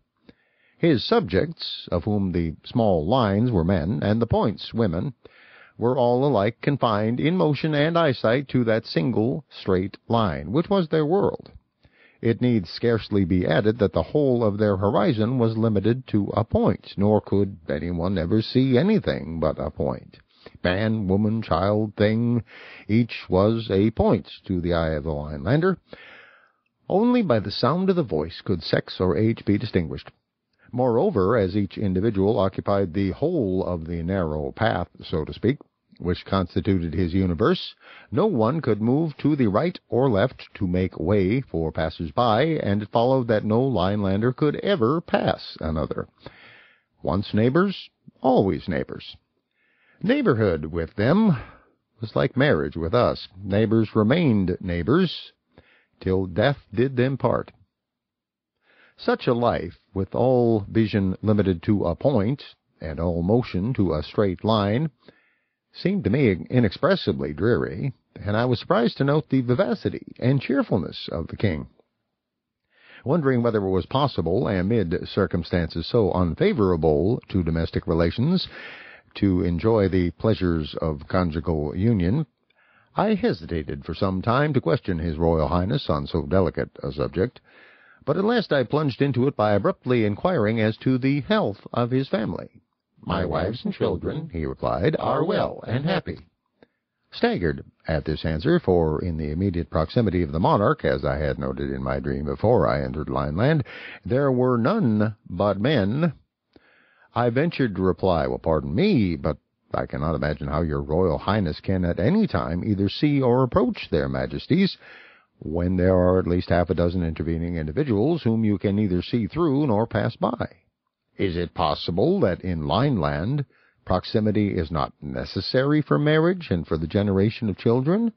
His subjects, of whom the small lines were men, and the points women, were all alike confined in motion and eyesight to that single straight line, which was their world. It need scarcely be added that the whole of their horizon was limited to a point, nor could anyone ever see anything but a point. Man, woman, child, thing, each was a point to the eye of the Linelander. Only by the sound of the voice could sex or age be distinguished. Moreover, as each individual occupied the whole of the narrow path, so to speak, which constituted his universe, no one could move to the right or left to make way for passers-by, and it followed that no Linelander could ever pass another. Once neighbors, always neighbors. Neighborhood with them was like marriage with us. Neighbors remained neighbors till death did them part. Such a life, with all vision limited to a point, and all motion to a straight line, seemed to me inexpressibly dreary, and I was surprised to note the vivacity and cheerfulness of the king. Wondering whether it was possible, amid circumstances so unfavorable to domestic relations, to enjoy the pleasures of conjugal union, I hesitated for some time to question His Royal Highness on so delicate a subject, but at last I plunged into it by abruptly inquiring as to the health of his family. "My wives and children," he replied, "are well and happy." Staggered at this answer, for in the immediate proximity of the monarch, as I had noted in my dream before I entered Lineland, there were none but men, I ventured to reply, "Well, pardon me, but I cannot imagine how your Royal Highness can at any time either see or approach their Majesties, when there are at least half a dozen intervening individuals whom you can neither see through nor pass by. Is it possible that in Lineland proximity is not necessary for marriage and for the generation of children?"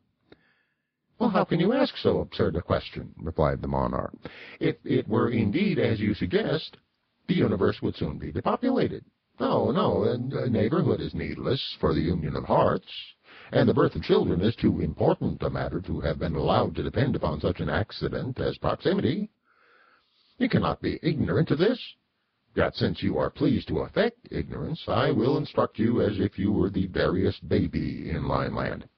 "Well, how can you ask so absurd a question?" replied the monarch. "If it were indeed as you suggest, the universe would soon be depopulated. No, neighborhood is needless for the union of hearts, and the birth of children is too important a matter to have been allowed to depend upon such an accident as proximity. You cannot be ignorant of this. Yet since you are pleased to affect ignorance, I will instruct you as if you were the veriest baby in Lineland.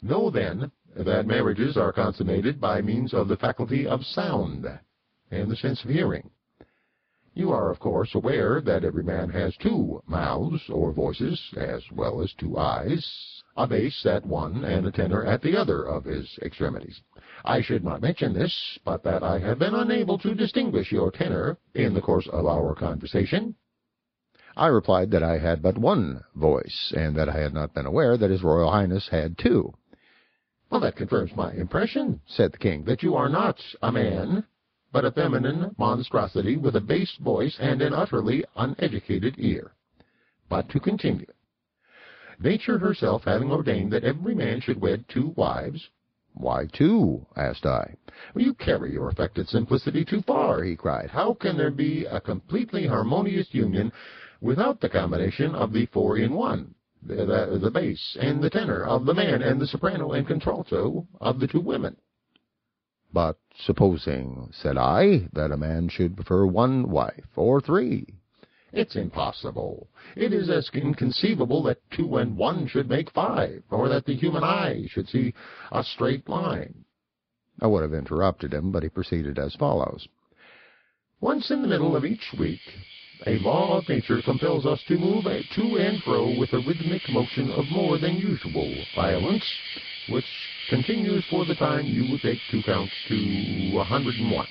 Know, then, that marriages are consummated by means of the faculty of sound and the sense of hearing. You are, of course, aware that every man has two mouths or voices, as well as two eyes, a bass at one and a tenor at the other of his extremities. I should not mention this, but that I have been unable to distinguish your tenor in the course of our conversation." I replied that I had but one voice, and that I had not been aware that His Royal Highness had two. Well, that confirms my impression, said the king, that you are not a man, but a feminine monstrosity with a bass voice and an utterly uneducated ear. But to continue. Nature herself having ordained that every man should wed 2 wives. Why 2? Asked I. Well, you carry your affected simplicity too far, he cried. How can there be a completely harmonious union without the combination of the 4 in 1? The bass and the tenor of the man, and the soprano and contralto of the 2 women. But supposing, said I, that a man should prefer 1 wife, or 3? It's impossible. It is as inconceivable that 2 and 1 should make 5, or that the human eye should see a straight line. I would have interrupted him, but he proceeded as follows. Once in the middle of each week, a law of nature compels us to move to and fro with a rhythmic motion of more than usual violence, which continues for the time you would take to count to 101.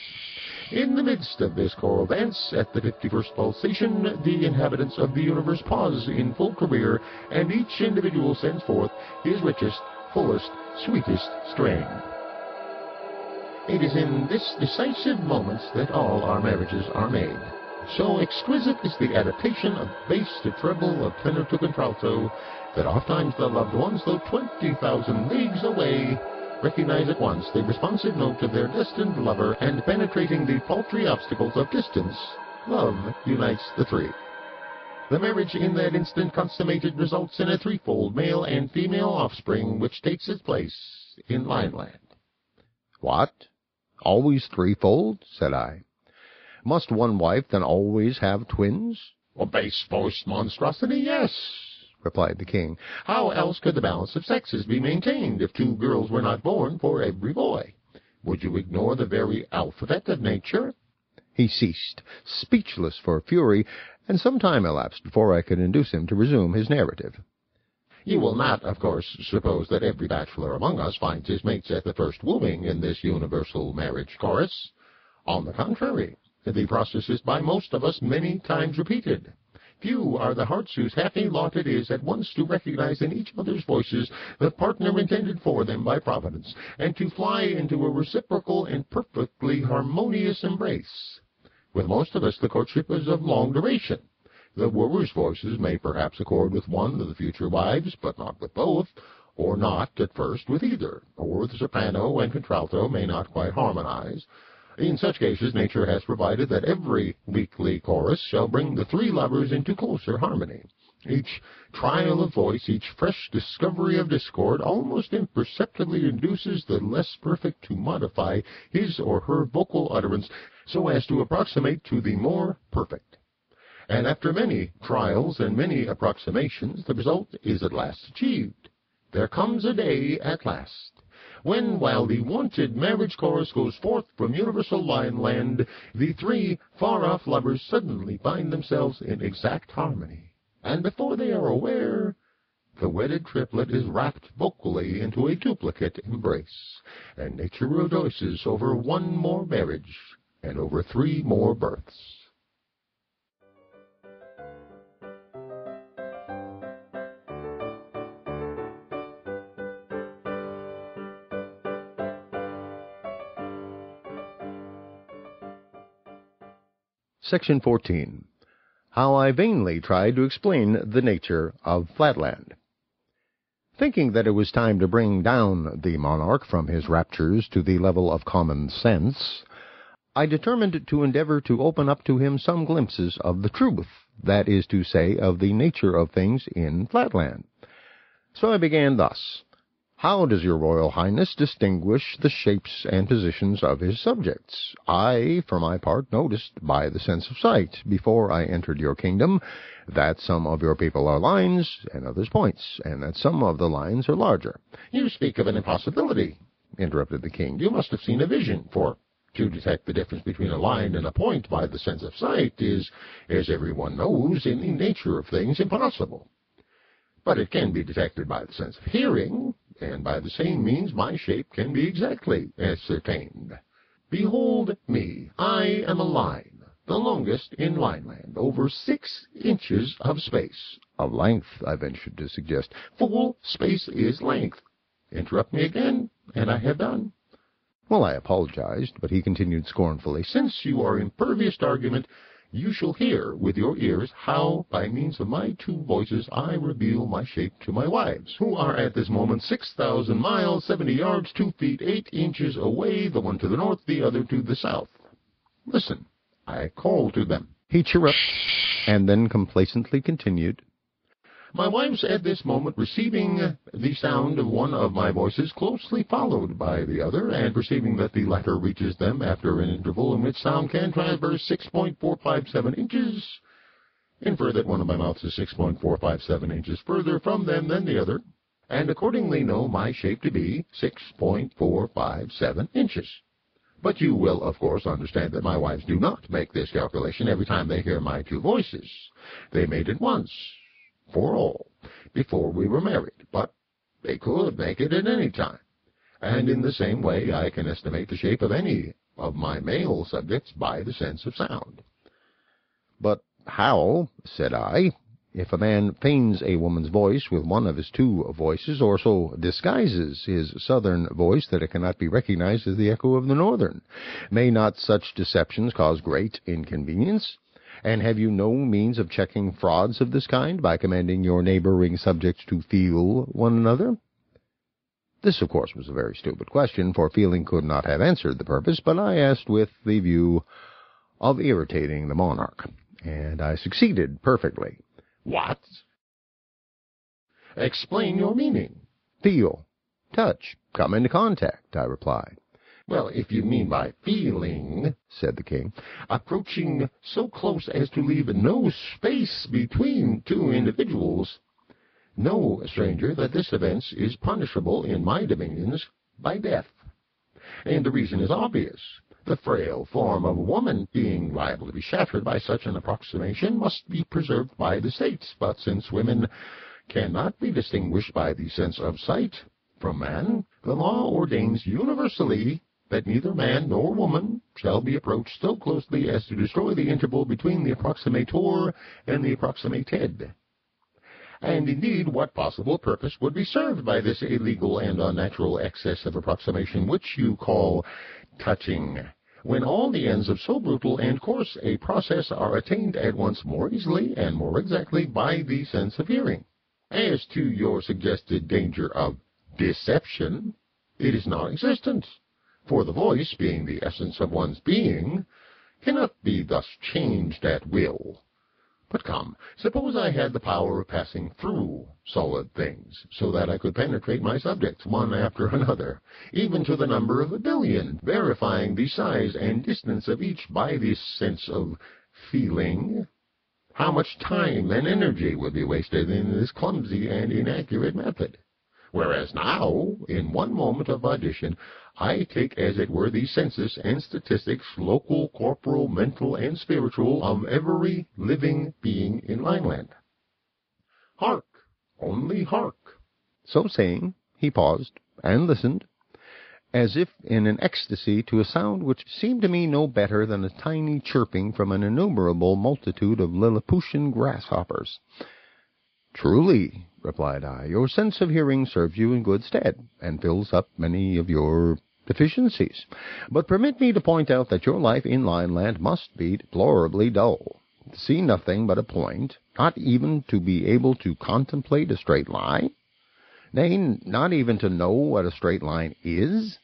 In the midst of this choral dance, at the 51st pulsation, the inhabitants of the universe pause in full career, and each individual sends forth his richest, fullest, sweetest strain. It is in this decisive moment that all our marriages are made. So exquisite is the adaptation of bass to treble, of tenor to contralto, that ofttimes the loved ones, though 20,000 leagues away, recognize at once the responsive note of their destined lover, and penetrating the paltry obstacles of distance, love unites the 3. The marriage in that instant consummated results in a 3-fold male and female offspring, which takes its place in Lineland. What? Always 3-fold? Said I. Must 1 wife then always have twins? A bass-voiced monstrosity, yes, replied the king. How else could the balance of sexes be maintained if 2 girls were not born for every boy? Would you ignore the very alphabet of nature? He ceased, speechless for fury, and some time elapsed before I could induce him to resume his narrative. You will not, of course, suppose that every bachelor among us finds his mates at the first wooing in this universal marriage chorus. On the contrary, the process is by most of us many times repeated. Few are the hearts whose happy lot it is at once to recognize in each other's voices the partner intended for them by Providence, and to fly into a reciprocal and perfectly harmonious embrace. With most of us the courtship is of long duration. The wooers' voices may perhaps accord with 1 of the future wives, but not with both, or not at first with either, or the soprano and contralto may not quite harmonize. In such cases, nature has provided that every weekly chorus shall bring the 3 lovers into closer harmony. Each trial of voice, each fresh discovery of discord, almost imperceptibly induces the less perfect to modify his or her vocal utterance so as to approximate to the more perfect. And after many trials and many approximations, the result is at last achieved. There comes a day at last, when, while the wanted marriage chorus goes forth from universal Lineland, the 3 far-off lovers suddenly find themselves in exact harmony, and before they are aware, the wedded triplet is wrapped vocally into a duplicate embrace, and nature rejoices over 1 more marriage and over 3 more births. Section 14. How I vainly tried to explain the nature of Flatland. Thinking that it was time to bring down the monarch from his raptures to the level of common sense, I determined to endeavor to open up to him some glimpses of the truth, that is to say, of the nature of things in Flatland. So I began thus. How does your Royal Highness distinguish the shapes and positions of his subjects? I, for my part, noticed by the sense of sight, before I entered your kingdom, that some of your people are lines, and others points, and that some of the lines are larger. You speak of an impossibility, interrupted the king. You must have seen a vision, for to detect the difference between a line and a point by the sense of sight is, as everyone knows, in the nature of things impossible. But it can be detected by the sense of hearing, and by the same means my shape can be exactly ascertained. Behold me, I am a line, the longest in Lineland, over 6 inches of space. Of length, I ventured to suggest. Full space is length. interrupt me again, and I have done. Well, I apologized, but he continued scornfully, Since you are impervious to argument, you shall hear with your ears how, by means of my two voices, I reveal my shape to my wives, who are at this moment 6,000 miles, 70 yards, 2 feet, 8 inches away, the one to the north, the other to the south. Listen, I call to them. He chirruped, and then complacently continued, My wives at this moment receiving the sound of one of my voices closely followed by the other, and perceiving that the latter reaches them after an interval in which sound can traverse 6.457 inches, infer that one of my mouths is 6.457 inches further from them than the other, and accordingly know my shape to be 6.457 inches. But you will, of course, understand that my wives do not make this calculation every time they hear my two voices. They made it once, for all, before we were married, but they could make it at any time. And in the same way I can estimate the shape of any of my male subjects by the sense of sound. But how, said I, if a man feigns a woman's voice with one of his two voices, or so disguises his southern voice that it cannot be recognized as the echo of the northern? May not such deceptions cause great inconvenience? And have you no means of checking frauds of this kind by commanding your neighboring subjects to feel one another? This, of course, was a very stupid question, for feeling could not have answered the purpose, but I asked with the view of irritating the monarch, and I succeeded perfectly. What? Explain your meaning. Feel, touch, come into contact, I replied. Well, if you mean by feeling, said the king, approaching so close as to leave no space between two individuals, know, stranger, that this offense is punishable in my dominions by death. And the reason is obvious. The frail form of a woman, being liable to be shattered by such an approximation, must be preserved by the states. But since women cannot be distinguished by the sense of sight from man, the law ordains universally that neither man nor woman shall be approached so closely as to destroy the interval between the approximator and the approximated. And indeed, what possible purpose would be served by this illegal and unnatural excess of approximation which you call touching, when all the ends of so brutal and coarse a process are attained at once more easily and more exactly by the sense of hearing? As to your suggested danger of deception, it is non-existent, for the voice, being the essence of one's being, cannot be thus changed at will. But come, suppose I had the power of passing through solid things, so that I could penetrate my subjects one after another, even to the number of 1,000,000,000, verifying the size and distance of each by this sense of feeling. How much time and energy would be wasted in this clumsy and inaccurate method? Whereas now, in one moment of audition, I take as it were the census and statistics, local, corporal, mental, and spiritual, of every living being in Lineland. Hark! Only hark! So saying, he paused and listened, as if in an ecstasy, to a sound which seemed to me no better than a tiny chirping from an innumerable multitude of Lilliputian grasshoppers. Truly, replied I, your sense of hearing serves you in good stead, and fills up many of your deficiencies. But permit me to point out that your life in Lineland must be deplorably dull. To see nothing but a point, not even to be able to contemplate a straight line, nay, not even to know what a straight line is,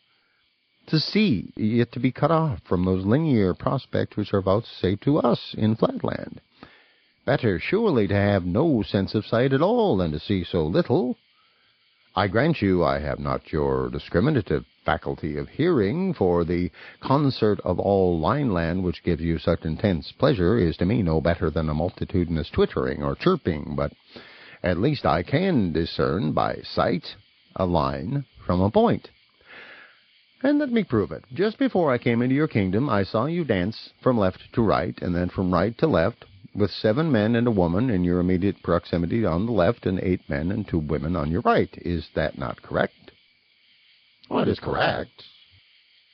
to see, yet to be cut off from those linear prospects which are vouchsafed to us in Flatland. Better surely to have no sense of sight at all than to see so little. I grant you I have not your discriminative faculty of hearing, for the concert of all Lineland which gives you such intense pleasure is to me no better than a multitudinous twittering or chirping, but at least I can discern by sight a line from a point. And let me prove it. Just before I came into your kingdom, I saw you dance from left to right, and then from right to left, with 7 men and a woman in your immediate proximity on the left, and 8 men and 2 women on your right. Is that not correct? Well, it is correct,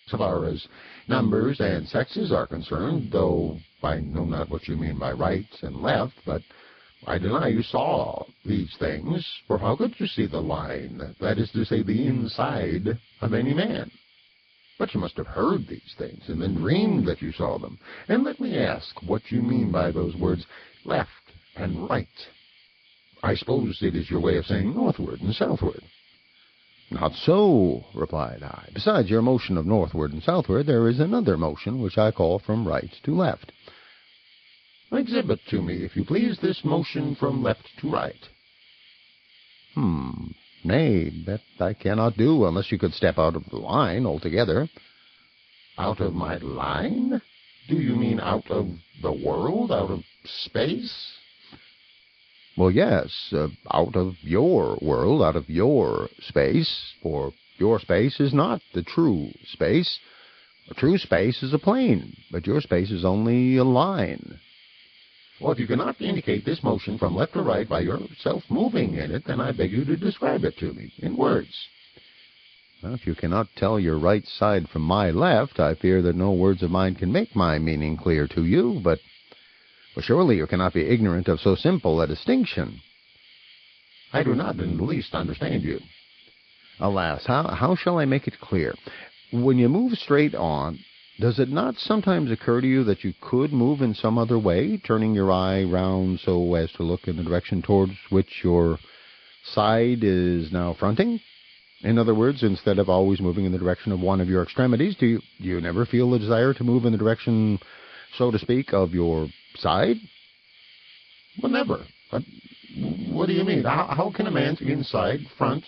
so far as numbers and sexes are concerned, though I know not what you mean by right and left, but I deny you saw these things, for how could you see the line, that is to say, the inside of any man? But you must have heard these things, and then dreamed that you saw them. And let me ask what you mean by those words, left and right. I suppose it is your way of saying northward and southward. Not so, replied I. Besides your motion of northward and southward, there is another motion which I call from right to left. Exhibit to me, if you please, this motion from left to right. Nay, that I cannot do unless you could step out of the line altogether. Out of my line? Do you mean out of the world, out of space? Well, yes, out of your world, out of your space, for your space is not the true space. A true space is a plane, but your space is only a line. Well, if you cannot indicate this motion from left to right by yourself moving in it, then I beg you to describe it to me in words. Well, if you cannot tell your right side from my left, I fear that no words of mine can make my meaning clear to you, but surely you cannot be ignorant of so simple a distinction. I do not in the least understand you. Alas, how shall I make it clear? When you move straight on, does it not sometimes occur to you that you could move in some other way, turning your eye round so as to look in the direction towards which your side is now fronting? In other words, instead of always moving in the direction of one of your extremities, do you never feel the desire to move in the direction, so to speak, of your side? Well, never. What do you mean? How can a man's inside front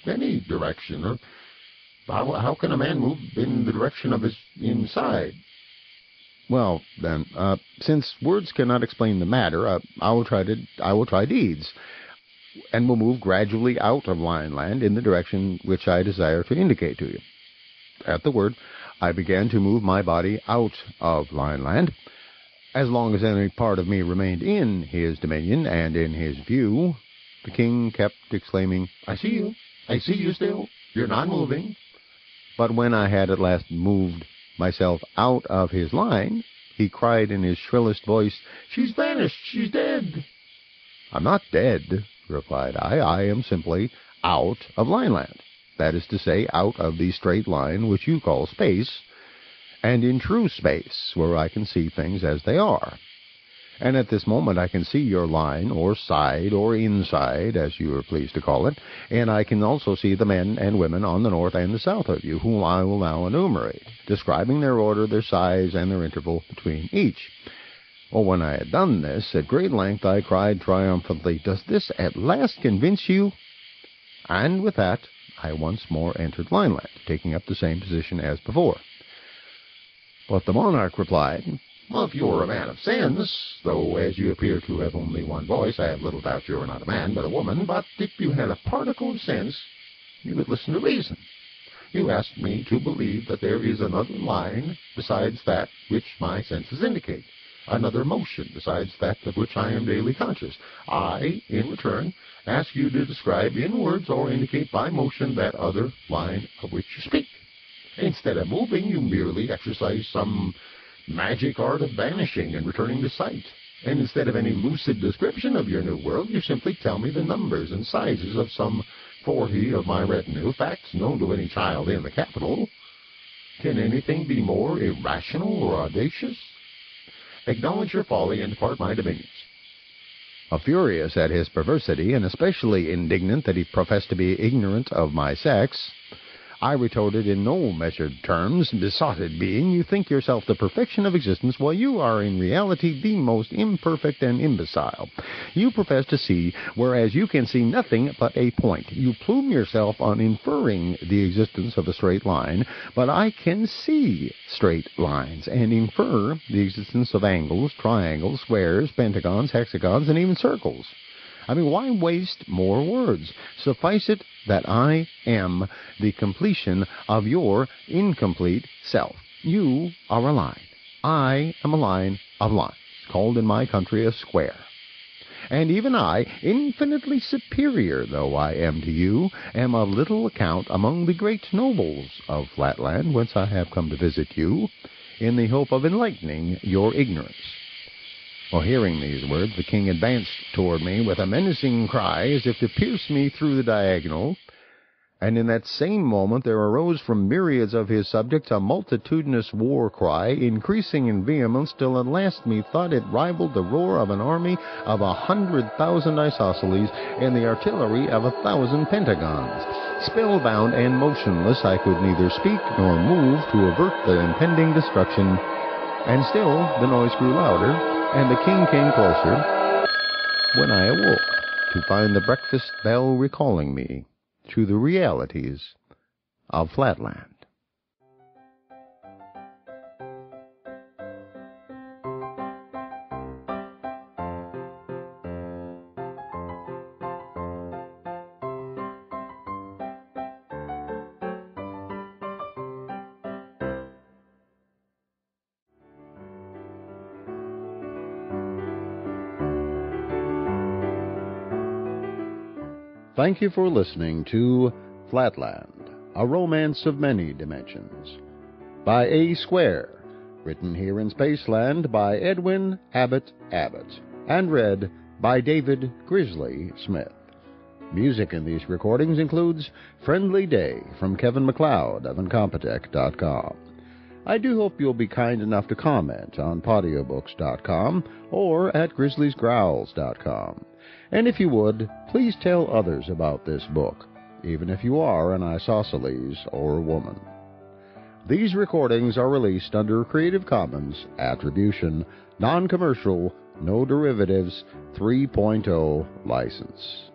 any direction? Or how can a man move in the direction of his inside? Well, then, since words cannot explain the matter, I will try deeds, and will move gradually out of Lineland in the direction which I desire to indicate to you. At the word, I began to move my body out of Lineland. As long as any part of me remained in his dominion and in his view, the king kept exclaiming, I see you. I see you still. You're not moving. But when I had at last moved myself out of his line, he cried in his shrillest voice, She's vanished! She's dead! I'm not dead, replied I. I am simply out of Lineland. That is to say, out of the straight line which you call space, and in true space, where I can see things as they are. And at this moment I can see your line, or side, or inside, as you are pleased to call it, and I can also see the men and women on the north and the south of you, whom I will now enumerate, describing their order, their size, and their interval between each. Well, when I had done this, at great length I cried triumphantly, Does this at last convince you? And with that, I once more entered Lineland, taking up the same position as before. But the monarch replied, Well, if you are a man of sense, though as you appear to have only one voice, I have little doubt you are not a man, but a woman. But if you had a particle of sense, you would listen to reason. You asked me to believe that there is another line besides that which my senses indicate, another motion besides that of which I am daily conscious. I, in return, ask you to describe in words or indicate by motion that other line of which you speak. Instead of moving, you merely exercise some magic art of vanishing and returning to sight. And instead of any lucid description of your new world, you simply tell me the numbers and sizes of some 40 of my retinue, facts known to any child in the capital. Can anything be more irrational or audacious? Acknowledge your folly and depart my dominions. Furious at his perversity, and especially indignant that he professed to be ignorant of my sex, I retorted in no measured terms, Besotted being, you think yourself the perfection of existence, while you are in reality the most imperfect and imbecile. You profess to see, whereas you can see nothing but a point. You plume yourself on inferring the existence of a straight line, but I can see straight lines, and infer the existence of angles, triangles, squares, pentagons, hexagons, and even circles. I mean, why waste more words? Suffice it that I am the completion of your incomplete self. You are a line. I am a line of lines, called in my country a square. And even I, infinitely superior though I am to you, am of little account among the great nobles of Flatland, whence I have come to visit you, in the hope of enlightening your ignorance. Well, hearing these words, the king advanced toward me with a menacing cry as if to pierce me through the diagonal, and in that same moment there arose from myriads of his subjects a multitudinous war cry, increasing in vehemence till at last methought it rivaled the roar of an army of 100,000 isosceles and the artillery of 1,000 pentagons. Spellbound and motionless, I could neither speak nor move to avert the impending destruction, and still the noise grew louder, and the king came closer, when I awoke to find the breakfast bell recalling me to the realities of Flatland. Thank you for listening to Flatland, A Romance of Many Dimensions, by A. Square, written here in Spaceland by Edwin Abbott, and read by David Grizzly Smith. Music in these recordings includes Friendly Day from Kevin MacLeod of Incompetech.com. I do hope you'll be kind enough to comment on Audiobooks.com or at GrizzliesGrowls.com. And if you would, please tell others about this book, even if you are an isosceles or woman. These recordings are released under Creative Commons Attribution, Non-Commercial, No Derivatives 3.0 license.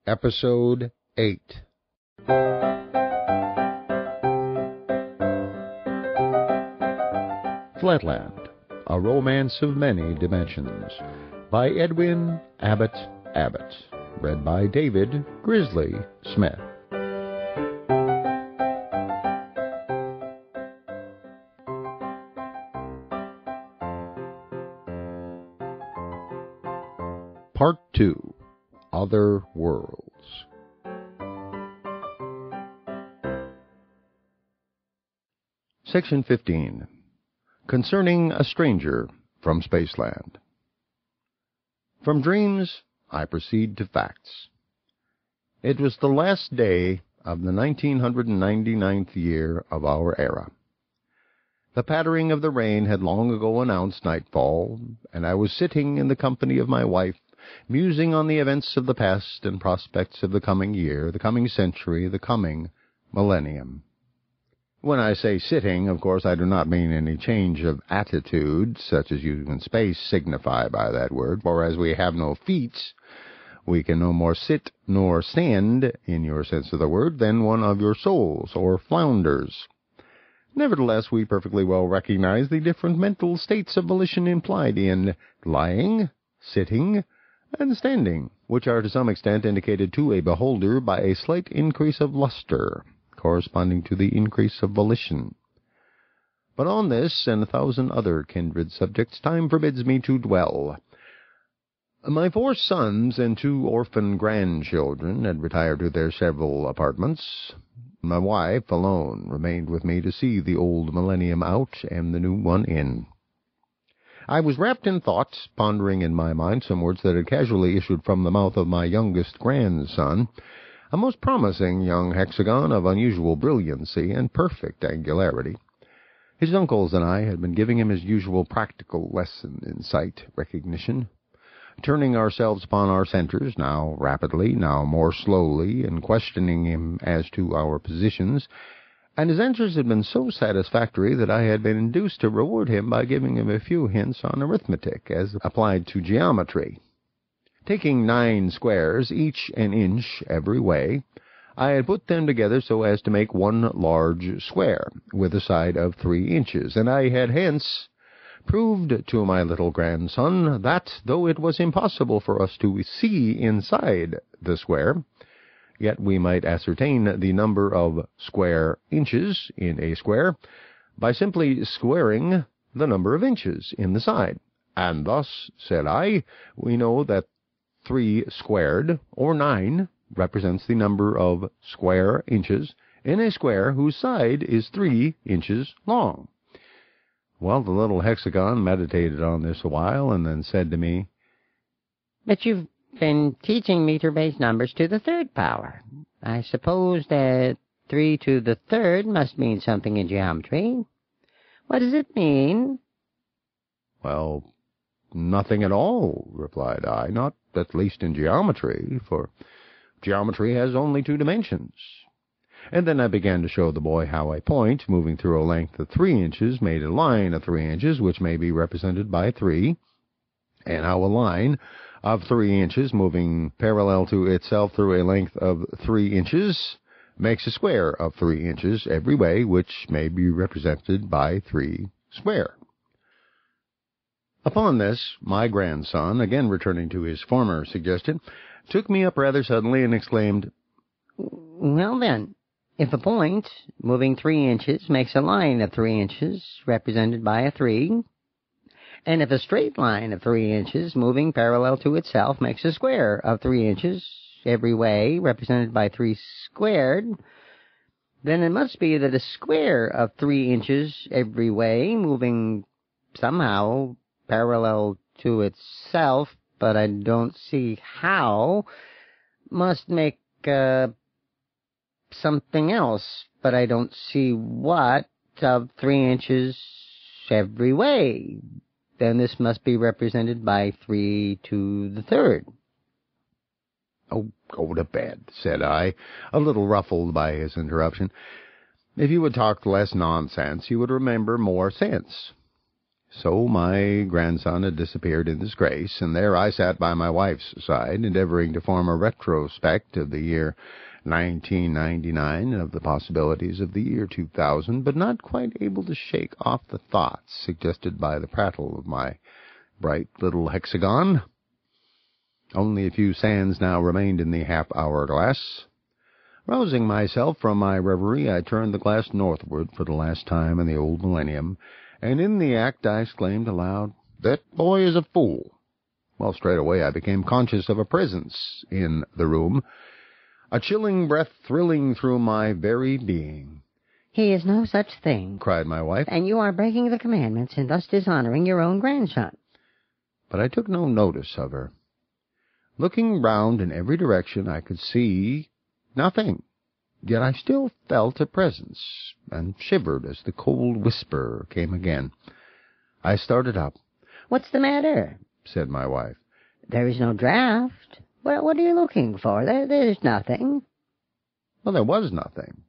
Episode 8. Flatland, A Romance of Many Dimensions, by Edwin Abbott, read by David Grizzly Smith. Part 2, Other Worlds. Section 15. Concerning a Stranger from Spaceland. From dreams, I proceed to facts. It was the last day of the 1999th year of our era. The pattering of the rain had long ago announced nightfall, and I was sitting in the company of my wife, musing on the events of the past and prospects of the coming year, the coming century, the coming millennium. When I say sitting, of course, I do not mean any change of attitude, such as you in space signify by that word, for as we have no feet, we can no more sit nor stand, in your sense of the word, than one of your souls, or flounders. Nevertheless, we perfectly well recognize the different mental states of volition implied in lying, sitting, and standing, which are to some extent indicated to a beholder by a slight increase of luster, corresponding to the increase of volition. But on this and 1,000 other kindred subjects time forbids me to dwell. My 4 sons and 2 orphan grandchildren had retired to their several apartments. My wife alone remained with me to see the old millennium out and the new one in. I was wrapped in thought, pondering in my mind some words that had casually issued from the mouth of my youngest grandson, a most promising young hexagon of unusual brilliancy and perfect angularity. His uncles and I had been giving him his usual practical lesson in sight recognition, turning ourselves upon our centers, now rapidly, now more slowly, and questioning him as to our positions, and his answers had been so satisfactory that I had been induced to reward him by giving him a few hints on arithmetic as applied to geometry. Taking 9 squares, each an inch every way, I had put them together so as to make one large square, with a side of 3 inches, and I had hence proved to my little grandson that, though it was impossible for us to see inside the square, yet we might ascertain the number of square inches in a square by simply squaring the number of inches in the side. And thus, said I, we know that 3 squared, or 9, represents the number of square inches in a square whose side is 3 inches long. Well, the little hexagon meditated on this a while and then said to me, "But you've been teaching meter-based numbers to the third power. I suppose that 3 to the third must mean something in geometry. What does it mean?" "Well, nothing at all," replied I, "not at least in geometry, for geometry has only 2 dimensions." And then I began to show the boy how a point moving through a length of 3 inches made a line of 3 inches, which may be represented by 3, and how a line of 3 inches moving parallel to itself through a length of 3 inches makes a square of 3 inches every way, which may be represented by 3 square. Upon this, my grandson, again returning to his former suggestion, took me up rather suddenly and exclaimed, "Well then, if a point moving 3 inches makes a line of 3 inches represented by a 3, and if a straight line of 3 inches moving parallel to itself makes a square of 3 inches every way represented by 3 squared, then it must be that a square of 3 inches every way moving somehow parallel to itself, but I don't see how, must make something else, but I don't see what, of 3 inches every way. Then this must be represented by 3 to the third." "Oh, go to bed," said I, a little ruffled by his interruption. "If you would talk less nonsense, you would remember more sense." So my grandson had disappeared in disgrace, and there I sat by my wife's side, endeavoring to form a retrospect of the year 1999 and of the possibilities of the year 2000, but not quite able to shake off the thoughts suggested by the prattle of my bright little hexagon. Only a few sands now remained in the half-hour glass. Rousing myself from my reverie, I turned the glass northward for the last time in the old millennium, and in the act I exclaimed aloud, "That boy is a fool." Well, straightway I became conscious of a presence in the room, a chilling breath thrilling through my very being. "He is no such thing," cried my wife. "and you are breaking the commandments and thus dishonoring your own grandson." But I took no notice of her. Looking round in every direction, I could see nothing, yet I still felt a presence, and shivered as the cold whisper came again. I started up. "What's the matter?" said my wife. "There is no draft. What are you looking for? There's nothing." Well, there was nothing,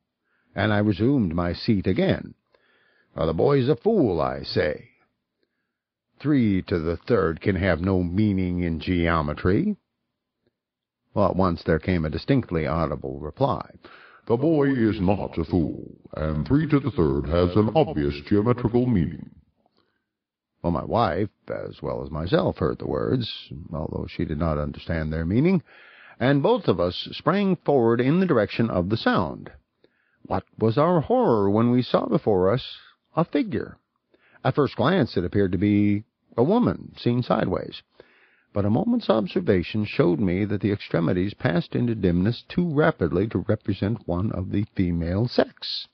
and I resumed my seat again. "The boy's a fool, I say. 3 to the third can have no meaning in geometry." Well, at once there came a distinctly audible reply. "The boy is not a fool, and 3 to the third has an obvious geometrical meaning." Well, my wife, as well as myself, heard the words, although she did not understand their meaning, and both of us sprang forward in the direction of the sound. What was our horror when we saw before us a figure? At first glance it appeared to be a woman, seen sideways, but a moment's observation showed me that the extremities passed into dimness too rapidly to represent one of the female sex.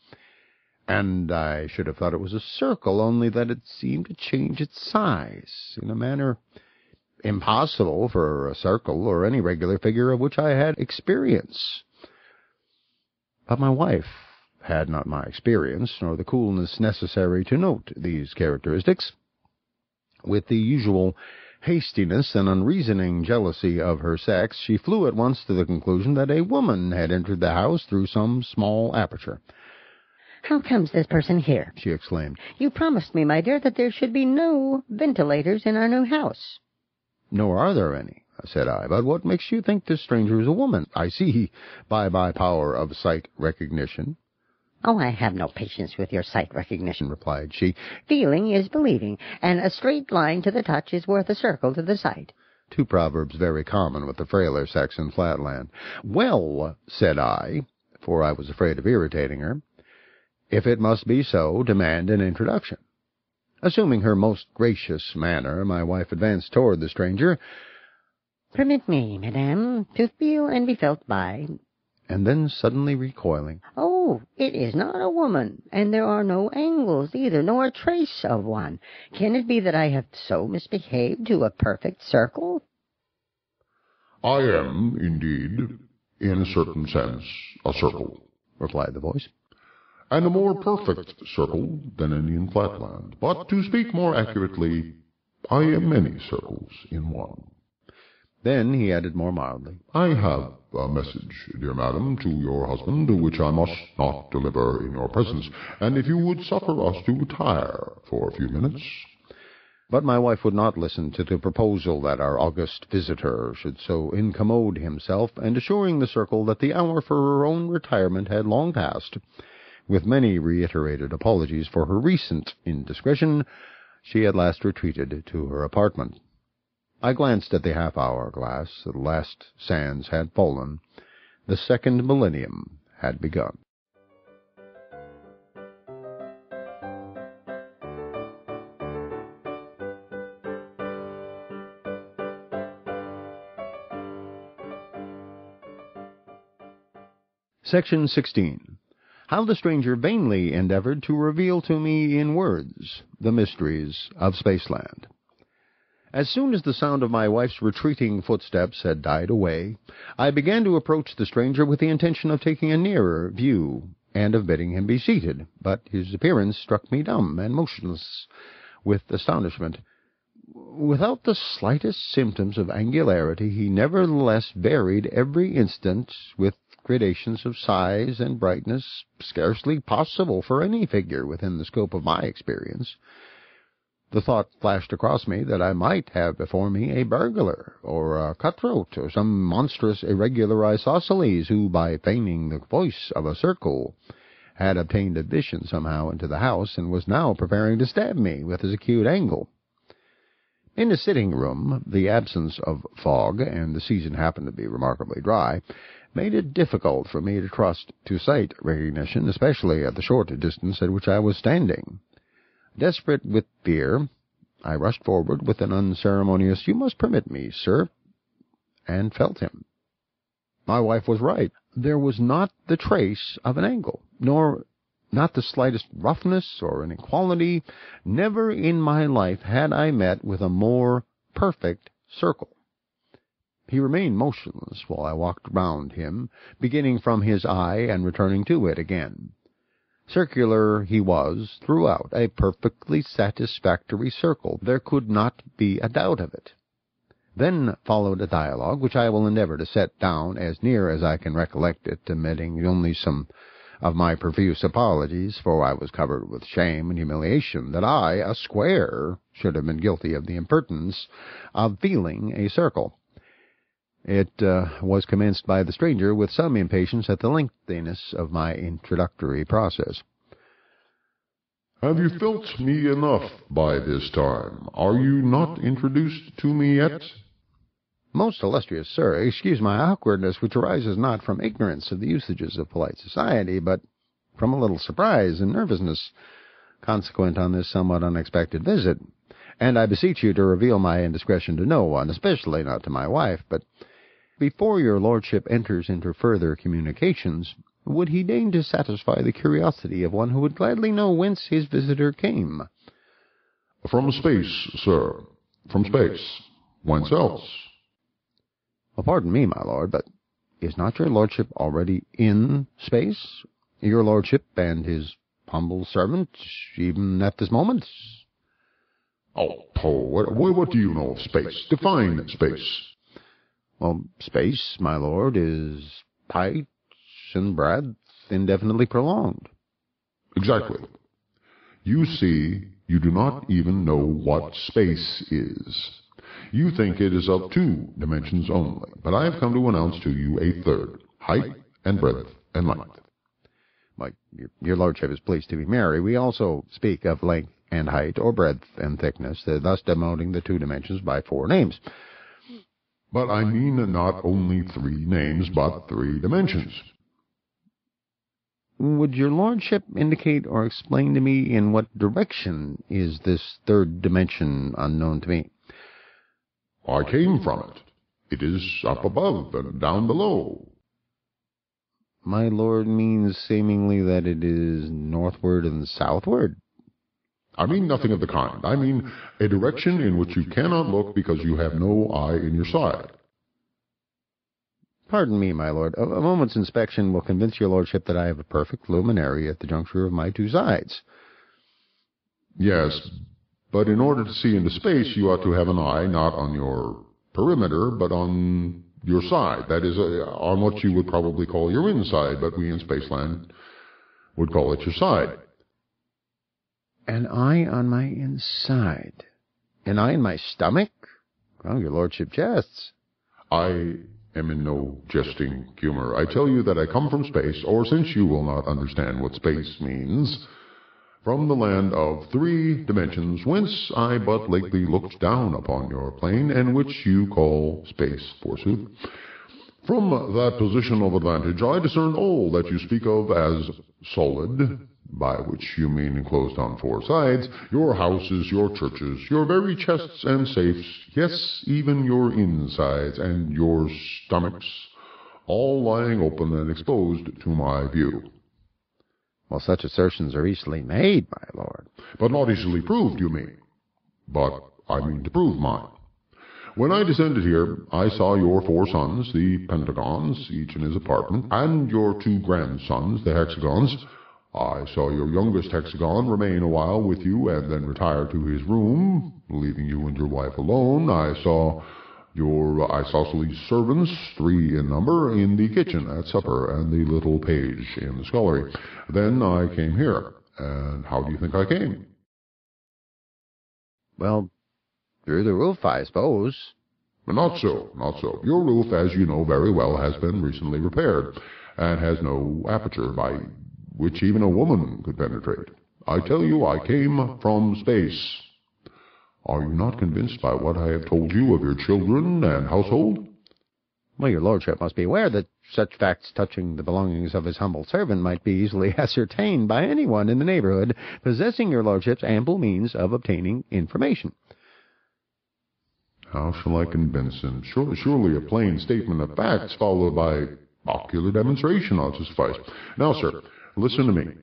And I should have thought it was a circle, only that it seemed to change its size in a manner impossible for a circle or any regular figure of which I had experience. But my wife had not my experience, nor the coolness necessary to note these characteristics. With the usual hastiness and unreasoning jealousy of her sex, she flew at once to the conclusion that a woman had entered the house through some small aperture. "How comes this person here?" she exclaimed. "You promised me, my dear, that there should be no ventilators in our new house." "Nor are there any," said I. "But what makes you think this stranger is a woman? I see by my power of sight recognition." "Oh, I have no patience with your sight recognition," replied she. "Feeling is believing, and a straight line to the touch is worth a circle to the sight." 2 proverbs very common with the frailer sex in Flatland. "Well," said I, for I was afraid of irritating her, "if it must be so, demand an introduction." Assuming her most gracious manner, my wife advanced toward the stranger. "Permit me, madame, to feel and be felt by," and then suddenly recoiling. Oh, it is not a woman, and there are no angles either, nor a trace of one. Can it be that I have so misbehaved to a perfect circle? I am, indeed, in a certain sense, a circle, replied the voice. And a more perfect circle than any in Flatland. But to speak more accurately, I am many circles in one. Then he added more mildly, I have a message, dear madam, to your husband, which I must not deliver in your presence, and if you would suffer us to retire for a few minutes. But my wife would not listen to the proposal that our august visitor should so incommode himself, and assuring the circle that the hour for her own retirement had long passed, with many reiterated apologies for her recent indiscretion, she at last retreated to her apartment. I glanced at the half-hour glass. The last sands had fallen. The second millennium had begun. Section 16. How the stranger vainly endeavored to reveal to me in words the mysteries of Spaceland. As soon as the sound of my wife's retreating footsteps had died away, I began to approach the stranger with the intention of taking a nearer view and of bidding him be seated, but his appearance struck me dumb and motionless with astonishment. Without the slightest symptoms of angularity, he nevertheless varied every instant with gradations of size and brightness scarcely possible for any figure within the scope of my experience. The thought flashed across me that I might have before me a burglar, or a cutthroat, or some monstrous irregular isosceles who, by feigning the voice of a circle, had obtained admission somehow into the house, and was now preparing to stab me with his acute angle. In the sitting-room, the absence of fog, and the season happened to be remarkably dry, made it difficult for me to trust to sight recognition, especially at the short distance at which I was standing. Desperate with fear, I rushed forward with an unceremonious, "You must permit me, sir," and felt him. My wife was right. There was not the trace of an angle, nor not the slightest roughness or inequality. Never in my life had I met with a more perfect circle. He remained motionless while I walked round him, beginning from his eye and returning to it again. Circular he was throughout, a perfectly satisfactory circle. There could not be a doubt of it. Then followed a dialogue, which I will endeavor to set down as near as I can recollect it, omitting only some of my profuse apologies, for I was covered with shame and humiliation that I, a square, should have been guilty of the impertinence of feeling a circle. It was commenced by the stranger with some impatience at the lengthiness of my introductory process. Have you felt me enough by this time? Are you not introduced to me yet? Most illustrious sir, excuse my awkwardness, which arises not from ignorance of the usages of polite society, but from a little surprise and nervousness consequent on this somewhat unexpected visit. And I beseech you to reveal my indiscretion to no one, especially not to my wife. But before your lordship enters into further communications, would he deign to satisfy the curiosity of one who would gladly know whence his visitor came? From space, sir. From space. Whence else? Well, pardon me, my lord, but is not your lordship already in space? Your lordship and his humble servant, even at this moment? Oh, what do you know of space? Define space. Well, space, my lord, is height and breadth indefinitely prolonged. Exactly. You see, you do not even know what space is. You think it is of 2 dimensions only, but I have come to announce to you a third, height and breadth and length. Why, your lordship is pleased to be merry. We also speak of length and height, or breadth and thickness, thus denoting the 2 dimensions by 4 names. But I mean not only 3 names, but 3 dimensions. Would your lordship indicate or explain to me in what direction is this 3rd dimension unknown to me? I came from it. It is up above and down below. My lord means seemingly that it is northward and southward. I mean nothing of the kind. I mean a direction in which you cannot look because you have no eye in your side. Pardon me, my lord. A moment's inspection will convince your lordship that I have a perfect luminary at the juncture of my two sides. Yes, but in order to see into space, you ought to have an eye not on your perimeter, but on your side. That is, on what you would probably call your inside, but we in Spaceland would call it your side. An eye on my inside? An eye in my stomach? Well, your lordship jests. I am in no jesting humor. I tell you that I come from space, or since you will not understand what space means, from the land of 3 dimensions, whence I but lately looked down upon your plane, and which you call space, forsooth. From that position of advantage, I discern all that you speak of as solid, by which you mean enclosed on 4 sides, your houses, your churches, your very chests and safes, yes, even your insides and your stomachs, all lying open and exposed to my view. Well, such assertions are easily made, my lord. But not easily proved, you mean. But I mean to prove mine. When I descended here, I saw your 4 sons, the pentagons, each in his apartment, and your 2 grandsons, the hexagons. I saw your youngest hexagon remain a while with you and then retire to his room, leaving you and your wife alone. I saw your isosceles servants, 3 in number, in the kitchen at supper, and the little page in the scullery. Then I came here. And how do you think I came? Well, through the roof, I suppose. Not so, not so. Your roof, as you know very well, has been recently repaired, and has no aperture by which even a woman could penetrate. I tell you, I came from space. Are you not convinced by what I have told you of your children and household? Well, your lordship must be aware that such facts touching the belongings of his humble servant might be easily ascertained by anyone in the neighborhood possessing your lordship's ample means of obtaining information. How shall I convince him? Surely a plain statement of facts followed by ocular demonstration ought to suffice. Now, sir, listen to me.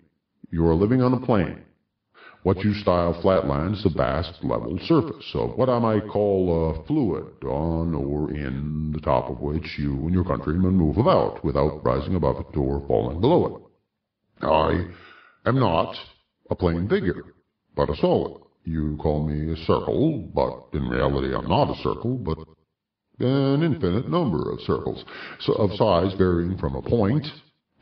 You are living on a plain. What you style flatland is a vast level surface of what I might call a fluid, on or in the top of which you and your countrymen move about without rising above it or falling below it. I am not a plain figure, but a solid. You call me a circle, but in reality I'm not a circle, but an infinite number of circles, so of size varying from a point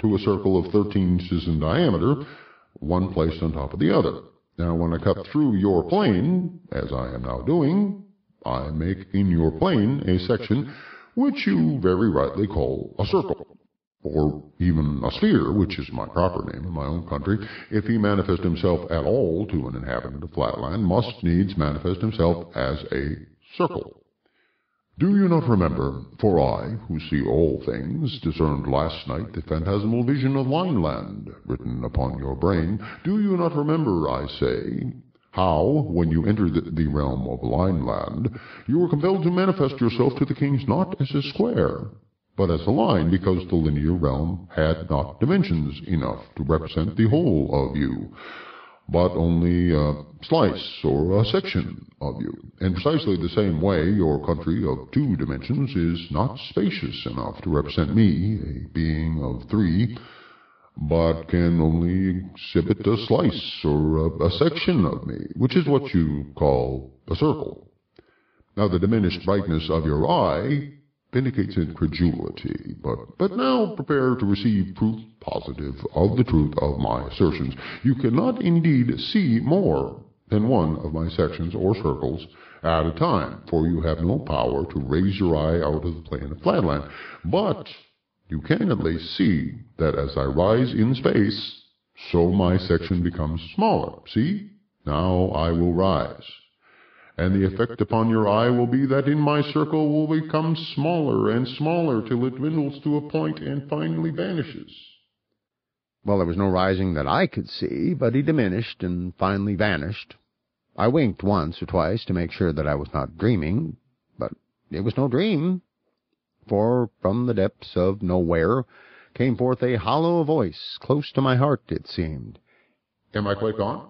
to a circle of 13 inches in diameter, one placed on top of the other. Now, when I cut through your plane, as I am now doing, I make in your plane a section which you very rightly call a circle, or even a sphere, which is my proper name in my own country. If he manifest himself at all to an inhabitant of Flatland, must needs manifest himself as a circle. Do you not remember, for I, who see all things, discerned last night the phantasmal vision of Lineland written upon your brain? Do you not remember, I say, how, when you entered the realm of Lineland, you were compelled to manifest yourself to the kings not as a square, but as a line, because the linear realm had not dimensions enough to represent the whole of you, but only a slice or a section of you. In precisely the same way, your country of 2 dimensions is not spacious enough to represent me, a being of 3, but can only exhibit a slice or a section of me, which is what you call a circle. Now, the diminished brightness of your eye vindicates incredulity, but now prepare to receive proof positive of the truth of my assertions. You cannot indeed see more than one of my sections or circles at a time, for you have no power to raise your eye out of the plane of Flatland. But you can at least see that as I rise in space, so my section becomes smaller. See? Now I will rise. And the effect upon your eye will be that in my circle will become smaller and smaller till it dwindles to a point and finally vanishes. Well, there was no rising that I could see, but he diminished and finally vanished. I winked once or twice to make sure that I was not dreaming, but it was no dream, for from the depths of nowhere came forth a hollow voice, close to my heart, it seemed. Am I quite gone?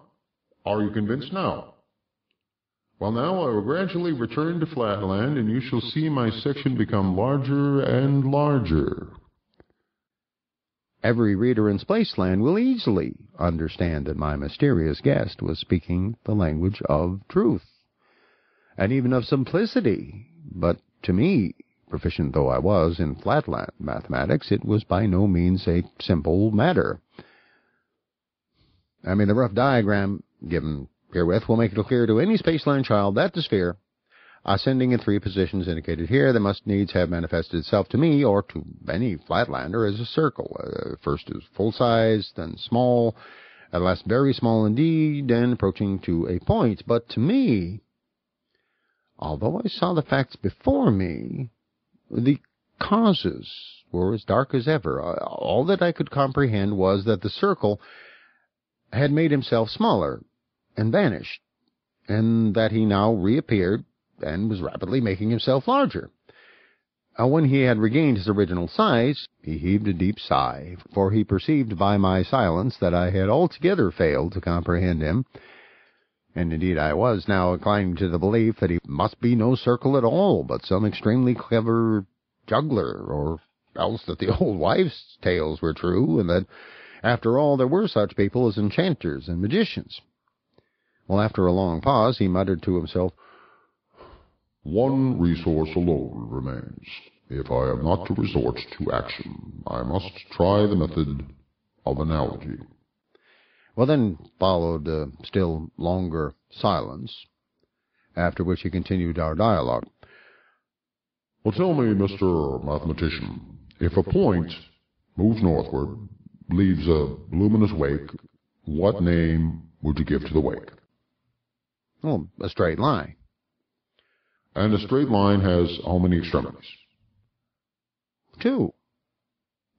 Are you convinced now? Well, now I will gradually return to Flatland, and you shall see my section become larger and larger. Every reader in Spaceland will easily understand that my mysterious guest was speaking the language of truth, and even of simplicity. But to me, proficient though I was in Flatland mathematics, it was by no means a simple matter. The rough diagram given herewith will make it clear to any Spaceland child that the sphere, ascending in 3 positions indicated here, that must needs have manifested itself to me, or to any Flatlander, as a circle. First is full-size, then small, at last very small indeed, then approaching to a point. But to me, although I saw the facts before me, the causes were as dark as ever. All that I could comprehend was that the circle had made himself smaller and vanished, and that he now reappeared and was rapidly making himself larger. When he had regained his original size, he heaved a deep sigh, for he perceived by my silence that I had altogether failed to comprehend him, and indeed I was now inclining to the belief that he must be no circle at all, but some extremely clever juggler, or else that the old wives' tales were true, and that, after all, there were such people as enchanters and magicians. Well, after a long pause, he muttered to himself, "One resource alone remains. If I am not to resort to action, I must try the method of analogy." Well, then followed a still longer silence, after which he continued our dialogue. "Well, tell me, Mr. Mathematician, if a point moves northward, leaves a luminous wake, what name would you give to the wake?" "Oh, a straight line." "And a straight line has how many extremities?" "2.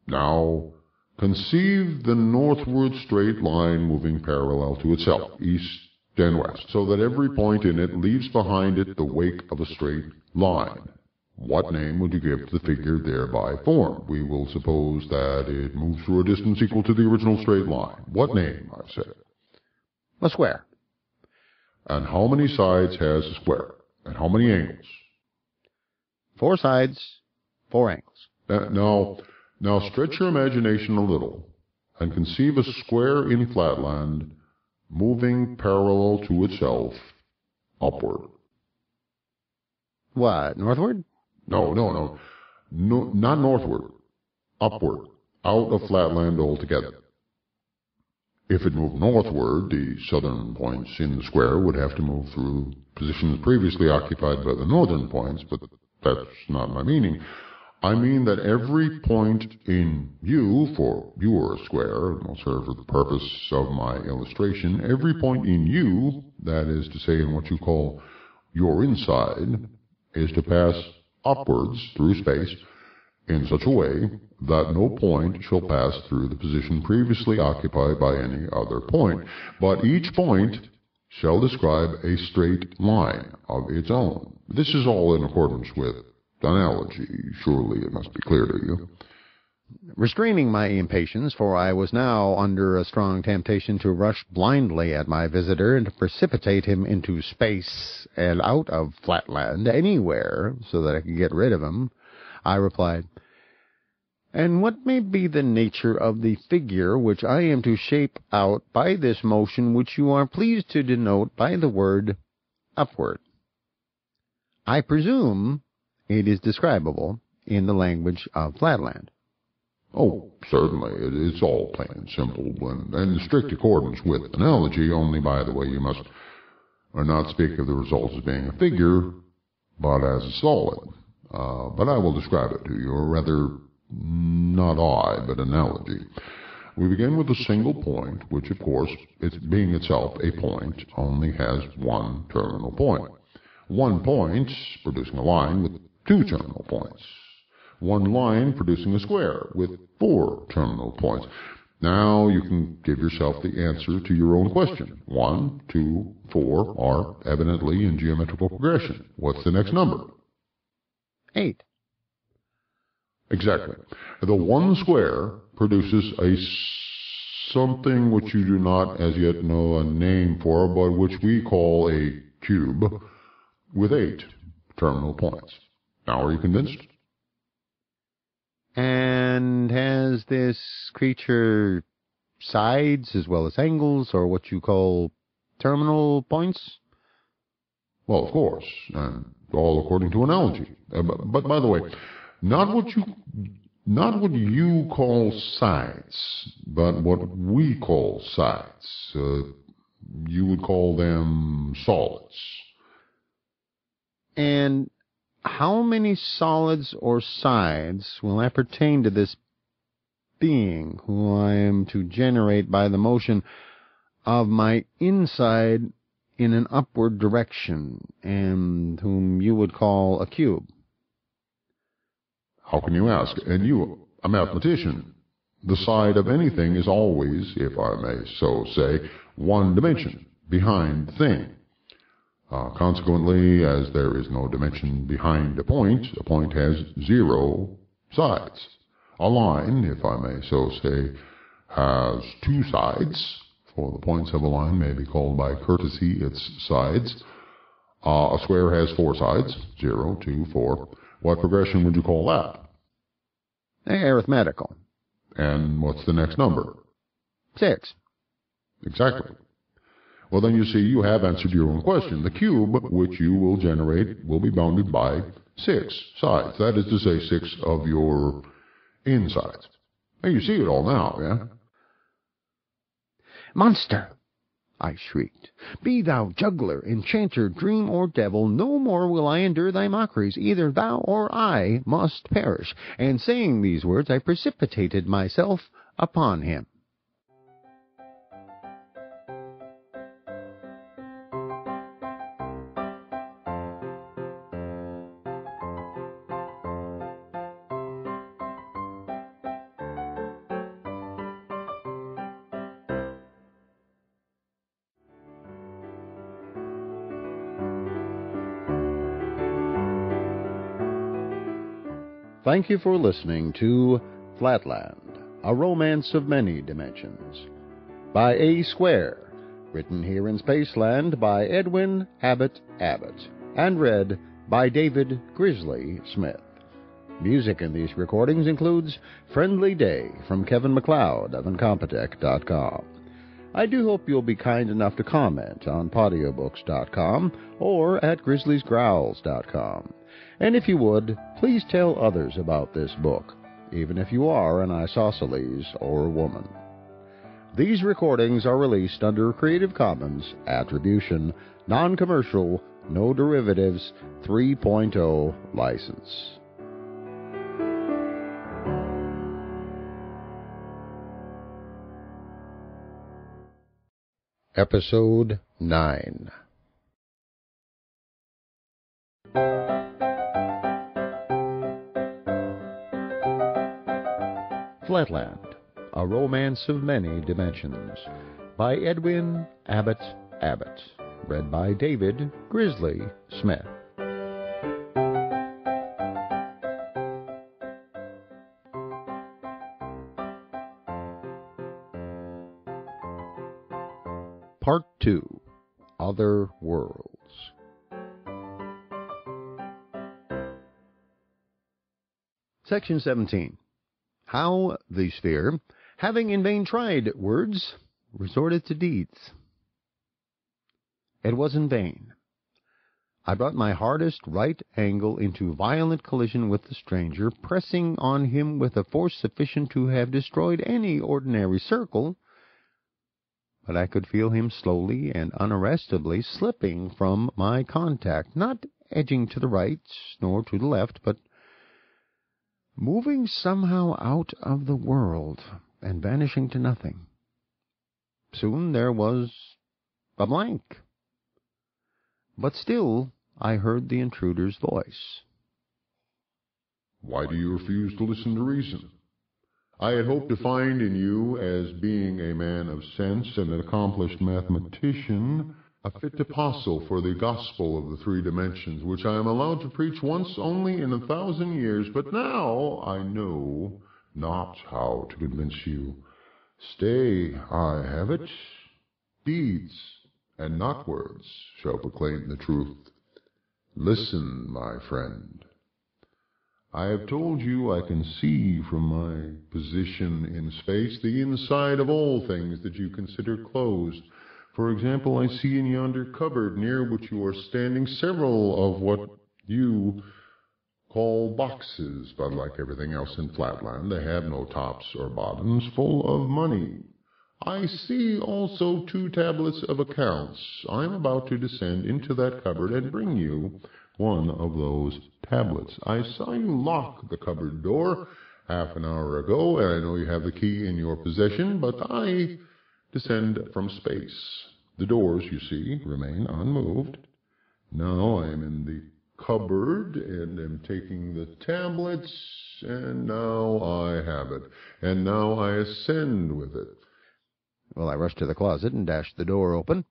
Now, conceive the northward straight line moving parallel to itself, east and west, so that every point in it leaves behind it the wake of a straight line. What name would you give to the figure thereby formed? We will suppose that it moves through a distance equal to the original straight line. What name, I said? "A square." "And how many sides has a square? And how many angles?" 4 sides, 4 angles. Now stretch your imagination a little, and conceive a square in Flatland moving parallel to itself, upward. What, northward? No, not northward. Upward, out of Flatland altogether. If it moved northward, the southern points in the square would have to move through positions previously occupied by the northern points, but that's not my meaning. I mean that every point in you, for you are a square, and will serve for the purpose of my illustration, every point in you, that is to say in what you call your inside, is to pass upwards through space in such a way that no point shall pass through the position previously occupied by any other point, but each point shall describe a straight line of its own. This is all in accordance with analogy. Surely it must be clear to you." Restraining my impatience, for I was now under a strong temptation to rush blindly at my visitor and to precipitate him into space and out of Flatland anywhere so that I could get rid of him, I replied, "And what may be the nature of the figure which I am to shape out by this motion which you are pleased to denote by the word upward? I presume it is describable in the language of Flatland." "Oh, certainly. It's all plain and simple, and in strict accordance with analogy, only, by the way, you must not speak of the results as being a figure, but as a solid. But I will describe it to you, or rather, not I, but analogy. We begin with a single point, which, of course, it being itself a point, only has one terminal point. One point producing a line with 2 terminal points. One line producing a square with 4 terminal points. Now you can give yourself the answer to your own question. 1, 2, 4 are evidently in geometrical progression. What's the next number? 8. Exactly. The one square produces something which you do not as yet know a name for, but which we call a cube with 8 terminal points. Now are you convinced? And has this creature sides as well as angles, or what you call terminal points? Well, of course, and all according to analogy. But by the way, not what you call sides, but what we call sides. You would call them solids. And how many solids or sides will appertain to this being who I am to generate by the motion of my inside in an upward direction, and whom you would call a cube? How can you ask? And you, a mathematician, the side of anything is always, if I may so say, one dimension behind the thing. Consequently, as there is no dimension behind a point has 0 sides. A line, if I may so say, has 2 sides, for the points of a line may be called by courtesy its sides. A square has 4 sides, 0, 2, 4. What progression would you call that? Arithmetical. And what's the next number? 6. Exactly. Well, then you see, you have answered your own question. The cube, which you will generate, will be bounded by 6 sides. That is to say, 6 of your insides. Now, you see it all now, yeah? Monster! I shrieked. Be thou juggler, enchanter, dream, or devil, no more will I endure thy mockeries. Either thou or I must perish. And saying these words, I precipitated myself upon him. Thank you for listening to Flatland, A Romance of Many Dimensions, by A. Square, written here in Spaceland by Edwin Abbott, and read by David Grizzly Smith. Music in these recordings includes Friendly Day from Kevin MacLeod of Incompetech.com. I do hope you'll be kind enough to comment on Audiobooks.com or at GrizzliesGrowls.com. And if you would, please tell others about this book, even if you are an isosceles or woman. These recordings are released under Creative Commons Attribution, Non-Commercial, No Derivatives 3.0 license. Episode 9. Flatland, A Romance of Many Dimensions, by Edwin Abbott, read by David Grizzly Smith. Part 2, Other Worlds. Section 17. How the sphere, having in vain tried words, resorted to deeds. It was in vain. I brought my hardest right angle into violent collision with the stranger, pressing on him with a force sufficient to have destroyed any ordinary circle, but I could feel him slowly and unarrestably slipping from my contact, not edging to the right nor to the left, but moving somehow out of the world and vanishing to nothing. Soon there was a blank. But still I heard the intruder's voice. Why do you refuse to listen to reason? I had hoped to find in you, as being a man of sense and an accomplished mathematician, a fit apostle for the gospel of the three dimensions, which I am allowed to preach once only in 1,000 years. But now I know not how to convince you. Stay, I have it. Deeds, and not words, shall proclaim the truth. Listen, my friend. I have told you I can see from my position in space the inside of all things that you consider closed. For example, I see in yonder cupboard near which you are standing several of what you call boxes, but like everything else in Flatland, they have no tops or bottoms, full of money. I see also 2 tablets of accounts. I am about to descend into that cupboard and bring you one of those tablets. I saw you lock the cupboard door half an hour ago, and I know you have the key in your possession, but I descend from space. The doors, you see, remain unmoved. Now I am in the cupboard and am taking the tablets, and now I have it, and now I ascend with it. Well, I rushed to the closet and dashed the door open.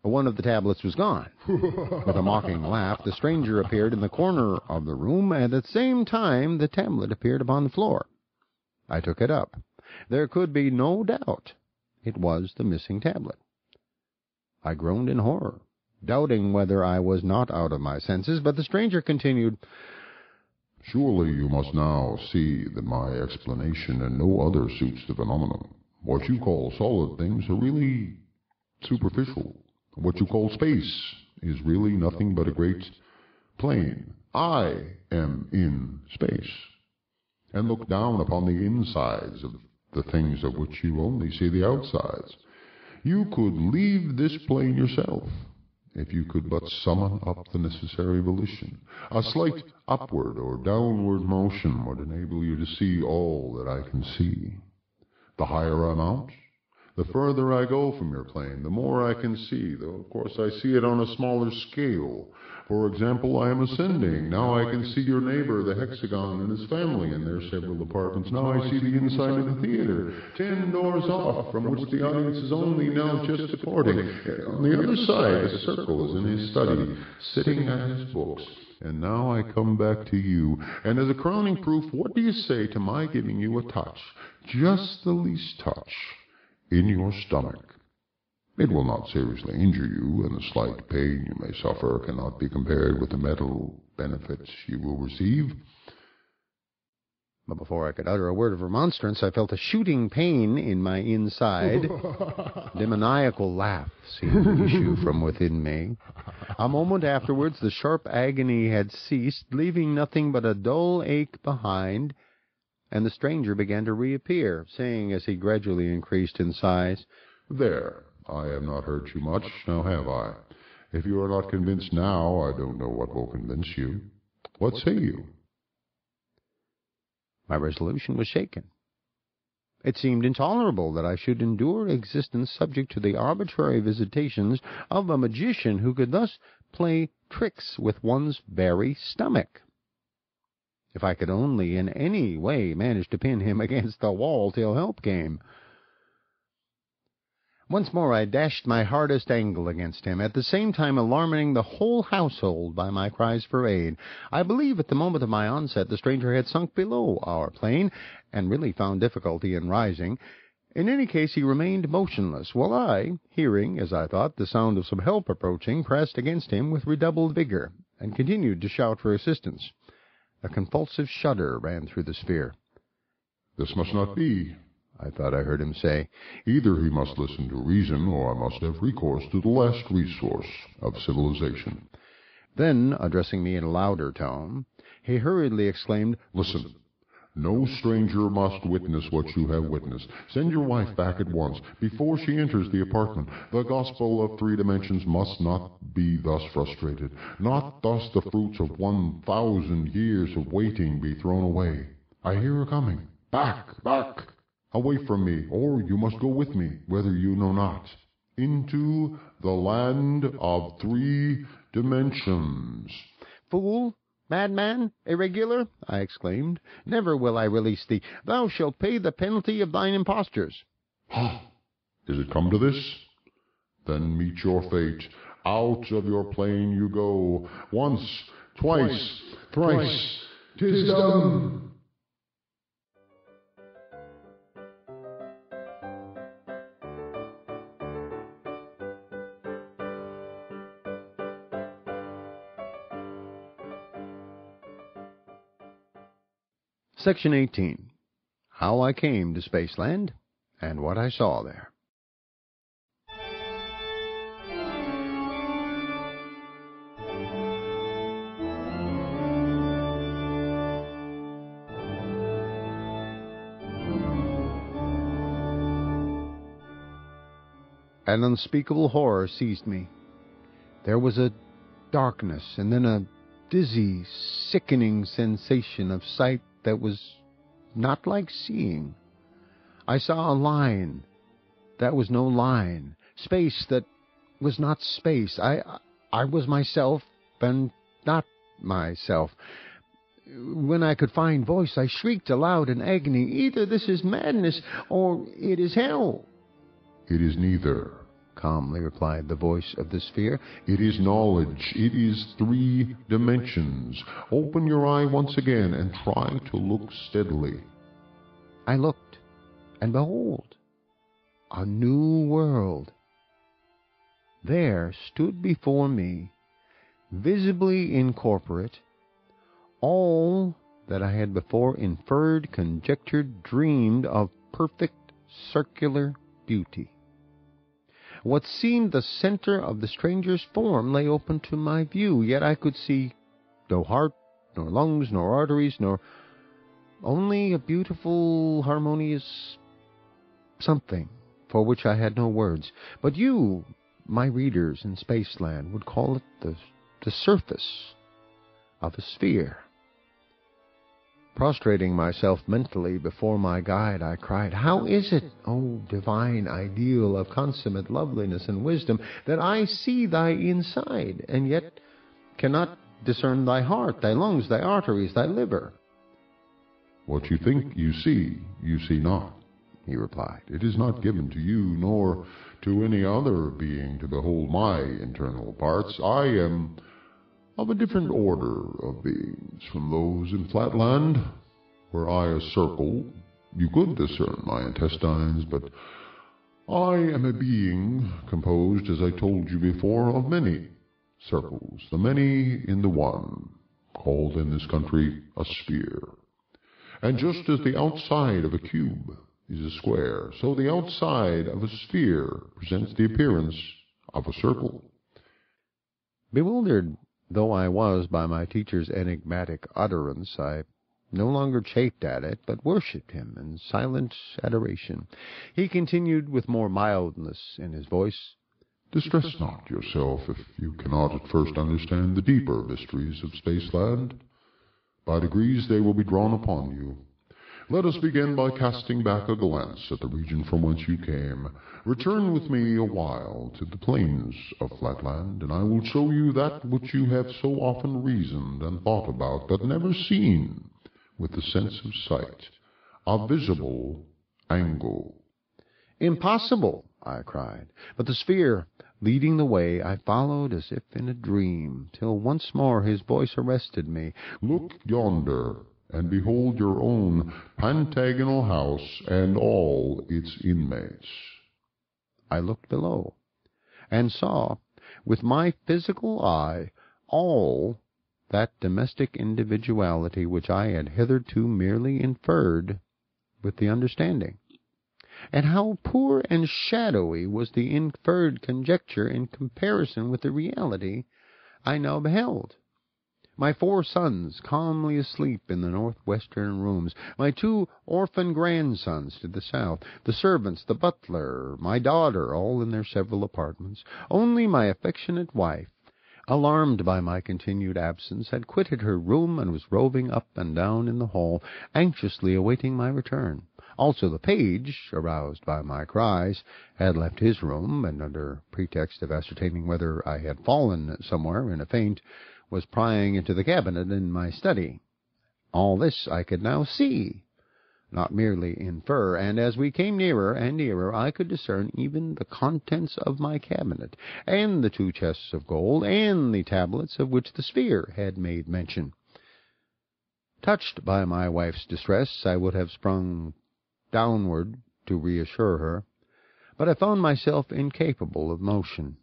One of the tablets was gone. With a mocking laugh, the stranger appeared in the corner of the room, and at the same time the tablet appeared upon the floor. I took it up. There could be no doubt it was the missing tablet. I groaned in horror, doubting whether I was not out of my senses, but the stranger continued, Surely you must now see that my explanation and no other suits the phenomenon. What you call solid things are really superficial. What you call space is really nothing but a great plane. I am in space, and look down upon the insides of the things of which you only see the outsides. You could leave this plane yourself, if you could but summon up the necessary volition. A slight upward or downward motion would enable you to see all that I can see. The higher I mount, the further I go from your plane, the more I can see, though of course I see it on a smaller scale. For example, I am ascending. Now I can see your neighbor, the hexagon, and his family in their several apartments. Now I see the inside of the theater, 10 doors off, from which the audience is only now just departing. On the other side, a circle is in his study, sitting at his books. And now I come back to you, and as a crowning proof, what do you say to my giving you a touch, just the least touch, in your stomach? It will not seriously injure you, and the slight pain you may suffer cannot be compared with the mental benefits you will receive. But before I could utter a word of remonstrance, I felt a shooting pain in my inside. A demoniacal laugh seemed to issue from within me. A moment afterwards, the sharp agony had ceased, leaving nothing but a dull ache behind, and the stranger began to reappear, saying as he gradually increased in size, There, I have not hurt you much, now have I? If you are not convinced now, I don't know what will convince you. What say you? My resolution was shaken. It seemed intolerable that I should endure existence subject to the arbitrary visitations of a magician who could thus play tricks with one's very stomach. If I could only in any way manage to pin him against the wall till help came. Once more I dashed my hardest angle against him, at the same time alarming the whole household by my cries for aid. I believe at the moment of my onset the stranger had sunk below our plane, and really found difficulty in rising. In any case, he remained motionless, while I, hearing, as I thought, the sound of some help approaching, pressed against him with redoubled vigor, and continued to shout for assistance. A convulsive shudder ran through the sphere. This must not be, I thought I heard him say. Either he must listen to reason, or I must have recourse to the last resource of civilization. Then, addressing me in a louder tone, he hurriedly exclaimed, Listen, no stranger must witness what you have witnessed. Send your wife back at once, before she enters the apartment. The gospel of three dimensions must not be thus frustrated. Not thus the fruits of 1,000 years of waiting be thrown away. I hear her coming. Back, back! Away from me, or you must go with me, whether you know not, into the land of three dimensions. Fool! Madman! Irregular! I exclaimed. Never will I release thee. Thou shalt pay the penalty of thine impostures. Ha! Is it come to this? Then meet your fate. Out of your plane you go. Once, twice, thrice, 'tis done. Section 18. How I Came to Spaceland and What I Saw There. An unspeakable horror seized me. There was a darkness, and then a dizzy, sickening sensation of sight that was not like seeing. I saw a line that was no line, space that was not space. I was myself and not myself. When I could find voice, I shrieked aloud in agony, "Either this is madness, or it is hell." It is neither, calmly replied the voice of the sphere. It is knowledge. It is 3 dimensions. Open your eye once again and try to look steadily. I looked, and behold, a new world. There stood before me, visibly incorporate, all that I had before inferred, conjectured, dreamed of perfect circular beauty. What seemed the center of the stranger's form lay open to my view, yet I could see no heart, nor lungs, nor arteries, nor only a beautiful, harmonious something for which I had no words. But you, my readers in Spaceland, would call it the surface of a sphere. Prostrating myself mentally before my guide, I cried, "How is it, O divine ideal of consummate loveliness and wisdom, that I see thy inside, and yet cannot discern thy heart, thy lungs, thy arteries, thy liver?" What you think you see not, he replied. It is not given to you, nor to any other being to behold my internal parts. I am of a different order of beings from those in Flatland. Were I a circle, you could discern my intestines, but I am a being composed, as I told you before, of many circles, the many in the one, called in this country a sphere. And just as the outside of a cube is a square, so the outside of a sphere presents the appearance of a circle. Bewildered though I was by my teacher's enigmatic utterance, I no longer chafed at it, but worshipped him in silent adoration. He continued with more mildness in his voice, "Distress not yourself if you cannot at first understand the deeper mysteries of Spaceland. By degrees they will be drawn upon you. Let us begin by casting back a glance at the region from whence you came. Return with me a while to the plains of Flatland, and I will show you that which you have so often reasoned and thought about, but never seen with the sense of sight, a visible angle." "Impossible!" I cried. But the sphere leading the way, I followed as if in a dream, till once more his voice arrested me. "Look yonder, and behold your own pentagonal house and all its inmates." I looked below, and saw with my physical eye all that domestic individuality which I had hitherto merely inferred with the understanding. And how poor and shadowy was the inferred conjecture in comparison with the reality I now beheld. My 4 sons calmly asleep in the northwestern rooms, my 2 orphan grandsons to the south, the servants, the butler, my daughter, all in their several apartments. Only my affectionate wife, alarmed by my continued absence, had quitted her room and was roving up and down in the hall, anxiously awaiting my return. Also the page, aroused by my cries, had left his room, and under pretext of ascertaining whether I had fallen somewhere in a faint, was prying into the cabinet in my study. All this I could now see, not merely infer, and as we came nearer and nearer I could discern even the contents of my cabinet, and the 2 chests of gold, and the tablets of which the sphere had made mention. Touched by my wife's distress, I would have sprung downward to reassure her, but I found myself incapable of motion.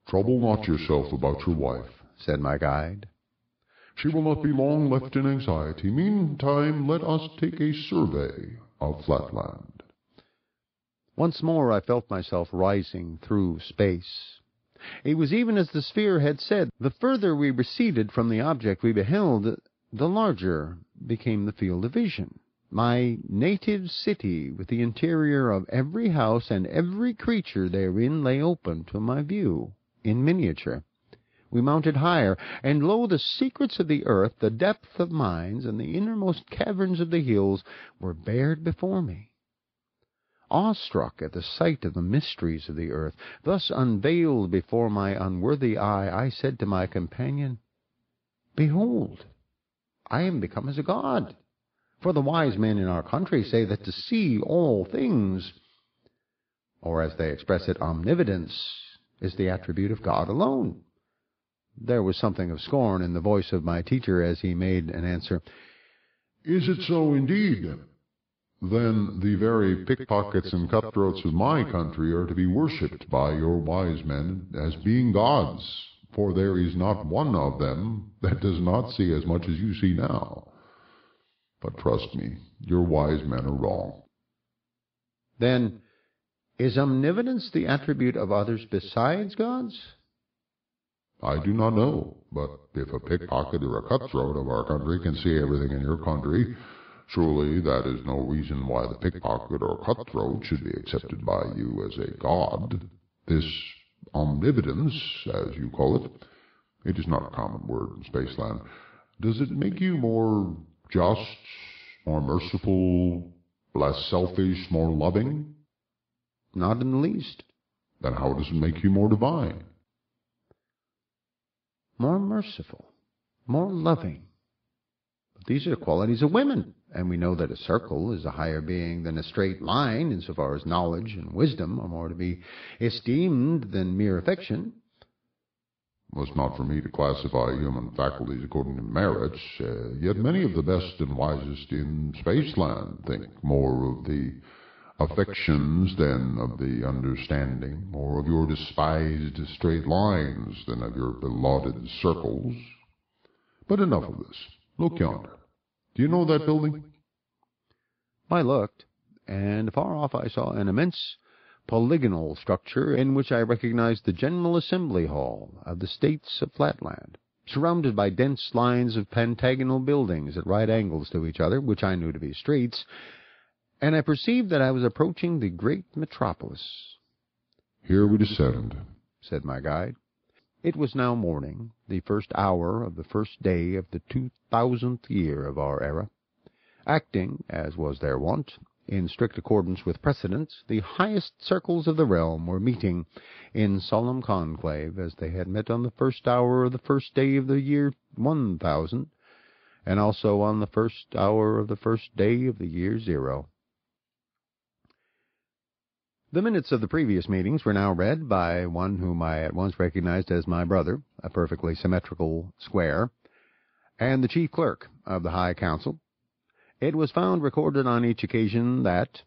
"Trouble not yourself about your wife," said my guide. "She will not be long left in anxiety. Meantime, let us take a survey of Flatland." Once more I felt myself rising through space. It was even as the sphere had said. The further we receded from the object we beheld, the larger became the field of vision. My native city, with the interior of every house and every creature therein, lay open to my view, in miniature. We mounted higher, and lo, the secrets of the earth, the depth of mines, and the innermost caverns of the hills were bared before me. Awestruck at the sight of the mysteries of the earth, thus unveiled before my unworthy eye, I said to my companion, "Behold, I am become as a god. For the wise men in our country say that to see all things, or as they express it, omnipotence, is the attribute of God alone." There was something of scorn in the voice of my teacher as he made an answer. "Is it so indeed? Then the very pickpockets and cutthroats of my country are to be worshipped by your wise men as being gods, for there is not one of them that does not see as much as you see now. But trust me, your wise men are wrong." "Then is omnipotence the attribute of others besides gods?" "I do not know, but if a pickpocket or a cutthroat of our country can see everything in your country, surely that is no reason why the pickpocket or cutthroat should be accepted by you as a god. This omnipotence, as you call it is not a common word in Spaceland. Does it make you more just, more merciful, less selfish, more loving?" "Not in the least." "Then how does it make you more divine?" "More merciful, more loving. But these are qualities of women, and we know that a circle is a higher being than a straight line, insofar as knowledge and wisdom are more to be esteemed than mere affection." Well, it's not for me to classify human faculties according to merits, yet many of the best and wisest in Spaceland think more of the affections than of the understanding, more of your despised straight lines than of your belauded circles. But enough of this. Look yonder. Do you know that building? I looked, and far off I saw an immense polygonal structure in which I recognized the General Assembly Hall of the States of Flatland, surrounded by dense lines of pentagonal buildings at right angles to each other, which I knew to be streets, and I perceived that I was approaching the great metropolis. "Here we descend," said my guide. It was now morning, the first hour of the first day of the 2000th year of our era. Acting, as was their wont, in strict accordance with precedent, the highest circles of the realm were meeting in solemn conclave, as they had met on the first hour of the first day of the year 1000, and also on the first hour of the first day of the year 0. The minutes of the previous meetings were now read by one whom I at once recognized as my brother, a perfectly symmetrical square, and the chief clerk of the High Council. It was found recorded on each occasion that,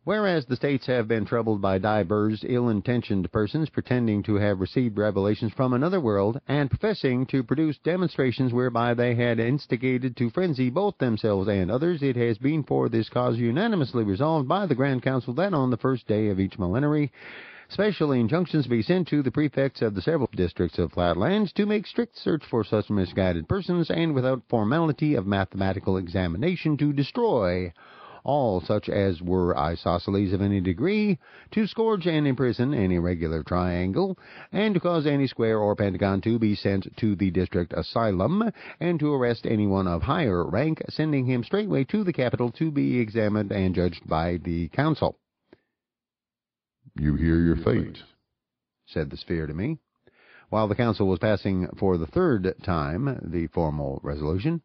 whereas the states have been troubled by divers ill-intentioned persons pretending to have received revelations from another world, and professing to produce demonstrations whereby they had instigated to frenzy both themselves and others, it has been for this cause unanimously resolved by the Grand Council that on the first day of each millenary, special injunctions be sent to the prefects of the several districts of Flatlands to make strict search for such misguided persons, and without formality of mathematical examination to destroy all such as were isosceles of any degree, to scourge and imprison any regular triangle, and to cause any square or pentagon to be sent to the district asylum, and to arrest anyone of higher rank, sending him straightway to the capital to be examined and judged by the council. "You hear your fate," said the sphere to me, while the council was passing for the third time the formal resolution.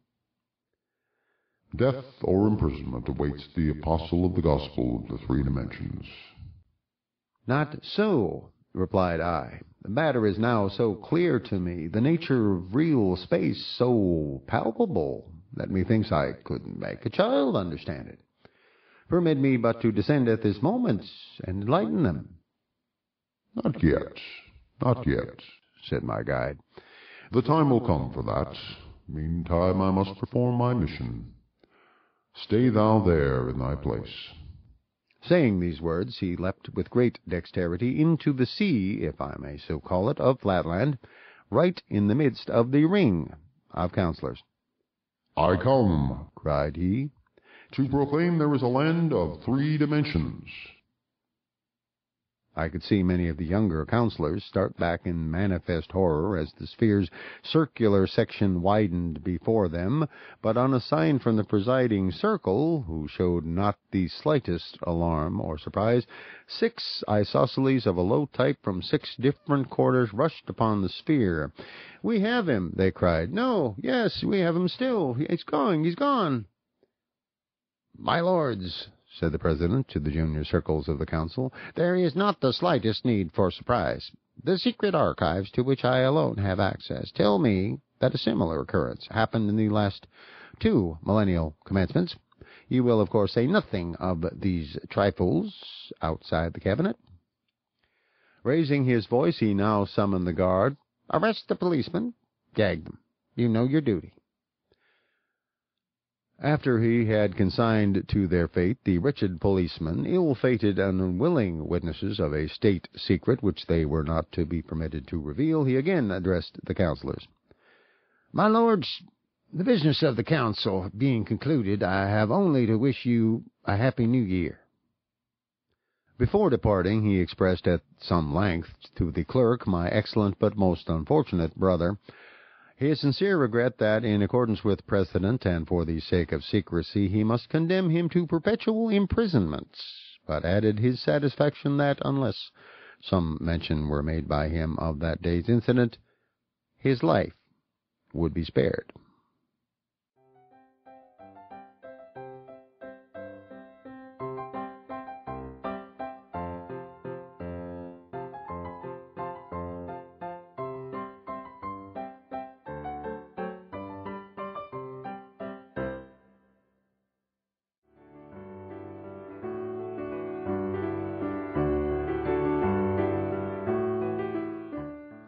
Death or imprisonment awaits the apostle of the gospel of the three dimensions. Not so, replied I. The matter is now so clear to me, the nature of real space so palpable, that methinks I could make a child understand it. Permit me but to descend at this moment and enlighten them. Not yet, said my guide. The time will come for that. Meantime I must perform my mission. Stay thou there in thy place. Saying these words, he leapt with great dexterity into the sea, if I may so call it, of Flatland, right in the midst of the ring of counselors. I come, cried he, to proclaim there is a land of three dimensions. I could see many of the younger counselors start back in manifest horror as the sphere's circular section widened before them, but on a sign from the presiding circle, who showed not the slightest alarm or surprise, 6 isosceles of a low type from 6 different quarters rushed upon the sphere. "We have him," they cried. "No, yes, we have him still. He's gone. "My lords," said the President to the junior circles of the Council, "there is not the slightest need for surprise. The secret archives, to which I alone have access, tell me that a similar occurrence happened in the last 2 millennial commencements. You will, of course, say nothing of these trifles outside the Cabinet." Raising his voice, he now summoned the guard. "Arrest the policemen. Gag them. You know your duty." After he had consigned to their fate the wretched policemen, ill-fated and unwilling witnesses of a state secret which they were not to be permitted to reveal, he again addressed the councillors. "My lords, the business of the council being concluded, I have only to wish you a happy new year." Before departing, he expressed at some length to the clerk, my excellent but most unfortunate brother, his sincere regret that, in accordance with precedent and for the sake of secrecy, he must condemn him to perpetual imprisonment, but added his satisfaction that, unless some mention were made by him of that day's incident, his life would be spared.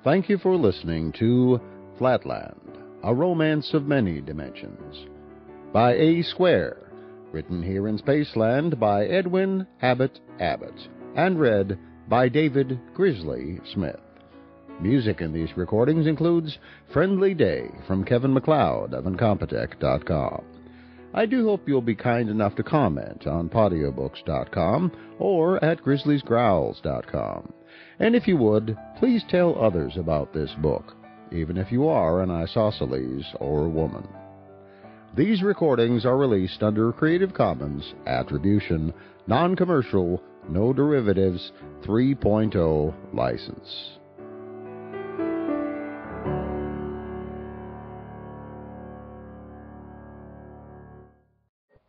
Thank you for listening to Flatland, A Romance of Many Dimensions, by A. Square, written here in Spaceland by Edwin Abbott, and read by David Grizzly Smith. Music in these recordings includes Friendly Day from Kevin MacLeod of Incompetech.com. I do hope you'll be kind enough to comment on Audiobooks.com or at GrizzliesGrowls.com. And if you would, please tell others about this book, even if you are an isosceles or woman. These recordings are released under Creative Commons Attribution, Non-Commercial, No Derivatives 3.0 license.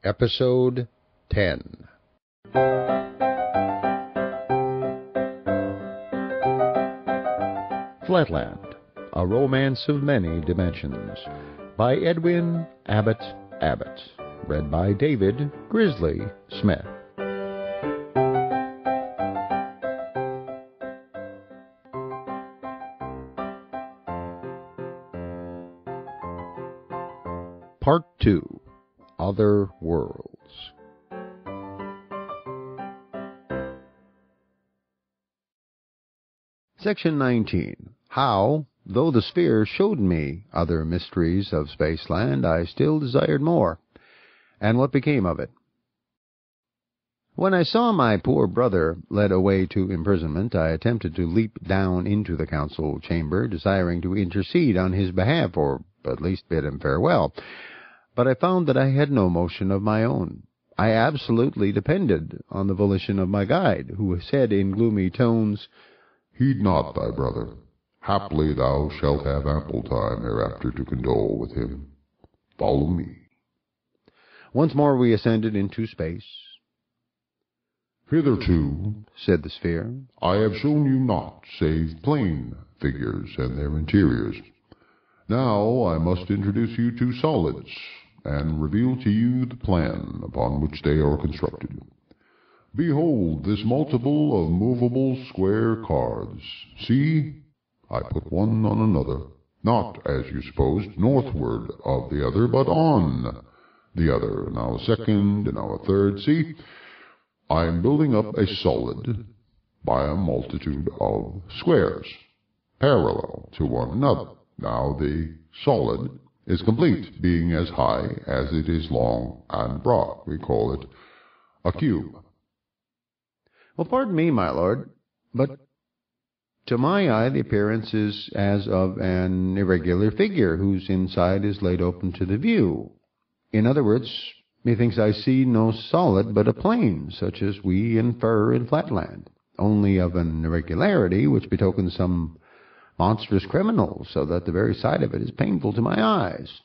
Episode 10. Flatland, A Romance of Many Dimensions, by Edwin Abbott, read by David Grizzly Smith. Part 2, Other Worlds. Section 19. How, though the sphere showed me other mysteries of Spaceland, I still desired more, and what became of it. When I saw my poor brother led away to imprisonment, I attempted to leap down into the council chamber, desiring to intercede on his behalf, or at least bid him farewell. But I found that I had no motion of my own. I absolutely depended on the volition of my guide, who said in gloomy tones, "Heed not thy brother. Haply thou shalt have ample time hereafter to condole with him. Follow me." Once more we ascended into space. Hitherto, Said the sphere, I have shown you naught save plane figures and their interiors. Now I must introduce you to solids, and reveal to you the plan upon which they are constructed. Behold this multiple of movable square cards. See, I put one on another, not, as you supposed, northward of the other, but on the other. Now a second, and now a third. See, I am building up a solid by a multitude of squares, parallel to one another. Now the solid is complete, being as high as it is long and broad. We call it a cube. Well, pardon me, my lord, but to my eye the appearance is as of an irregular figure whose inside is laid open to the view. In other words, methinks I see no solid but a plane, such as we infer in Flatland, only of an irregularity which betokens some monstrous criminal, so that the very sight of it is painful to my eyes.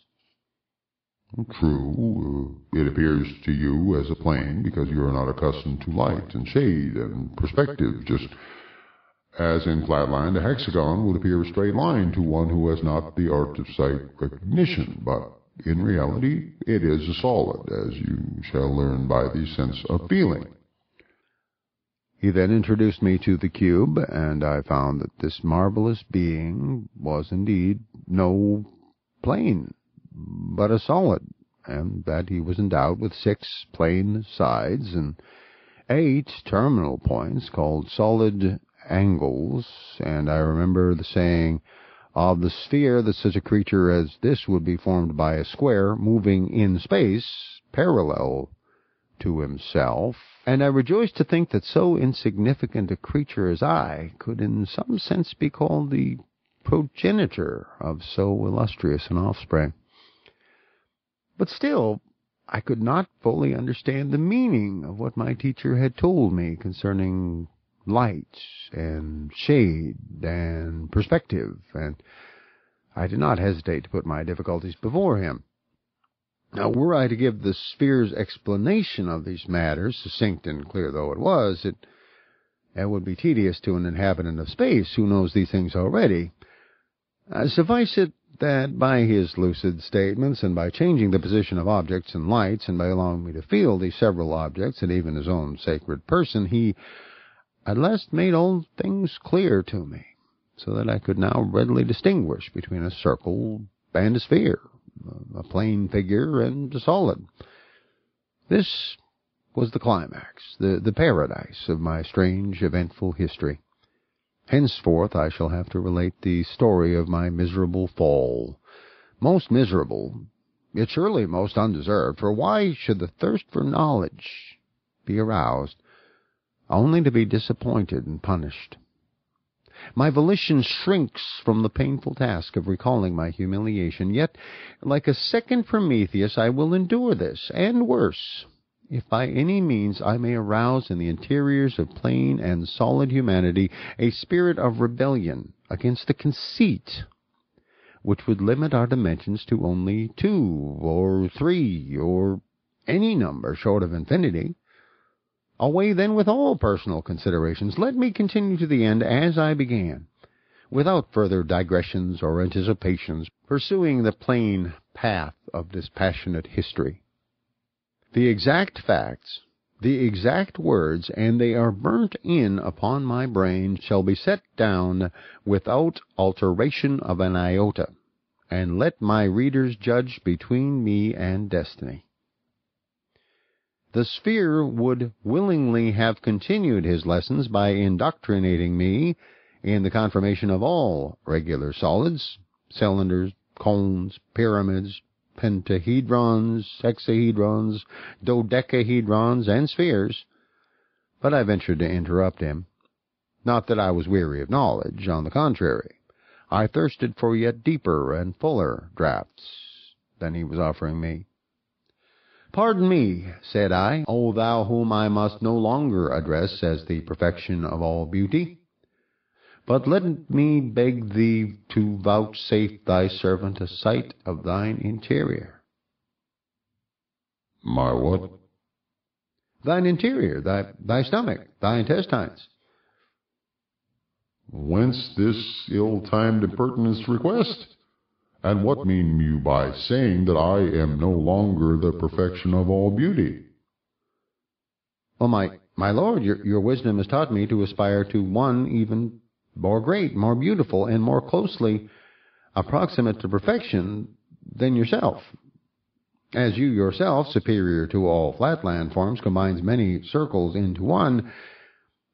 True, it appears to you as a plane because you are not accustomed to light and shade and perspective, just as in Flatland a hexagon would appear a straight line to one who has not the art of sight recognition, but in reality it is a solid, as you shall learn by the sense of feeling. He then introduced me to the cube, and I found that this marvelous being was indeed no plane, but a solid, and that he was endowed with 6 plane sides and 8 terminal points called solid angles, and I remember the saying of the sphere that such a creature as this would be formed by a square moving in space parallel to himself, and I rejoiced to think that so insignificant a creature as I could in some sense be called the progenitor of so illustrious an offspring. But still, I could not fully understand the meaning of what my teacher had told me concerning light and shade and perspective, and I did not hesitate to put my difficulties before him. Now, were I to give the sphere's explanation of these matters, succinct and clear though it was, it would be tedious to an inhabitant of space who knows these things already. Suffice it that by his lucid statements, and by changing the position of objects and lights, and by allowing me to feel these several objects, and even his own sacred person, he at last made all things clear to me, so that I could now readily distinguish between a circle and a sphere, a plane figure and a solid. This was the climax, the paradise of my strange, eventful history. Henceforth I shall have to relate the story of my miserable fall. Most miserable, yet surely most undeserved, for why should the thirst for knowledge be aroused, only to be disappointed and punished? My volition shrinks from the painful task of recalling my humiliation, yet, like a second Prometheus, I will endure this, and worse, if by any means I may arouse in the interiors of plain and solid humanity a spirit of rebellion against the conceit which would limit our dimensions to only 2 or 3 or any number short of infinity. Away then with all personal considerations. Let me continue to the end as I began, without further digressions or anticipations, pursuing the plain path of dispassionate history. The exact facts, the exact words, and they are burnt in upon my brain, shall be set down without alteration of an iota, and let my readers judge between me and destiny. The sphere would willingly have continued his lessons by indoctrinating me in the conformation of all regular solids, cylinders, cones, pyramids, pentahedrons, hexahedrons, dodecahedrons, and spheres, but I ventured to interrupt him. Not that I was weary of knowledge, on the contrary. I thirsted for yet deeper and fuller draughts than he was offering me. "Pardon me," said I, "O thou whom I must no longer address as the perfection of all beauty, but let me beg thee to vouchsafe thy servant a sight of thine interior." My what? Thine interior, thy stomach, thy intestines. Whence this ill-timed impertinence request? And what mean you by saying that I am no longer the perfection of all beauty? Well, my lord, your wisdom has taught me to aspire to one even more great, more beautiful, and more closely approximate to perfection than yourself. As you yourself, superior to all flatland forms, combines many circles into one,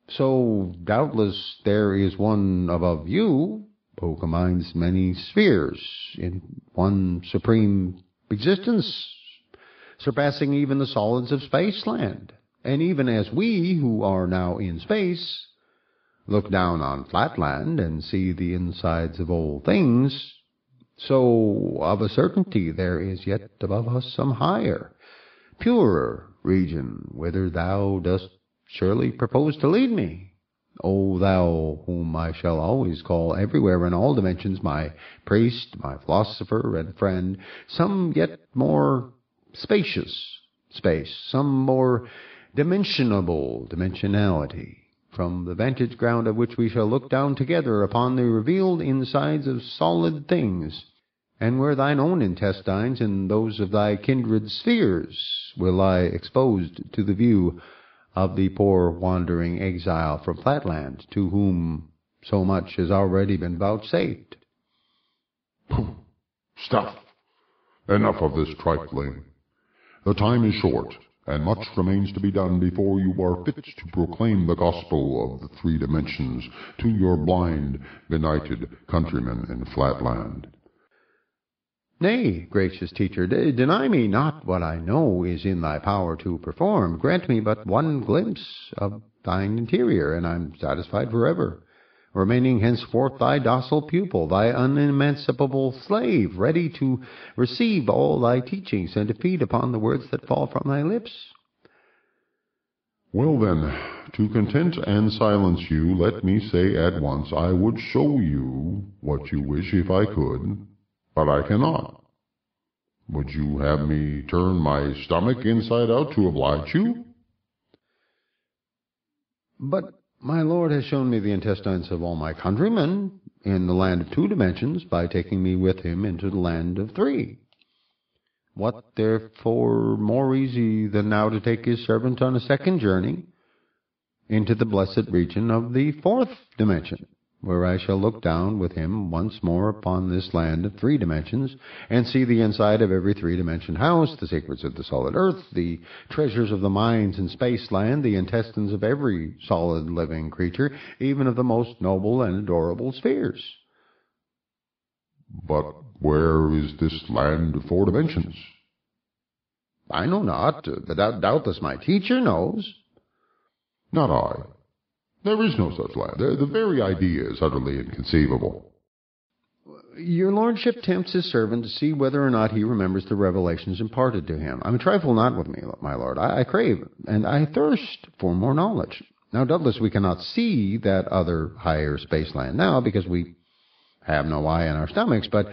so doubtless there is one above you who combines many spheres in one supreme existence, surpassing even the solids of spaceland. And even as we, who are now in space, look down on flatland and see the insides of all things, so of a certainty there is yet above us some higher, purer region, whither thou dost surely propose to lead me. O thou whom I shall always call everywhere in all dimensions my priest, my philosopher and friend, some yet more spacious space, some more dimensionality, from the vantage ground of which we shall look down together upon the revealed insides of solid things, and where thine own intestines and those of thy kindred spheres will lie exposed to the view of the poor wandering exile from Flatland, to whom so much has already been vouchsafed. Stuff! Enough of this trifling. The time is short, and much remains to be done before you are fit to proclaim the gospel of the three dimensions to your blind, benighted countrymen in Flatland. Nay, gracious teacher, deny me not what I know is in thy power to perform. Grant me but one glimpse of thine interior, and I'm satisfied forever, remaining henceforth thy docile pupil, thy unemancipable slave, ready to receive all thy teachings and to feed upon the words that fall from thy lips. Well then, to content and silence you, let me say at once I would show you what you wish if I could, but I cannot. Would you have me turn my stomach inside out to oblige you? But my lord has shown me the intestines of all my countrymen in the land of 2 dimensions by taking me with him into the land of 3. What therefore more easy than now to take his servant on a second journey into the blessed region of the 4th dimension, where I shall look down with him once more upon this land of 3 dimensions, and see the inside of every 3-dimension house, the secrets of the solid earth, the treasures of the mines in spaceland, the intestines of every solid living creature, even of the most noble and adorable spheres. But where is this land of 4 dimensions? I know not. Doubtless my teacher knows. Not I. There is no such land. The very idea is utterly inconceivable. Your lordship tempts his servant to see whether or not he remembers the revelations imparted to him. Trifle not with me, my lord. I crave and I thirst for more knowledge. Now, doubtless we cannot see that other higher spaceland now, because we have no eye in our stomachs, but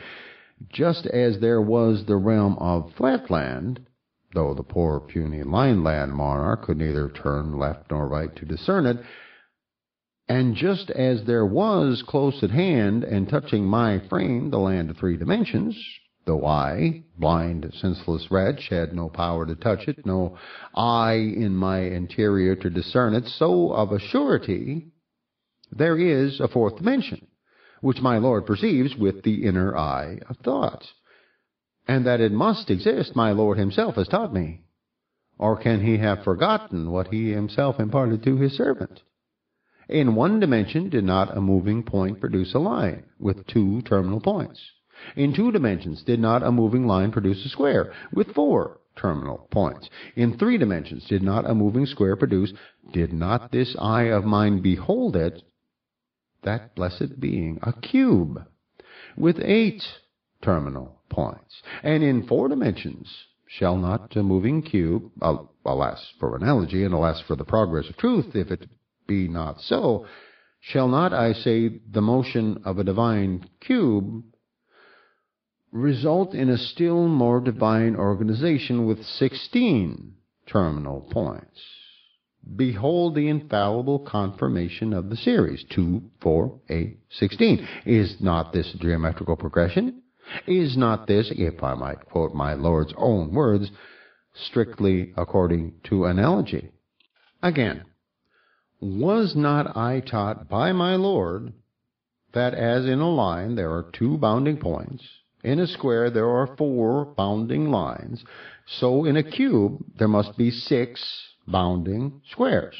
just as there was the realm of Flatland, though the poor puny lineland monarch could neither turn left nor right to discern it, and just as there was close at hand and touching my frame the land of 3 dimensions, though I, blind, senseless wretch, had no power to touch it, no eye in my interior to discern it, so of a surety there is a 4th dimension, which my lord perceives with the inner eye of thought, and that it must exist my lord himself has taught me. Or can he have forgotten what he himself imparted to his servant? In 1 dimension did not a moving point produce a line with 2 terminal points? In 2 dimensions did not a moving line produce a square with 4 terminal points? In 3 dimensions did not a moving square produce, did not this eye of mine behold it, that blessed being, a cube with 8 terminal points? And in 4 dimensions shall not a moving cube, alas for analogy, and alas for the progress of truth, if it be not so, shall not, I say, the motion of a divine cube result in a still more divine organization with 16 terminal points. Behold the infallible confirmation of the series, 2, 4, 8, 16. Is not this a geometrical progression? Is not this, if I might quote my Lord's own words, strictly according to analogy? Again, was not I taught by my Lord that as in a line there are 2 bounding points, in a square there are 4 bounding lines, so in a cube there must be 6 bounding squares?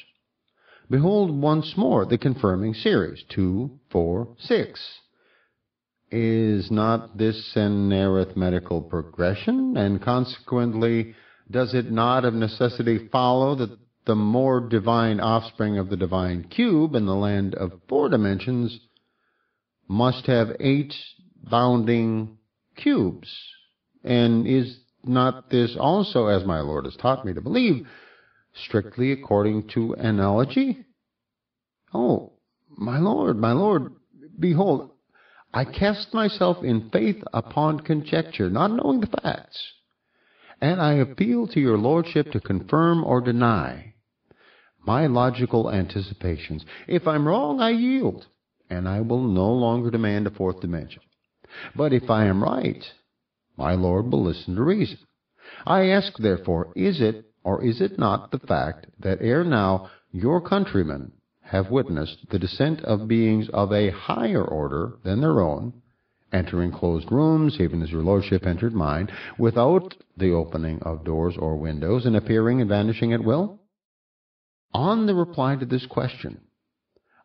Behold once more the confirming series, 2, 4, 6. Is not this an arithmetical progression? And consequently, does it not of necessity follow that the more divine offspring of the divine cube in the land of 4 dimensions must have 8 bounding cubes? And is not this also, as my Lord has taught me to believe, strictly according to analogy? Oh, my Lord, behold, I cast myself in faith upon conjecture, not knowing the facts, and I appeal to your Lordship to confirm or deny my logical anticipations. If I'm wrong, I yield, and I will no longer demand a 4th dimension. But if I am right, my Lord will listen to reason. I ask, therefore, is it or is it not the fact that ere now your countrymen have witnessed the descent of beings of a higher order than their own, entering closed rooms, even as your Lordship entered mine, without the opening of doors or windows, and appearing and vanishing at will? On the reply to this question,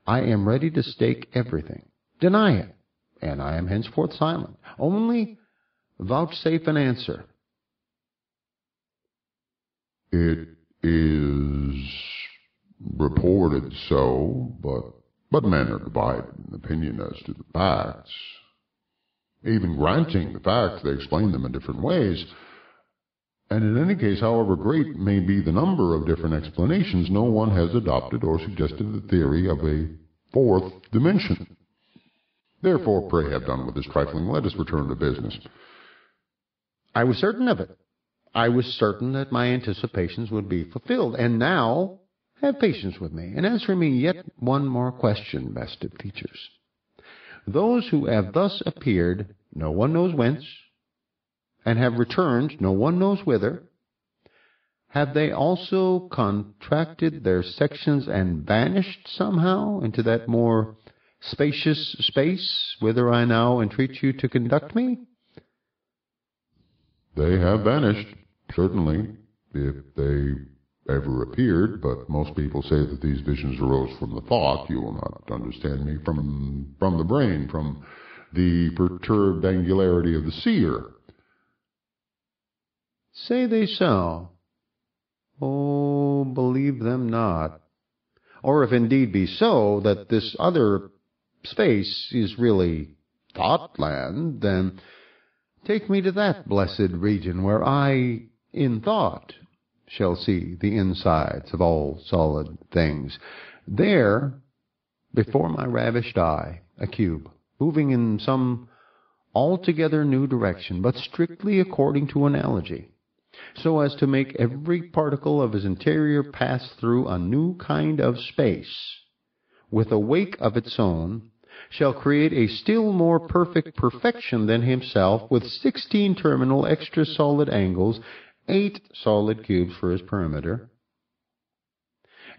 I am ready to stake everything, deny it, and I am henceforth silent. Only vouchsafe an answer. It is reported so, but men are divided in opinion as to the facts. Even granting the facts, they explain them in different ways. And in any case, however great may be the number of different explanations, no one has adopted or suggested the theory of a 4th dimension. Therefore, pray have done with this trifling. Let us return to business. I was certain of it. I was certain that my anticipations would be fulfilled. And now, have patience with me, and answer me yet one more question, best of teachers. Those who have thus appeared, no one knows whence, and have returned, no one knows whither, have they also contracted their sections and vanished somehow into that more spacious space, whither I now entreat you to conduct me? They have vanished, certainly, if they ever appeared, but most people say that these visions arose from the thought. You will not understand me, from the brain, from the perturbed angularity of the seer. Say they so? Oh, believe them not. Or if indeed be so, that this other space is really Thoughtland, then take me to that blessed region where I, in thought, shall see the insides of all solid things. There, before my ravished eye, a cube, moving in some altogether new direction, but strictly according to analogy, so as to make every particle of his interior pass through a new kind of space, with a wake of its own, shall create a still more perfect perfection than himself, with 16 terminal extra solid angles, 8 solid cubes for his perimeter.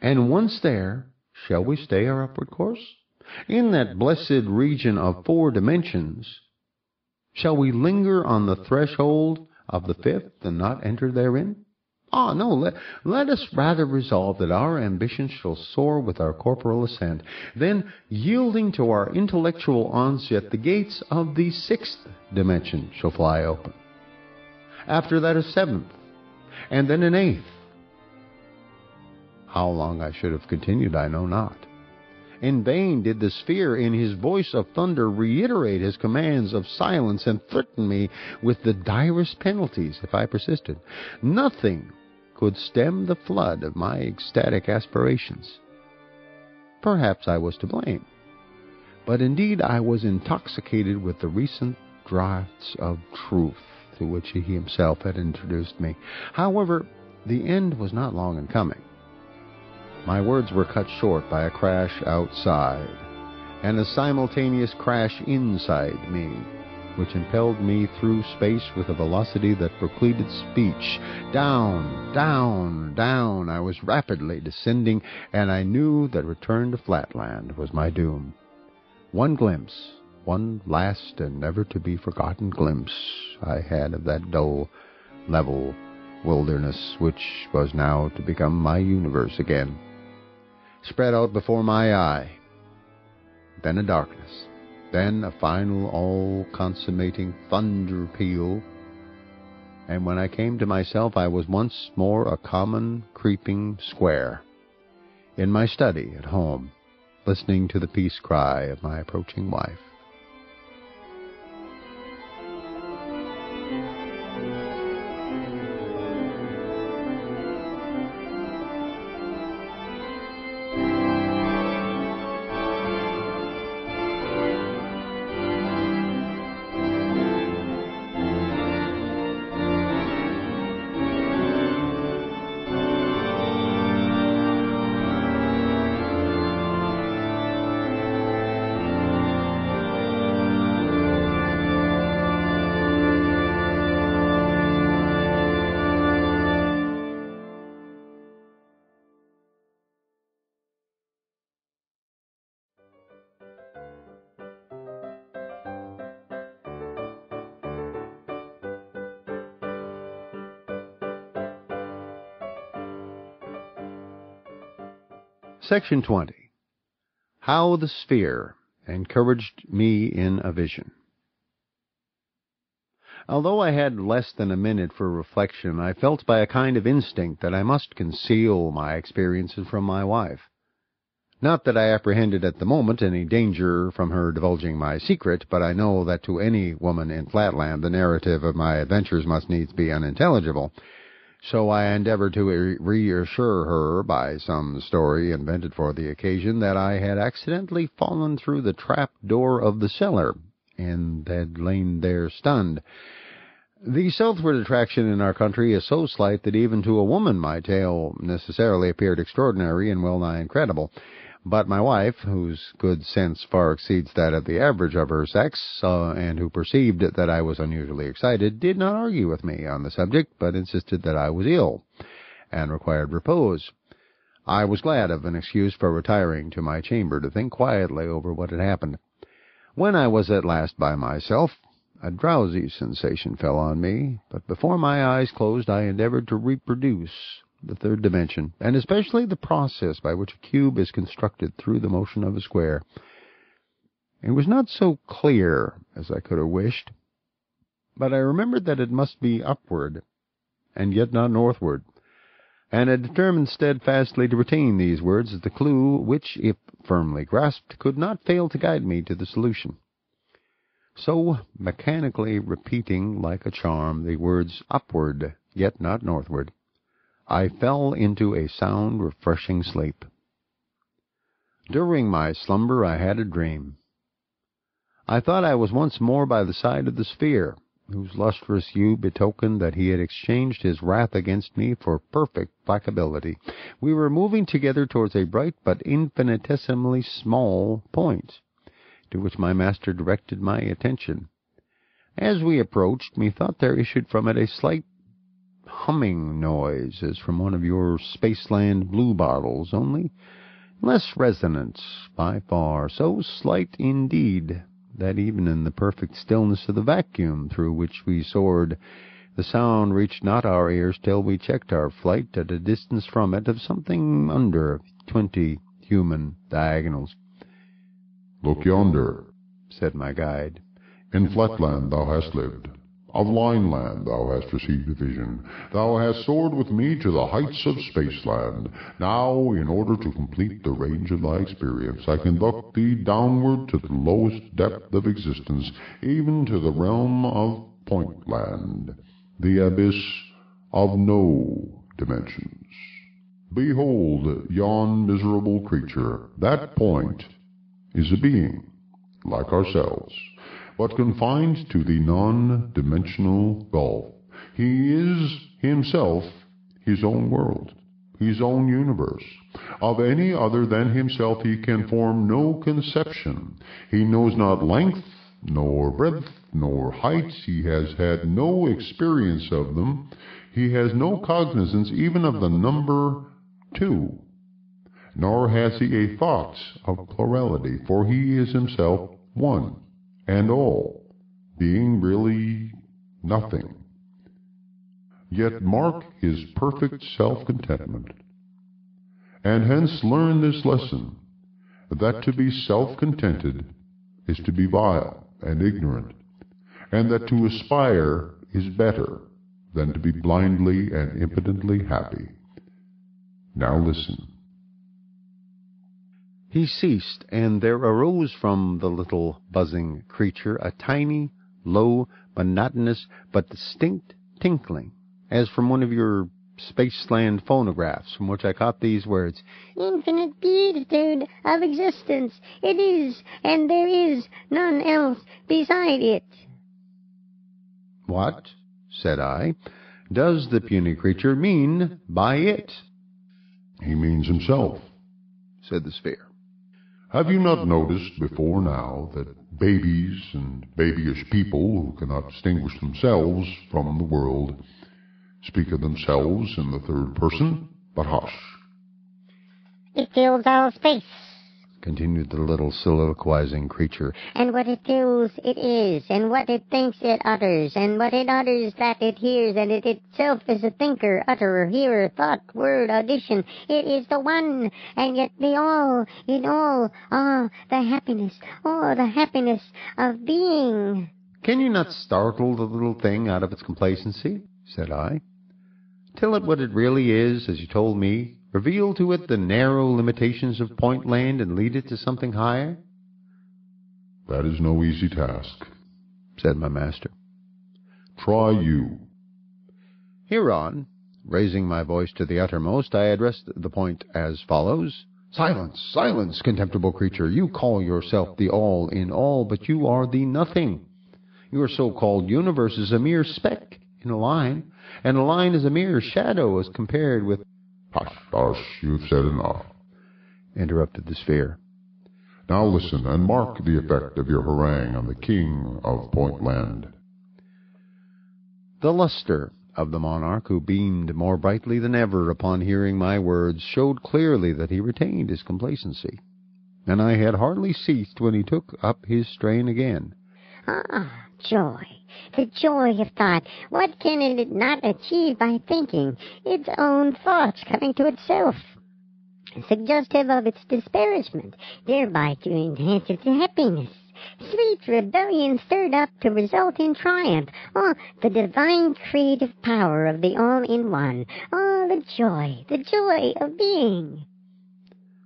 And once there, shall we stay our upward course? In that blessed region of 4 dimensions, shall we linger on the threshold of the 5th and not enter therein? Ah, no, let us rather resolve that our ambitions shall soar with our corporal ascent. Then, yielding to our intellectual onset, the gates of the 6th dimension shall fly open. After that, a 7th, and then an 8th. How long I should have continued, I know not. In vain did the sphere in his voice of thunder reiterate his commands of silence and threaten me with the direst penalties if I persisted. Nothing could stem the flood of my ecstatic aspirations. Perhaps I was to blame, but indeed I was intoxicated with the recent draughts of truth to which he himself had introduced me. However, the end was not long in coming. My words were cut short by a crash outside, and a simultaneous crash inside me, which impelled me through space with a velocity that precluded speech. Down, down, down. I was rapidly descending, and I knew that return to Flatland was my doom. One glimpse, one last and never-to-be-forgotten glimpse I had of that dull, level wilderness which was now to become my universe again, spread out before my eye. Then a darkness, then a final, all-consummating thunder peal, and when I came to myself I was once more a common, creeping square, in my study at home, listening to the peace cry of my approaching wife. Section 20. How the Sphere Encouraged Me in a Vision. Although I had less than a minute for reflection, I felt by a kind of instinct that I must conceal my experiences from my wife. Not that I apprehended at the moment any danger from her divulging my secret, but I know that to any woman in Flatland the narrative of my adventures must needs be unintelligible. So I endeavored to reassure her by some story invented for the occasion that I had accidentally fallen through the trap door of the cellar, and had lain there stunned. The southward attraction in our country is so slight that even to a woman my tale necessarily appeared extraordinary and well-nigh incredible. But my wife, whose good sense far exceeds that of the average of her sex, and who perceived that I was unusually excited, did not argue with me on the subject, but insisted that I was ill, and required repose. I was glad of an excuse for retiring to my chamber to think quietly over what had happened. When I was at last by myself, a drowsy sensation fell on me, but before my eyes closed I endeavored to reproduce the third dimension, and especially the process by which a cube is constructed through the motion of a square. It was not so clear as I could have wished, but I remembered that it must be upward, and yet not northward, and I determined steadfastly to retain these words as the clue which, if firmly grasped, could not fail to guide me to the solution. So, mechanically repeating like a charm the words upward, yet not northward, I fell into a sound, refreshing sleep. During my slumber I had a dream. I thought I was once more by the side of the sphere, whose lustrous hue betokened that he had exchanged his wrath against me for perfect placability. We were moving together towards a bright but infinitesimally small point, to which my master directed my attention. As we approached, methought there issued from it a slight humming noise, as from one of your Spaceland bluebottles, only less resonant by far, so slight indeed that even in the perfect stillness of the vacuum through which we soared, the sound reached not our ears till we checked our flight at a distance from it of something under 20 human diagonals. "Look yonder," said my guide. "In Flatland thou hast lived. Of Lineland thou hast received a vision. Thou hast soared with me to the heights of Spaceland. Now, in order to complete the range of thy experience, I conduct thee downward to the lowest depth of existence, even to the realm of Pointland, the abyss of no dimensions. Behold yon miserable creature. That point is a being, like ourselves, but confined to the non-dimensional gulf. He is himself his own world, his own universe. Of any other than himself he can form no conception. He knows not length, nor breadth, nor height. He has had no experience of them. He has no cognizance even of the number 2. Nor has he a thought of plurality, for he is himself one and all, being really nothing. Yet mark his perfect self-contentment, and hence learn this lesson, that to be self-contented is to be vile and ignorant, and that to aspire is better than to be blindly and impotently happy. Now listen. He ceased, and there arose from the little buzzing creature a tiny, low, monotonous, but distinct tinkling, as from one of your Spaceland phonographs, from which I caught these words, "Infinite beatitude of existence. It is, and there is none else beside it." "What," said I, "does the puny creature mean by it?" He means himself, said the sphere. Have you not noticed before now that babies and babyish people who cannot distinguish themselves from the world speak of themselves in the third person? But hush. "It fills all space," continued the little soliloquizing creature, "and what it feels it is, and what it thinks it utters, and what it utters that it hears, and it itself is a thinker, utterer, hearer, thought, word, audition. It is the one, and yet the all, in all, the happiness of being." "Can you not startle the little thing out of its complacency?" said I. "Tell it what it really is, as you told me. Reveal to it the narrow limitations of Point Land and lead it to something higher?" That is no easy task, said my master. Try you. Hereon, raising my voice to the uttermost, I addressed the point as follows. "Silence, silence, contemptible creature! You call yourself the all in all, but you are the nothing. Your so-called universe is a mere speck in a line, and a line is a mere shadow as compared with—" Hush, hush, you've said enough, interrupted the sphere. Now listen, and mark the effect of your harangue on the king of Point Land. The luster of the monarch, who beamed more brightly than ever upon hearing my words, showed clearly that he retained his complacency, and I had hardly ceased when he took up his strain again. "Ah, joy! The joy of thought! What can it not achieve by thinking? Its own thoughts coming to itself, suggestive of its disparagement, thereby to enhance its happiness. Sweet rebellion stirred up to result in triumph. Oh, the divine creative power of the all-in-one. Oh, the joy of being."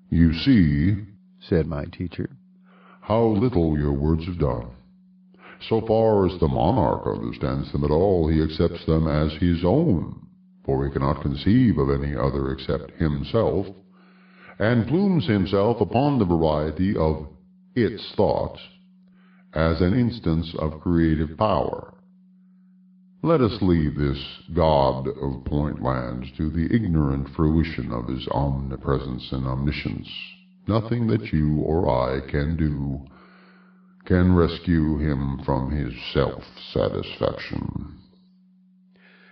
You see, said my teacher, how little your words have done. So far as the monarch understands them at all, he accepts them as his own, for he cannot conceive of any other except himself, and plumes himself upon the variety of its thoughts as an instance of creative power. Let us leave this god of Point Land to the ignorant fruition of his omnipresence and omniscience. Nothing that you or I can do can rescue him from his self-satisfaction.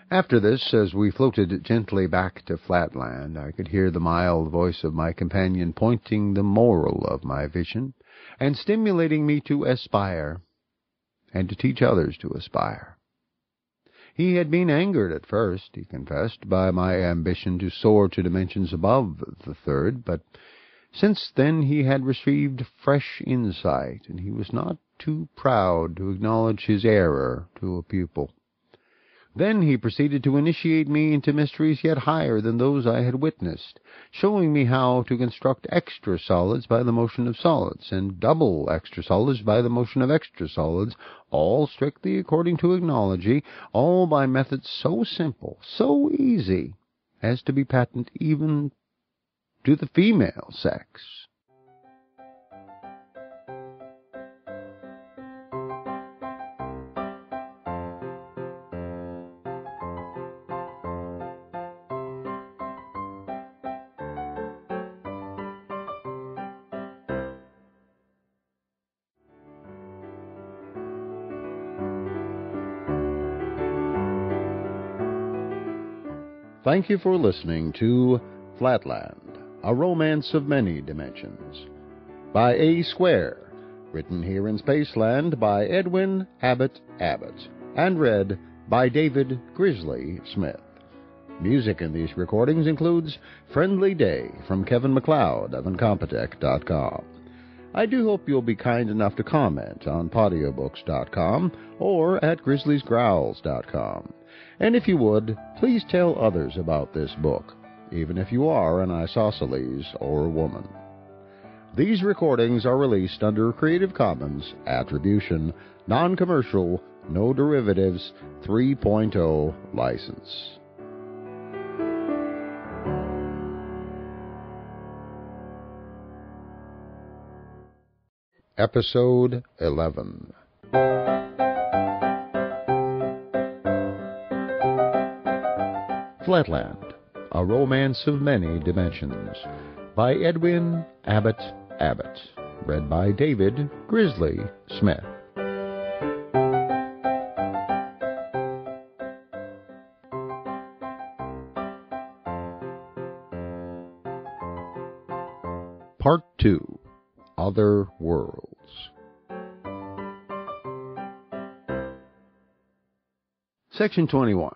After this, as we floated gently back to Flatland, I could hear the mild voice of my companion pointing the moral of my vision, and stimulating me to aspire, and to teach others to aspire. He had been angered at first, he confessed, by my ambition to soar to dimensions above the third, but since then he had received fresh insight, and he was not too proud to acknowledge his error to a pupil. Then he proceeded to initiate me into mysteries yet higher than those I had witnessed, showing me how to construct extra solids by the motion of solids, and double extra solids by the motion of extra solids, all strictly according to ignology, all by methods so simple, so easy, as to be patent even to the female sex. Thank you for listening to Flatland, A Romance of Many Dimensions, by A. Square, written here in Spaceland by Edwin Abbott, and read by David Grizzly Smith. Music in these recordings includes Friendly Day from Kevin MacLeod of Incompetech.com. I do hope you'll be kind enough to comment on Audiobooks.com or at GrizzliesGrowls.com. And if you would, please tell others about this book, even if you are an isosceles or a woman. These recordings are released under Creative Commons Attribution, Non-Commercial, No Derivatives 3.0 license. Episode 11. Flatland, A Romance of Many Dimensions, by Edwin Abbott, read by David Grizzly Smith. Part 2. Other Worlds. Section 21.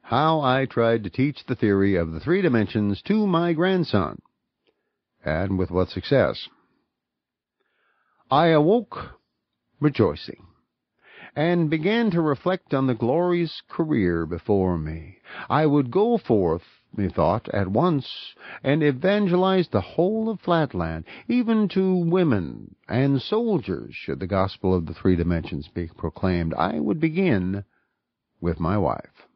How I tried to teach the theory of the three dimensions to my grandson, and with what success. I awoke rejoicing, and began to reflect on the glorious career before me. I would go forth, methought, at once, and evangelize the whole of Flatland, even to women and soldiers, should the gospel of the three dimensions be proclaimed. I would begin with my wife.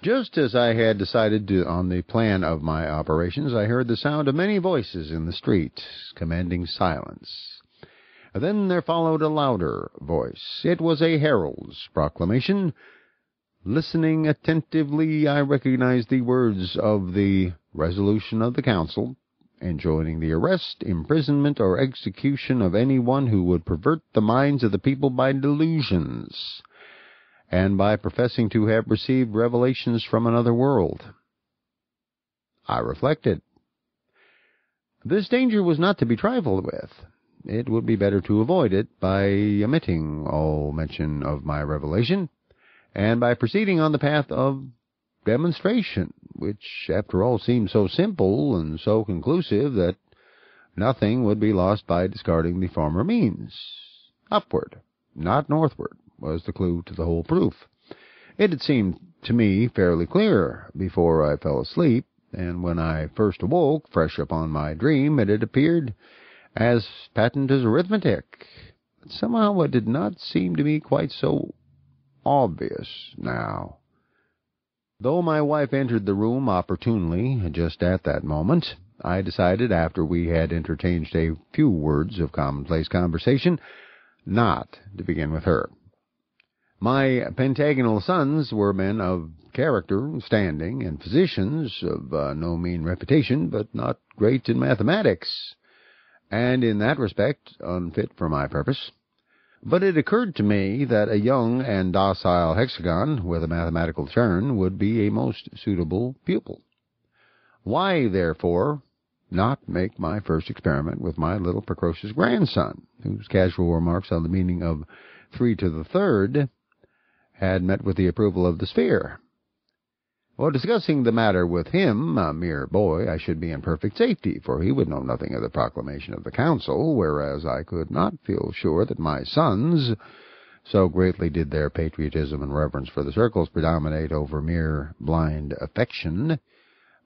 Just as I had decided on the plan of my operations, I heard the sound of many voices in the street, commanding silence. Then there followed a louder voice. It was a herald's proclamation. Listening attentively, I recognized the words of the resolution of the council, enjoining the arrest, imprisonment, or execution of anyone who would pervert the minds of the people by delusions, and by professing to have received revelations from another world. I reflected. This danger was not to be trifled with. It would be better to avoid it by omitting all mention of my revelation, and by proceeding on the path of demonstration, which, after all, seemed so simple and so conclusive that nothing would be lost by discarding the former means. Upward, not northward, was the clue to the whole proof. It had seemed to me fairly clear before I fell asleep, and when I first awoke, fresh upon my dream, it had appeared as patent as arithmetic. But somehow it did not seem to me quite so obvious now. Though my wife entered the room opportunely just at that moment, I decided, after we had interchanged a few words of commonplace conversation, not to begin with her. My pentagonal sons were men of character, standing, and physicians of no mean reputation, but not great in mathematics, and in that respect unfit for my purpose. But it occurred to me that a young and docile hexagon with a mathematical turn would be a most suitable pupil. Why, therefore, not make my first experiment with my little precocious grandson, whose casual remarks on the meaning of 3 to the third had met with the approval of the sphere? While discussing the matter with him, a mere boy, I should be in perfect safety, for he would know nothing of the proclamation of the council, whereas I could not feel sure that my sons, so greatly did their patriotism and reverence for the circles predominate over mere blind affection,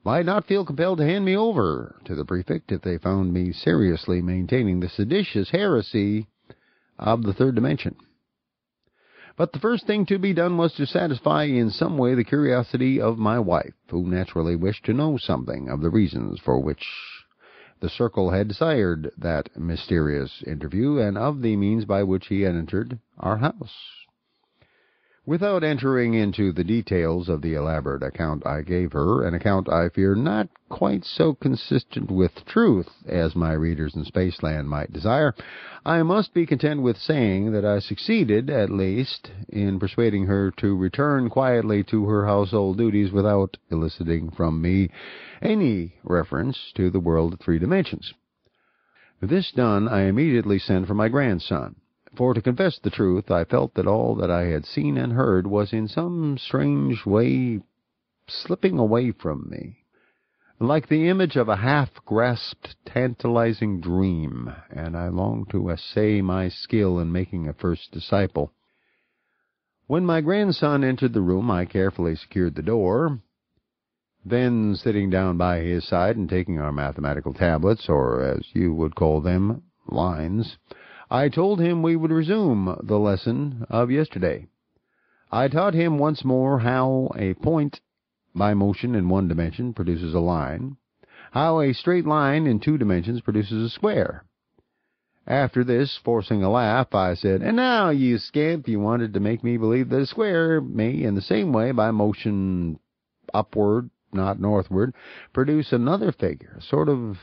might not feel compelled to hand me over to the prefect if they found me seriously maintaining the seditious heresy of the third dimension. But the first thing to be done was to satisfy in some way the curiosity of my wife, who naturally wished to know something of the reasons for which the circle had desired that mysterious interview, and of the means by which he had entered our house. Without entering into the details of the elaborate account I gave her, an account I fear not quite so consistent with truth as my readers in Spaceland might desire, I must be content with saying that I succeeded, at least, in persuading her to return quietly to her household duties without eliciting from me any reference to the world of 3 dimensions. This done, I immediately sent for my grandson. For to confess the truth, I felt that all that I had seen and heard was in some strange way slipping away from me, like the image of a half-grasped, tantalizing dream, and I longed to essay my skill in making a first disciple. When my grandson entered the room, I carefully secured the door. Then, sitting down by his side and taking our mathematical tablets, or as you would call them, lines, I told him we would resume the lesson of yesterday. I taught him once more how a point by motion in 1 dimension produces a line, how a straight line in 2 dimensions produces a square. After this, forcing a laugh, I said, "And now, you scamp, you wanted to make me believe that a square may, in the same way, by motion upward, not northward, produce another figure, a sort of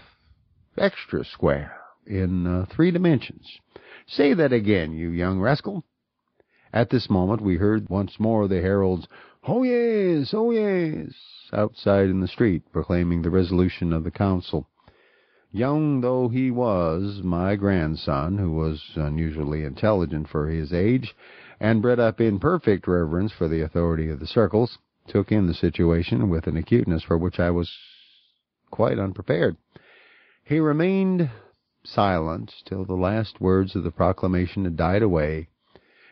extra square, in 3 dimensions. Say that again, you young rascal." At this moment we heard once more the herald's "Oh yes, oh yes," outside in the street, proclaiming the resolution of the council. Young though he was, my grandson, who was unusually intelligent for his age, and bred up in perfect reverence for the authority of the circles, took in the situation with an acuteness for which I was quite unprepared. He remained silent till the last words of the proclamation had died away,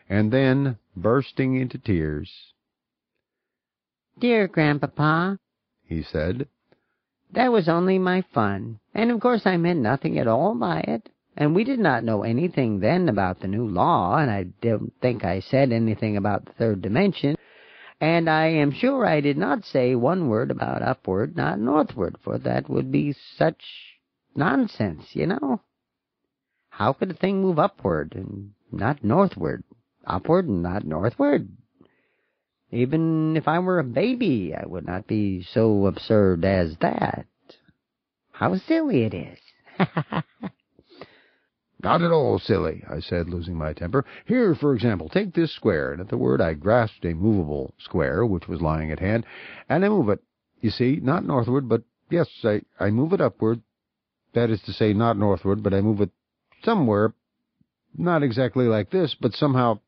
and then, bursting into tears, "Dear Grandpapa," he said, "that was only my fun, and of course I meant nothing at all by it, and we did not know anything then about the new law, and I don't think I said anything about the 3rd dimension, and I am sure I did not say 1 word about upward, not northward, for that would be such nonsense, you know. How could a thing move upward and not northward, upward and not northward? Even if I were a baby, I would not be so absurd as that. How silly it is." "Not at all silly," I said, losing my temper. "Here, for example, take this square," and at the word I grasped a movable square, which was lying at hand, "and I move it. You see, not northward, but yes, I move it upward. That is to say, not northward, but I move it somewhere, not exactly like this, but somehow—"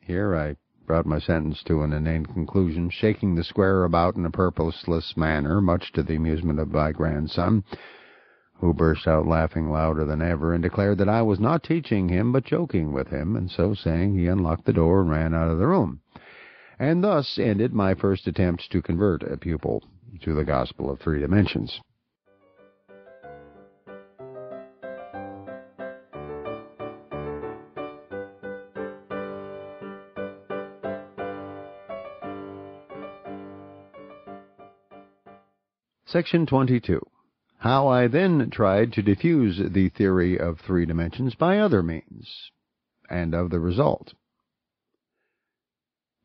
Here I brought my sentence to an inane conclusion, shaking the square about in a purposeless manner, much to the amusement of my grandson, who burst out laughing louder than ever, and declared that I was not teaching him, but joking with him, and so saying he unlocked the door and ran out of the room. And thus ended my first attempt to convert a pupil to the gospel of 3 dimensions. Section 22. How I then tried to diffuse the theory of 3 dimensions by other means, and of the result.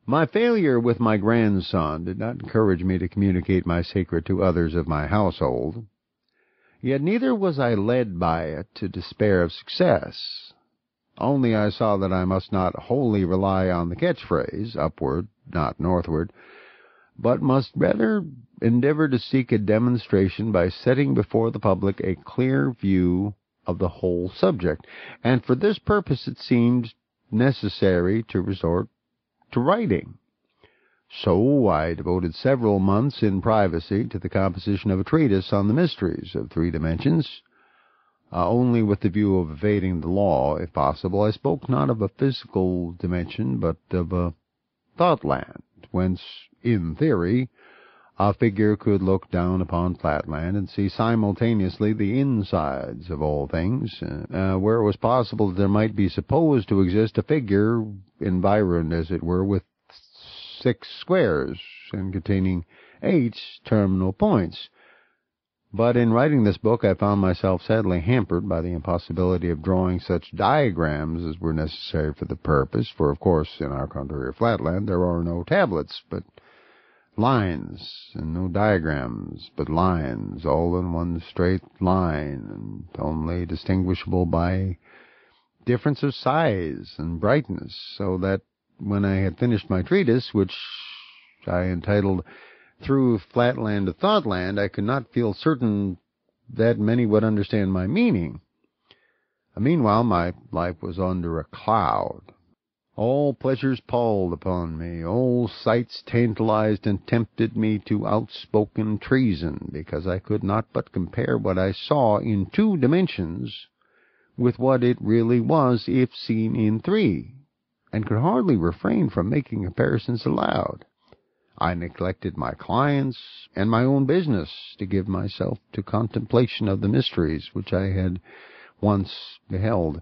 My failure with my grandson did not encourage me to communicate my secret to others of my household, yet neither was I led by it to despair of success. Only I saw that I must not wholly rely on the catchphrase, upward, not northward, but must rather endeavor to seek a demonstration by setting before the public a clear view of the whole subject, and for this purpose it seemed necessary to resort to writing. So I devoted several months in privacy to the composition of a treatise on the mysteries of 3 dimensions, only with the view of evading the law, if possible. I spoke not of a physical dimension, but of a thought-land, whence, in theory, a figure could look down upon Flatland and see simultaneously the insides of all things, where it was possible that there might be supposed to exist a figure environed, as it were, with 6 squares, and containing 8 terminal points. But in writing this book, I found myself sadly hampered by the impossibility of drawing such diagrams as were necessary for the purpose, for of course in our country of Flatland there are no tablets, but lines, and no diagrams, but lines, all in one straight line, and only distinguishable by difference of size and brightness, so that when I had finished my treatise, which I entitled Through Flatland to Thoughtland, I could not feel certain that many would understand my meaning. Meanwhile, my life was under a cloud. All pleasures palled upon me, all sights tantalized and tempted me to outspoken treason, because I could not but compare what I saw in 2 dimensions with what it really was if seen in 3, and could hardly refrain from making comparisons aloud. I neglected my clients and my own business to give myself to contemplation of the mysteries which I had once beheld,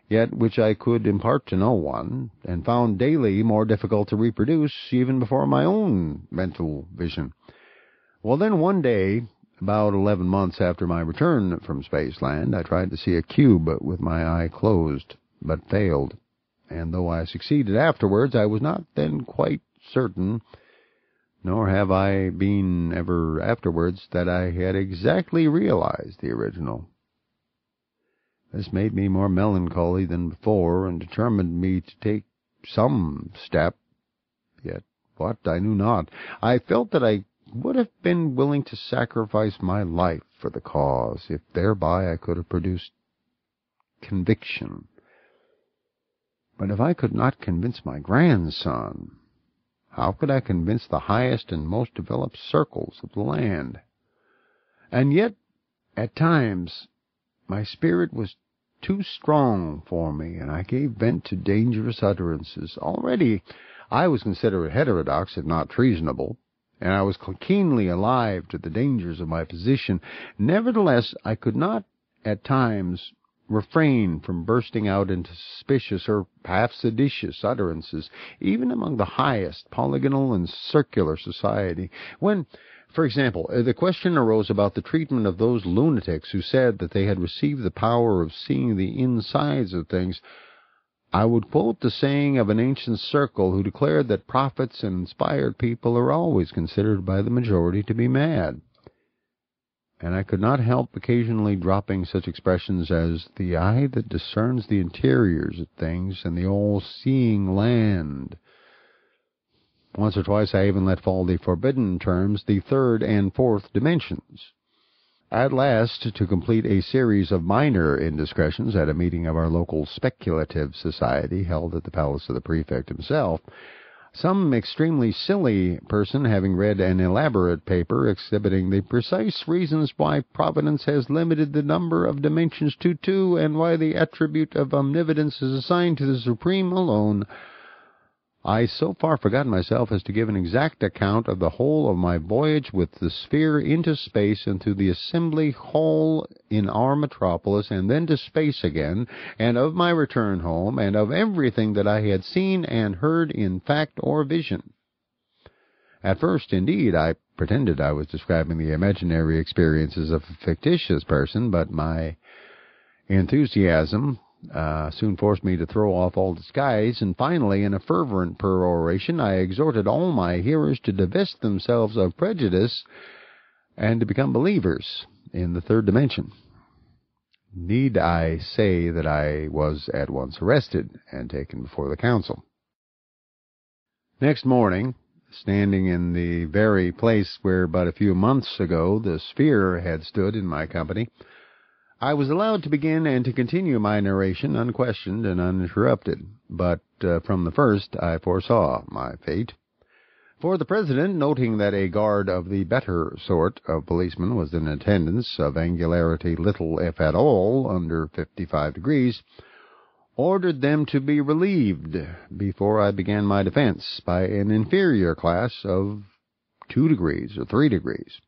yet which I could impart to no one, and found daily more difficult to reproduce even before my own mental vision. Well, then one day, about 11 months after my return from Spaceland, I tried to see a cube with my eye closed, but failed. And though I succeeded afterwards, I was not then quite certain, nor have I been ever afterwards, that I had exactly realized the original. This made me more melancholy than before, and determined me to take some step, yet what I knew not. I felt that I would have been willing to sacrifice my life for the cause, if thereby I could have produced conviction. But if I could not convince my grandson, how could I convince the highest and most developed circles of the land? And yet, at times, my spirit was too strong for me, and I gave vent to dangerous utterances. Already I was considered heterodox, if not treasonable, and I was keenly alive to the dangers of my position. Nevertheless, I could not, at times, refrain from bursting out into suspicious or half-seditious utterances, even among the highest polygonal and circular society. When, for example, the question arose about the treatment of those lunatics who said that they had received the power of seeing the insides of things, I would quote the saying of an ancient circle who declared that prophets and inspired people are always considered by the majority to be mad. And I could not help occasionally dropping such expressions as the eye that discerns the interiors of things and the all-seeing land. Once or twice I even let fall the forbidden terms, the 3rd and 4th dimensions. At last, to complete a series of minor indiscretions at a meeting of our local speculative society held at the palace of the prefect himself, some extremely silly person having read an elaborate paper exhibiting the precise reasons why Providence has limited the number of dimensions to 2 and why the attribute of omnipotence is assigned to the Supreme alone, I so far forgot myself as to give an exact account of the whole of my voyage with the sphere into space and to the assembly hall in our metropolis, and then to space again, and of my return home, and of everything that I had seen and heard in fact or vision. At first, indeed, I pretended I was describing the imaginary experiences of a fictitious person, but my enthusiasm soon forced me to throw off all disguise, and finally, in a fervent peroration, I exhorted all my hearers to divest themselves of prejudice and to become believers in the 3rd dimension. Need I say that I was at once arrested and taken before the council? Next morning, standing in the very place where but a few months ago the sphere had stood in my company, I was allowed to begin and to continue my narration unquestioned and uninterrupted, but from the first I foresaw my fate. For the President, noting that a guard of the better sort of policemen was in attendance, of angularity little, if at all, under 55 degrees, ordered them to be relieved before I began my defense by an inferior class of 2 degrees or 3 degrees.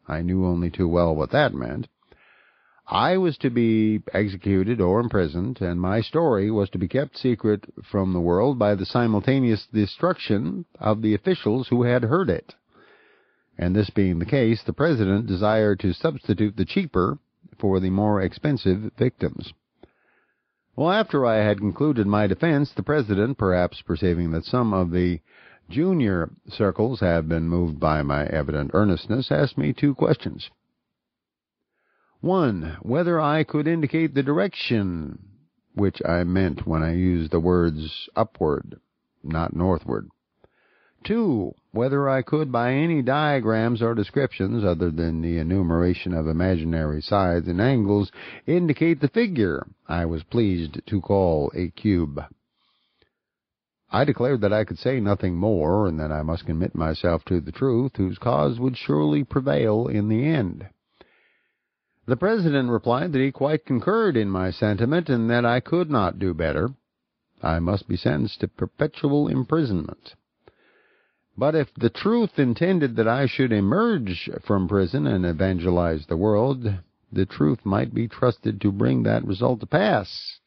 I knew only too well what that meant. I was to be executed or imprisoned, and my story was to be kept secret from the world by the simultaneous destruction of the officials who had heard it. and this being the case, the President desired to substitute the cheaper for the more expensive victims. Well, after I had concluded my defense, the President, perhaps perceiving that some of the junior circles have been moved by my evident earnestness, asked me 2 questions. 1, whether I could indicate the direction which I meant when I used the words upward, not northward. 2, whether I could, by any diagrams or descriptions, other than the enumeration of imaginary sides and angles, indicate the figure I was pleased to call a cube. I declared that I could say nothing more, and that I must commit myself to the truth, whose cause would surely prevail in the end. The President replied that he quite concurred in my sentiment, and that I could not do better. I must be sentenced to perpetual imprisonment. But if the truth intended that I should emerge from prison and evangelize the world, the truth might be trusted to bring that result to pass.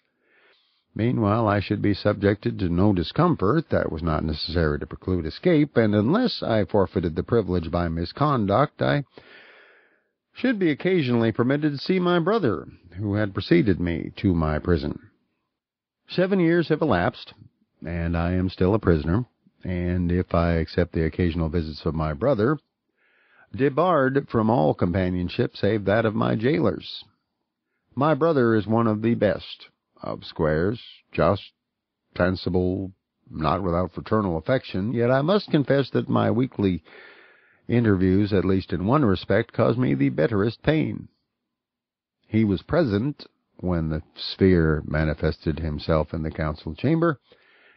Meanwhile, I should be subjected to no discomfort that was not necessary to preclude escape, and unless I forfeited the privilege by misconduct, I should be occasionally permitted to see my brother, who had preceded me to my prison. 7 years have elapsed, and I am still a prisoner, and if I accept the occasional visits of my brother, debarred from all companionship save that of my jailers. My brother is one of the best of squares, just, sensible, not without fraternal affection, yet I must confess that my weekly interviews, at least in one respect, caused me the bitterest pain. He was present when the sphere manifested himself in the council chamber.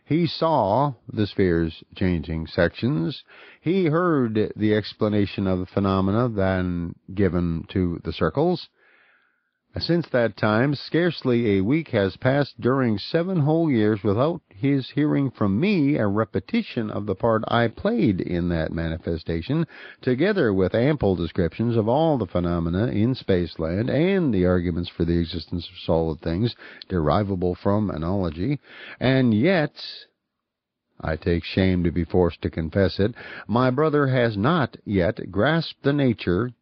He saw the sphere's changing sections. He heard the explanation of the phenomena then given to the circles. Since that time, scarcely a week has passed during 7 whole years without his hearing from me a repetition of the part I played in that manifestation, together with ample descriptions of all the phenomena in Spaceland and the arguments for the existence of solid things derivable from analogy. And yet, I take shame to be forced to confess it, my brother has not yet grasped the nature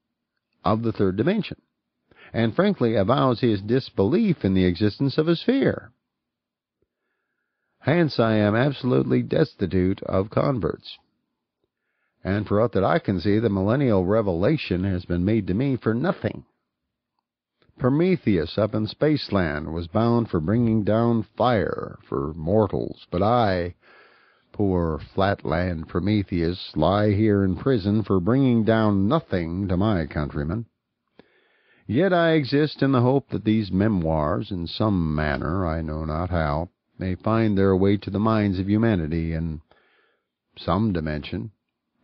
of the 3rd dimension, and frankly avows his disbelief in the existence of a sphere. Hence I am absolutely destitute of converts. And for aught that I can see, the millennial revelation has been made to me for nothing. Prometheus up in Spaceland was bound for bringing down fire for mortals, but I, poor Flatland Prometheus, lie here in prison for bringing down nothing to my countrymen. Yet I exist in the hope that these memoirs, in some manner, I know not how, may find their way to the minds of humanity in some dimension,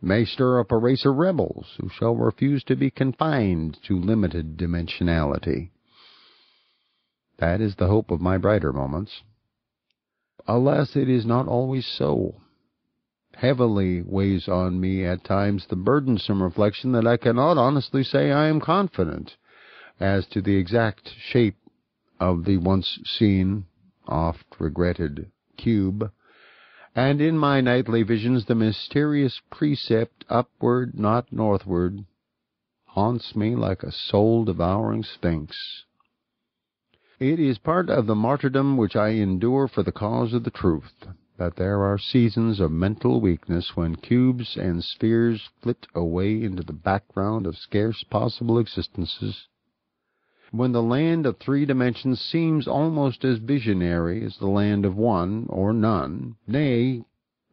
may stir up a race of rebels who shall refuse to be confined to limited dimensionality. That is the hope of my brighter moments. Alas, it is not always so. Heavily weighs on me at times the burdensome reflection that I cannot honestly say I am confident as to the exact shape of the once seen, oft regretted cube, and in my nightly visions the mysterious precept upward, not northward, haunts me like a soul-devouring sphinx. It is part of the martyrdom which I endure for the cause of the truth, that there are seasons of mental weakness when cubes and spheres flit away into the background of scarce possible existences, when the land of 3 dimensions seems almost as visionary as the land of 1 or none, nay,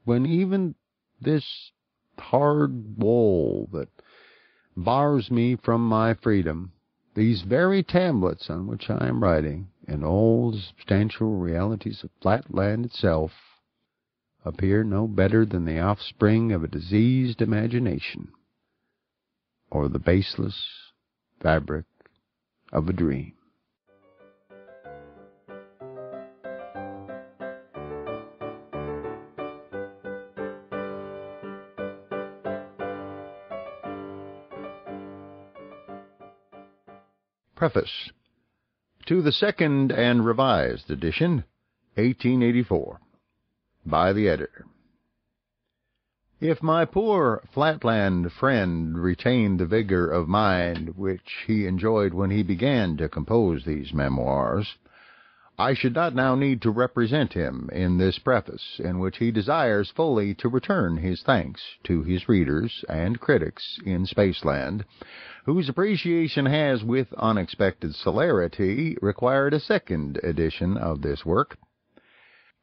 when even this hard wall that bars me from my freedom, these very tablets on which I am writing, and all the substantial realities of Flatland itself, appear no better than the offspring of a diseased imagination, or the baseless fabric of a dream. Preface to the second and revised edition, 1884, by the editor. If my poor Flatland friend retained the vigor of mind which he enjoyed when he began to compose these memoirs, I should not now need to represent him in this preface, in which he desires fully to return his thanks to his readers and critics in Spaceland, whose appreciation has, with unexpected celerity, required a second edition of this work.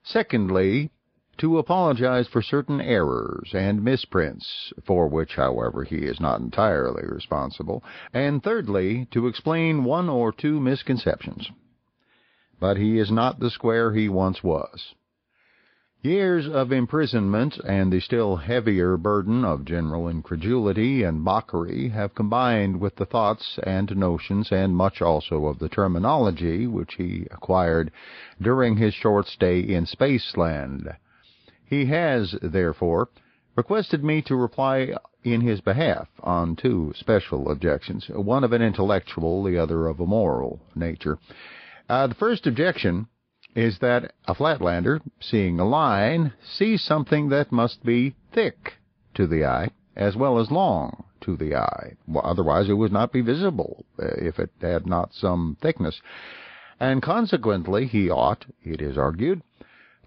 Secondly, to apologize for certain errors and misprints, for which, however, he is not entirely responsible, and thirdly, to explain one or two misconceptions. But he is not the square he once was. Years of imprisonment and the still heavier burden of general incredulity and mockery have combined with the thoughts and notions and much also of the terminology which he acquired during his short stay in Spaceland. He has, therefore, requested me to reply in his behalf on two special objections, one of an intellectual, the other of a moral nature. The first objection is that a Flatlander, seeing a line, sees something that must be thick to the eye, as well as long to the eye. Well, otherwise it would not be visible if it had not some thickness. And consequently he ought, it is argued,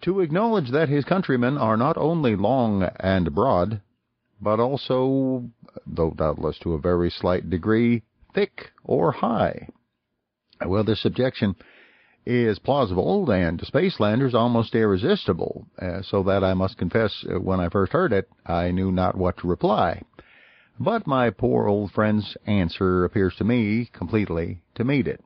to acknowledge that his countrymen are not only long and broad, but also, though doubtless to a very slight degree, thick or high. Well, this objection is plausible and to Spacelanders almost irresistible, so that I must confess when I first heard it, I knew not what to reply. But my poor old friend's answer appears to me completely to meet it.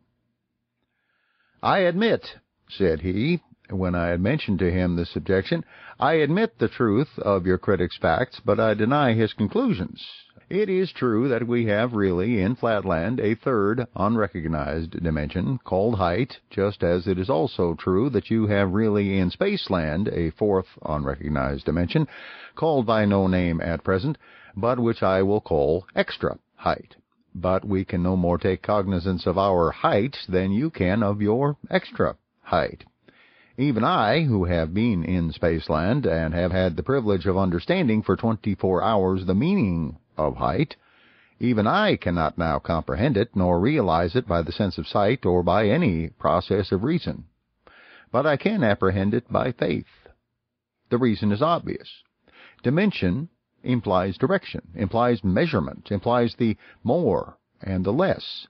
"I admit," said he, when I had mentioned to him this objection, "I admit the truth of your critic's facts, but I deny his conclusions. It is true that we have really in Flatland a third unrecognized dimension called height, just as it is also true that you have really in Spaceland a fourth unrecognized dimension called by no name at present, but which I will call extra height. But we can no more take cognizance of our height than you can of your extra height. Even I, who have been in Spaceland and have had the privilege of understanding for 24 hours the meaning of height, even I cannot now comprehend it, nor realize it by the sense of sight or by any process of reason. But I can apprehend it by faith. The reason is obvious. Dimension implies direction, implies measurement, implies the more and the less.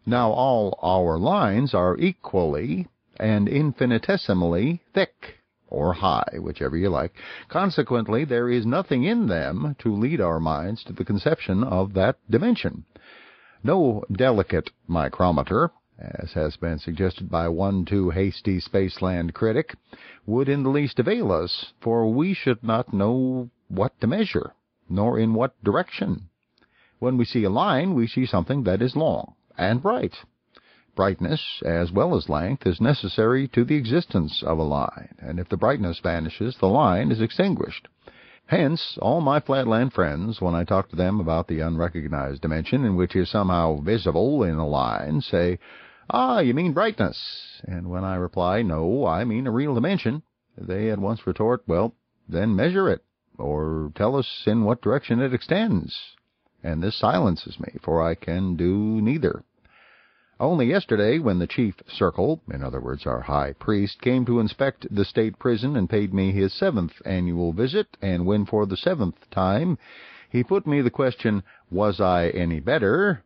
Now all our lines are equally and infinitesimally thick, or high, whichever you like. Consequently, there is nothing in them to lead our minds to the conception of that dimension. No delicate micrometer, as has been suggested by one too hasty Spaceland critic, would in the least avail us, for we should not know what to measure, nor in what direction. When we see a line, we see something that is long and bright. Brightness, as well as length, is necessary to the existence of a line, and if the brightness vanishes, the line is extinguished. Hence, all my Flatland friends, when I talk to them about the unrecognized dimension, in which is somehow visible in a line, say, "Ah, you mean brightness," and when I reply, "No, I mean a real dimension," they at once retort, "Well, then measure it, or tell us in what direction it extends," and this silences me, for I can do neither. Only yesterday, when the chief circle, in other words our high priest, came to inspect the state prison and paid me his 7th annual visit, and when for the 7th time he put me the question, was I any better,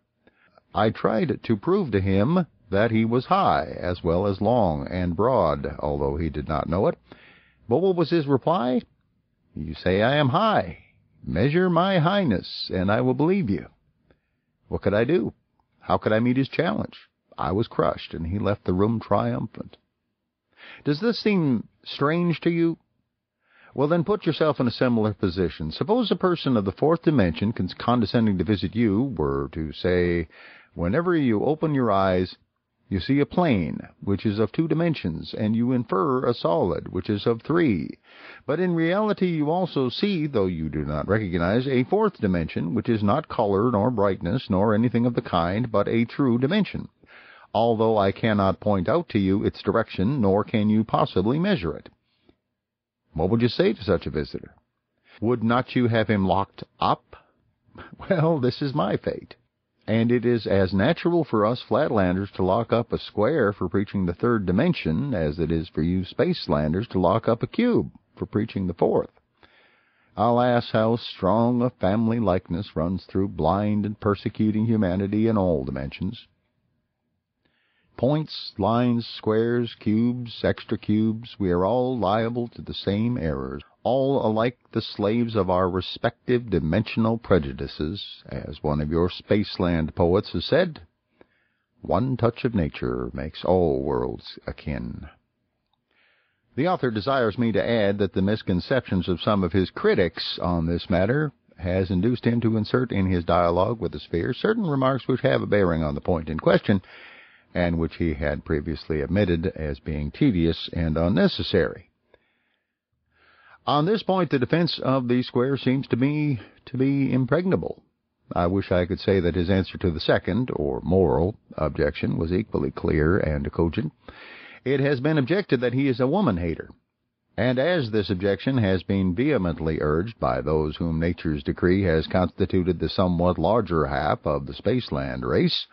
I tried to prove to him that he was high, as well as long and broad, although he did not know it. But what was his reply? "You say I am high. Measure my highness, and I will believe you." What could I do? How could I meet his challenge? I was crushed, and he left the room triumphant. Does this seem strange to you? Well, then put yourself in a similar position. Suppose a person of the fourth dimension, condescending to visit you, were to say, "Whenever you open your eyes, you see a plane, which is of 2 dimensions, and you infer a solid, which is of 3. But in reality you also see, though you do not recognize, a 4th dimension, which is not color, nor brightness, nor anything of the kind, but a true dimension, although I cannot point out to you its direction, nor can you possibly measure it." What would you say to such a visitor? Would not you have him locked up? Well, this is my fate. And it is as natural for us Flatlanders to lock up a square for preaching the third dimension as it is for you Spacelanders to lock up a cube for preaching the fourth. Alas, how strong a family likeness runs through blind and persecuting humanity in all dimensions. Points, lines, squares, cubes, extra cubes, we are all liable to the same errors, all alike the slaves of our respective dimensional prejudices, as one of your Spaceland poets has said, "One touch of nature makes all worlds akin." The author desires me to add that the misconceptions of some of his critics on this matter has induced him to insert in his dialogue with the sphere certain remarks which have a bearing on the point in question, and which he had previously admitted as being tedious and unnecessary. On this point, the defense of the square seems to me to be impregnable. I wish I could say that his answer to the second, or moral, objection was equally clear and cogent. It has been objected that he is a woman-hater, and as this objection has been vehemently urged by those whom nature's decree has constituted the somewhat larger half of the Spaceland race,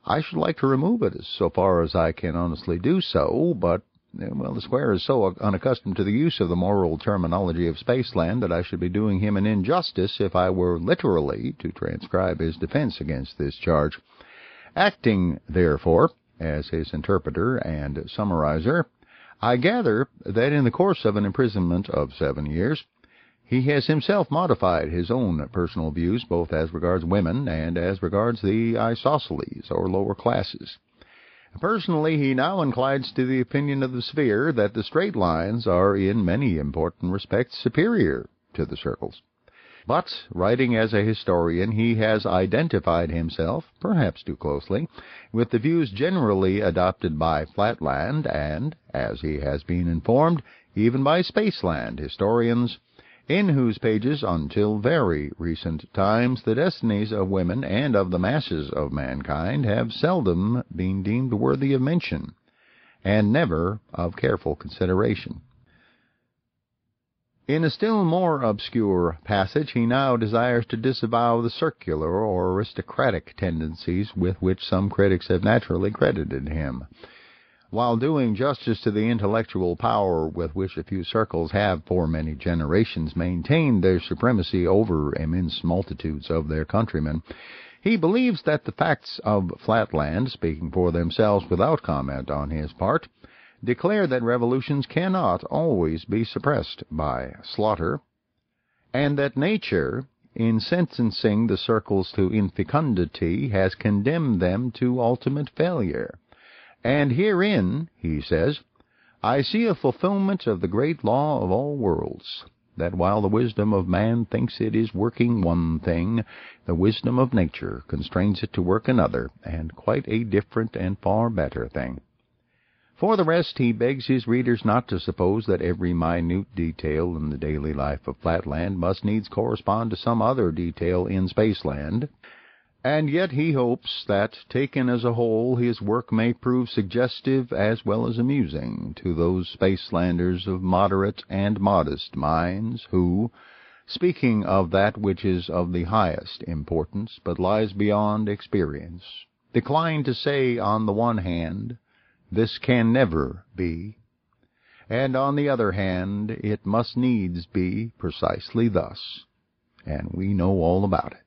I should like to remove it so far as I can honestly do so, but, well, the square is so unaccustomed to the use of the moral terminology of Spaceland that I should be doing him an injustice if I were literally to transcribe his defense against this charge. Acting, therefore, as his interpreter and summarizer, I gather that in the course of an imprisonment of 7 years, he has himself modified his own personal views both as regards women and as regards the isosceles, or lower classes. Personally, he now inclines to the opinion of the sphere that the straight lines are in many important respects superior to the circles. But, writing as a historian, he has identified himself, perhaps too closely, with the views generally adopted by Flatland and, as he has been informed, even by Spaceland historians, in whose pages, until very recent times, the destinies of women and of the masses of mankind have seldom been deemed worthy of mention, and never of careful consideration. In a still more obscure passage, he now desires to disavow the circular or aristocratic tendencies with which some critics have naturally credited him. While doing justice to the intellectual power with which a few circles have for many generations maintained their supremacy over immense multitudes of their countrymen, he believes that the facts of Flatland, speaking for themselves without comment on his part, declare that revolutions cannot always be suppressed by slaughter, and that nature, in sentencing the circles to infecundity, has condemned them to ultimate failure. And herein, he says, I see a fulfillment of the great law of all worlds, that while the wisdom of man thinks it is working one thing, the wisdom of nature constrains it to work another, and quite a different and far better thing. For the rest, he begs his readers not to suppose that every minute detail in the daily life of Flatland must needs correspond to some other detail in Spaceland, and yet he hopes that, taken as a whole, his work may prove suggestive as well as amusing to those Spacelanders of moderate and modest minds who, speaking of that which is of the highest importance but lies beyond experience, decline to say on the one hand, "This can never be," and on the other hand, "It must needs be precisely thus," and we know all about it.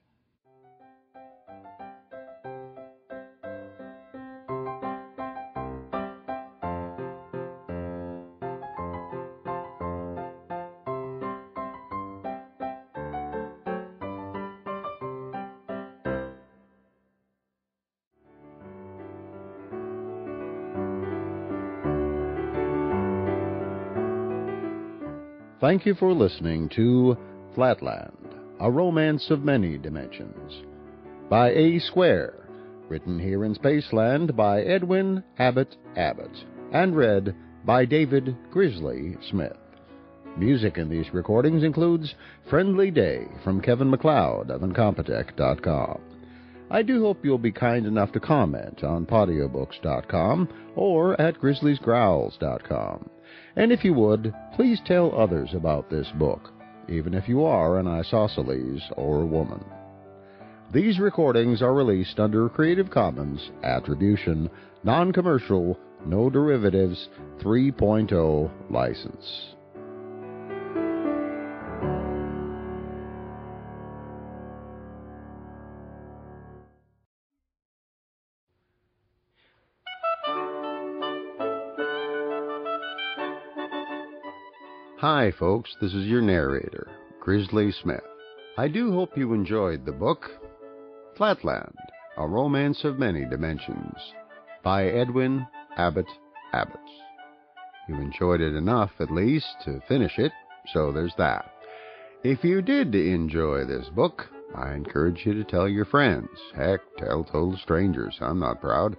Thank you for listening to Flatland, A Romance of Many Dimensions, by A. Square, written here in Spaceland by Edwin Abbott, and read by David Grizzly Smith. Music in these recordings includes Friendly Day from Kevin MacLeod of Incompetech.com. I do hope you'll be kind enough to comment on Audiobooks.com or at GrizzliesGrowls.com. And if you would, please tell others about this book. even if you are an isosceles or woman. These recordings are released under Creative Commons Attribution, Non-Commercial, No Derivatives 3.0 license. Hi, folks. This is your narrator, Grizzly Smith. I do hope you enjoyed the book Flatland, A Romance of Many Dimensions by Edwin Abbott. You enjoyed it enough, at least, to finish it, so there's that. If you did enjoy this book, I encourage you to tell your friends. Heck, tell total strangers. I'm not proud.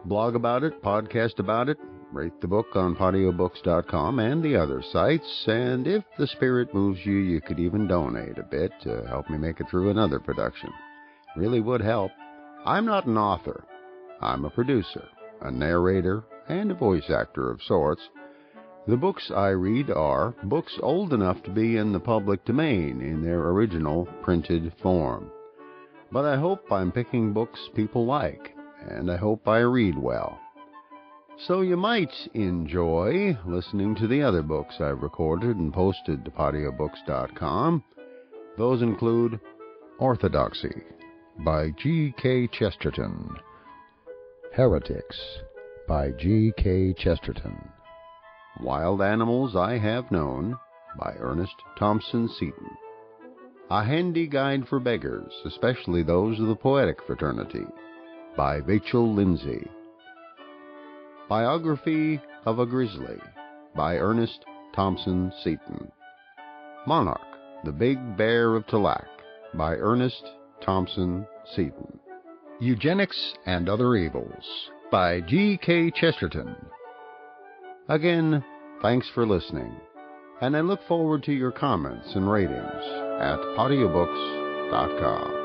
Blog about it, podcast about it, rate the book on audiobooks.com and the other sites, and if the spirit moves you, you could even donate a bit to help me make it through another production. Really would help. I'm not an author. I'm a producer, a narrator, and a voice actor of sorts. The books I read are books old enough to be in the public domain in their original printed form. But I hope I'm picking books people like, and I hope I read well. So you might enjoy listening to the other books I've recorded and posted to audiobooks.com. Those include Orthodoxy by G.K. Chesterton, Heretics by G.K. Chesterton, Wild Animals I Have Known by Ernest Thompson Seton, A Handy Guide for Beggars, especially those of the Poetic Fraternity, by Vachel Lindsay, Biography of a Grizzly by Ernest Thompson Seton, Monarch, the Big Bear of Talac by Ernest Thompson Seton, Eugenics and Other Evils by G.K. Chesterton. Again, thanks for listening, and I look forward to your comments and ratings at audiobooks.com.